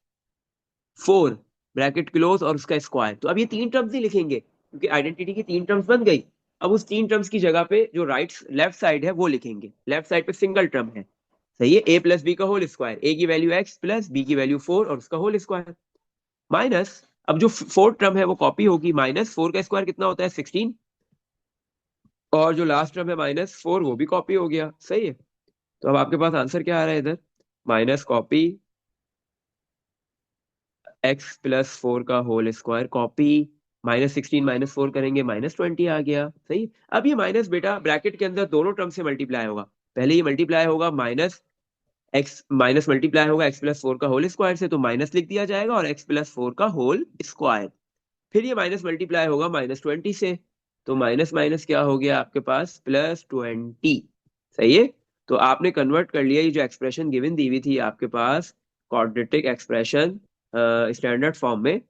4, ब्रैकेट क्लोज और उसका स्क्वायर। तो अब ये तीन टर्म्स ही लिखेंगे क्योंकि आइडेंटिटी की तीन टर्म्स बन गई। अब उस तीन टर्म्स की जगह पे जो राइट लेफ्ट साइड है वो लिखेंगे। लेफ्ट साइड पे सिंगल टर्म है। सही है। ए प्लस बी का होल स्क्वायर, ए की वैल्यू एक्स प्लस बी की वैल्यू 4 और उसका होल स्क्वायर माइनस, अब जो फोर्थ टर्म है वो कॉपी होगी, -4 का स्क्वायर कितना होता है 16, और जो लास्ट टर्म है -4 वो भी कॉपी हो गया। सही है। तो अब आपके पास आंसर क्या आ रहा है इधर, माइनस कॉपी x+4 का होल स्क्वायर कॉपी, -16 -4 करेंगे -20 आ गया। सही। अब ये माइनस बेटा ब्रैकेट के अंदर दोनों टर्म से मल्टीप्लाई होगा। पहले ये मल्टीप्लाई होगा माइनस मल्टीप्लाई होगा x+4 का होल स्क्वायर से, तो माइनस लिख दिया जाएगा, और x+4 का होल स्क्वायर। फिर ये माइनस मल्टीप्लाई होगा -20 से, तो माइनस माइनस क्या हो गया आपके पास +20। सही है। तो आपने कन्वर्ट कर लिया, ये जो एक्सप्रेशन गिवन दी हुई थी आपके पास क्वाड्रेटिक एक्सप्रेशन स्टैंडर्ड फॉर्म में,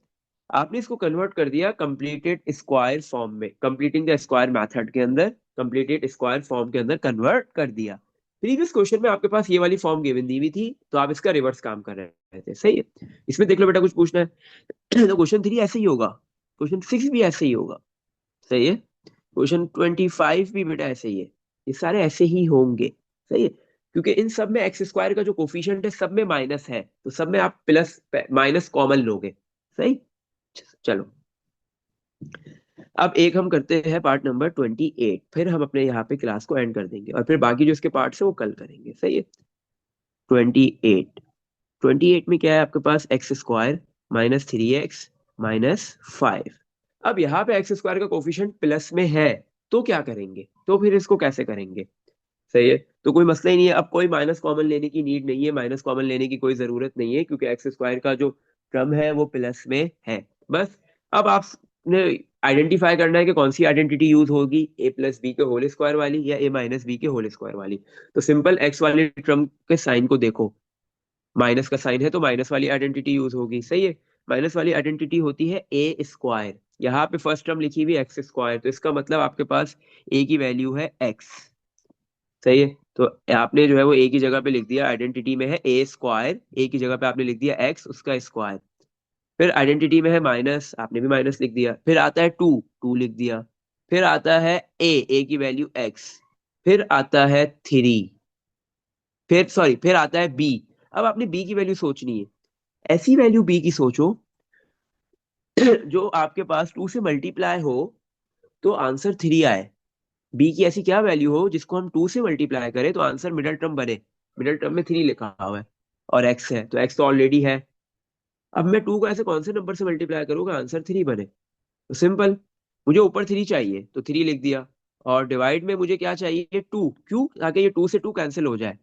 आपने इसको कन्वर्ट कर दिया कंप्लीटेड स्क्वायर फॉर्म में, कंप्लीटिंग द स्क्वायर मेथड के अंदर, कंप्लीटेड स्क्वायर फॉर्म के अंदर कन्वर्ट कर दिया। प्रीवियस क्वेश्चन में आपके पास ये वाली फॉर्म गिवन दी हुई थी, तो आप इसका रिवर्स काम कर रहे थे। सही है। इसमें देख लो बेटा, कुछ पूछना है तो क्वेश्चन 3 ऐसे ही होगा, क्वेश्चन 6 भी ऐसे ही होगा। सही है। क्वेश्चन 25 भी बेटा ऐसे ही है, ये सारे ऐसे ही होंगे। सही है। क्योंकि इन सब में एक्स स्क्वायर का जो कोफिशिएंट है सब में माइनस है, तो सब में आप प्लस माइनस कॉमन लोगे। सही। चलो, अब एक हम करते हैं पार्ट नंबर 28, फिर हम अपने यहाँ पे क्लास को एंड कर देंगे, और फिर बाकी जो इसके पार्ट्स है वो कल करेंगे। सही है। 28, 28 में क्या है आपके पास, एक्स स्क्वायर -3x -5। अब यहाँ पे एक्स स्क्वायर का कोफिशिएंट प्लस में है, तो क्या करेंगे, तो फिर इसको कैसे करेंगे। सही है। तो कोई मसला ही नहीं है, अब कोई माइनस कॉमन लेने की नीड नहीं है, माइनस कॉमन लेने की कोई जरूरत नहीं है, क्योंकि एक्स स्क्वायर का जो टर्म है वो प्लस में है। बस अब आपने आइडेंटिफाई करना है कि कौन सी आइडेंटिटी यूज होगी, a+b के होल स्क्वायर वाली या a-b के होल स्क्वायर वाली। तो सिंपल एक्स वाले टर्म के साइन को देखो, माइनस का साइन है तो माइनस वाली आइडेंटिटी यूज होगी। सही है। माइनस वाली आइडेंटिटी होती है ए स्क्वायर, यहाँ पे फर्स्ट टर्म लिखी हुई एक्स स्क्वायर, तो इसका मतलब आपके पास ए की वैल्यू है एक्स। सही है। तो आपने जो है वो ए की जगह पे लिख दिया, आइडेंटिटी में है ए स्क्वायर, ए की जगह पे आपने लिख दिया एक्स उसका स्क्वायर। फिर आइडेंटिटी में है माइनस, आपने भी माइनस लिख दिया। फिर आता है टू, टू लिख दिया। फिर आता है ए की वैल्यू एक्स। फिर आता है थ्री, फिर आता है बी। अब आपने बी की वैल्यू सोचनी है, ऐसी वैल्यू बी की सोचो जो आपके पास 2 से मल्टीप्लाई हो तो आंसर 3 आए। बी की ऐसी क्या वैल्यू हो जिसको हम 2 से मल्टीप्लाई करें तो आंसर मिडल टर्म बने, मिडल टर्म में 3 लिखा हुआ है और एक्स है, तो एक्स तो ऑलरेडी है। अब मैं 2 को ऐसे कौन से नंबर से मल्टीप्लाई करूंगा आंसर 3 बने, तो सिंपल, मुझे ऊपर 3 चाहिए तो 3 लिख दिया, और डिवाइड में मुझे क्या चाहिए 2, क्यों, ताकि ये 2 से 2 कैंसिल हो जाए।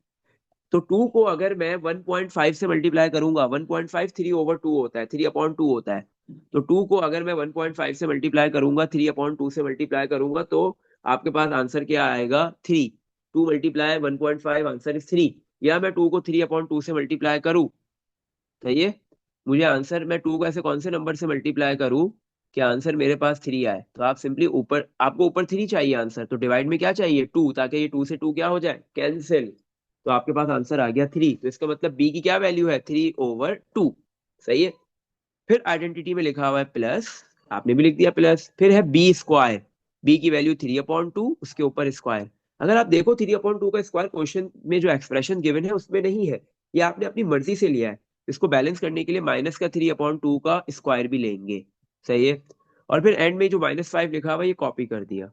तो 2 को अगर मैं 1.5 से मल्टीप्लाई करूंगा, 1.5 3/2 होता है, 3/2 होता है। तो 2 को अगर मैं 1.5 से मल्टीप्लाई करूंगा, 3/2 से मल्टीप्लाई करूंगा, तो आपके पास आंसर क्या आएगा 3। 2 मल्टीप्लाई 1.5 आंसर इज 3, या मैं 2 को 3/2 से मल्टीप्लाई करूँ। सही है। मुझे आंसर, मैं 2 को ऐसे कौन से नंबर से मल्टीप्लाई करूँ कि आंसर मेरे पास 3 आए, तो आप सिंपली आपको ऊपर 3 चाहिए आंसर, तो डिवाइड में क्या चाहिए 2, ताकि ये 2 से 2 क्या हो जाए कैंसिल। तो आपके पास आंसर आ गया 3। तो इसका मतलब b की क्या वैल्यू है, 3/2। सही है। फिर आइडेंटिटी में लिखा हुआ है प्लस, आपने भी लिख दिया प्लस। फिर है बी स्क्वायर, बी की वैल्यू 3/2, उसके ऊपर स्क्वायर। अगर आप देखो 3/2 का स्क्वायर क्वेश्चन में जो एक्सप्रेशन गिवन है उसमें नहीं है, ये आपने अपनी मर्जी से लिया है। इसको बैलेंस करने के लिए माइनस का 3/2 का स्क्वायर भी लेंगे। सही है। और फिर एंड में जो -5 लिखा हुआ है ये कॉपी कर दिया।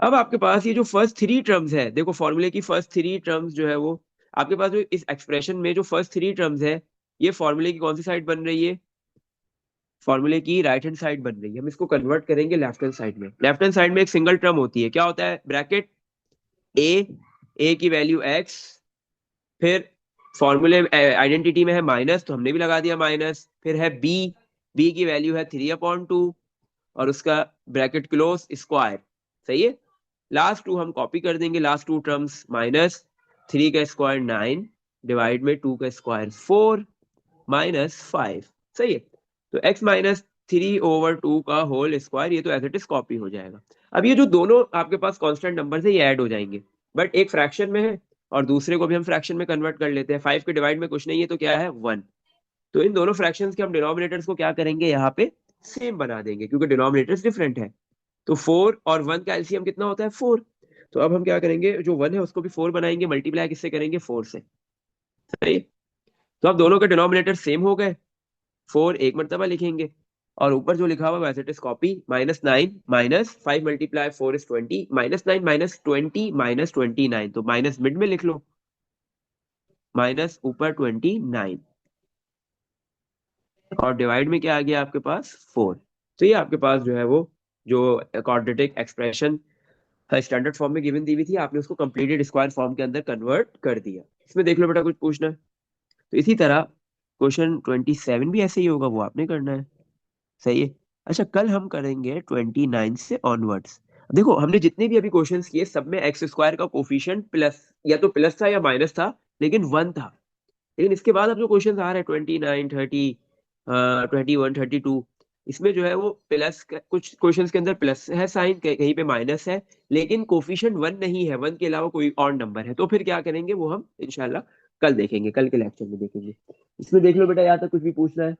अब आपके पास ये जो फर्स्ट थ्री टर्म्स है, देखो फॉर्मूले की फर्स्ट थ्री टर्म्स जो है वो आपके पास, जो इस एक्सप्रेशन में जो फर्स्ट थ्री टर्म्स है, ये फॉर्मूले की कौन सी साइड बन रही है, फॉर्मूले की राइट हैंड साइड बन रही है। हम इसको कन्वर्ट करेंगे लेफ्ट हैंड साइड में। लेफ्ट हैंड साइड में एक सिंगल टर्म होती है, क्या होता है, ब्रैकेट ए, ए की वैल्यू एक्स, फिर फॉर्मूले आइडेंटिटी में है माइनस तो हमने भी लगा दिया माइनस, फिर है बी, बी की वैल्यू है 3/2 और उसका ब्रैकेट क्लोज स्क्वायर। सही है। लास्ट टू हम कॉपी कर देंगे, लास्ट टू टर्म्स, -3 का स्क्वायर 9 डिवाइड में 2 का स्क्वायर 4 -5। सही है। तो x-3/2 का होल स्क्वायर, ये तो एज इट इज कॉपी हो जाएगा। अब ये जो दोनों आपके पास कांस्टेंट नंबर है ये ऐड हो जाएंगे, बट एक फ्रैक्शन में है और दूसरे को भी हम फ्रैक्शन में कन्वर्ट कर लेते हैं। 5 के डिवाइड में कुछ नहीं है तो क्या है, 1। तो इन दोनों फ्रैक्शंस के हम डिनोमिनेटर्स को क्या करेंगे, यहाँ पे सेम बना देंगे क्योंकि डिनोमिनेटर्स डिफरेंट है। तो 4 और 1 का एलसीएम कितना होता है, 4। तो अब हम क्या करेंगे, जो 1 है उसको भी 4 बनाएंगे, मल्टीप्लाई किससे करेंगे, 4 से। सही। तो अब दोनों के डिनोमिनेटर सेम हो गए, 4 एक मरतबा लिखेंगे और ऊपर जो लिखा हुआ है वैसे इट इज कॉपी। -9 -5 × 4 इज 20, -9 -20 -29, तो माइनस मिड में लिख लो, माइनस ऊपर 29 और डिवाइड में क्या आ गया आपके पास, 4। तो ये आपके पास जो है वो जो क्वाड्रेटिक एक्सप्रेशन स्टैंडर्ड फॉर्म में गिवन दी हुई थी, आपने उसको कंप्लीटेड स्क्वायर फॉर्म के अंदर कन्वर्ट कर दिया। इसमें देख लो बेटा कुछ पूछना है तो इसी तरह क्वेश्चन 27 भी ऐसे ही होगा, वो आपने करना है। सही है। अच्छा, कल हम करेंगे 29 से ऑनवर्ड्स। देखो हमने जितने भी अभी क्वेश्चंस किए सब में एक्स स्क्वायर का कोफिशिएंट प्लस, या तो प्लस था या माइनस था, लेकिन 1 था। लेकिन इसके बाद अब जो क्वेश्चन आ रहे हैं 29 30 21 32, इसमें जो है वो प्लस कुछ क्वेश्चंस के अंदर प्लस है साइन, कहीं पे माइनस है, लेकिन कोफिशिएंट 1 नहीं है, 1 के अलावा कोई और नंबर है। तो फिर क्या करेंगे वो हम इंशाल्लाह कल देखेंगे, कल के लेक्चर में देखेंगे। इसमें देख लो बेटा, यहाँ तक कुछ भी पूछना है।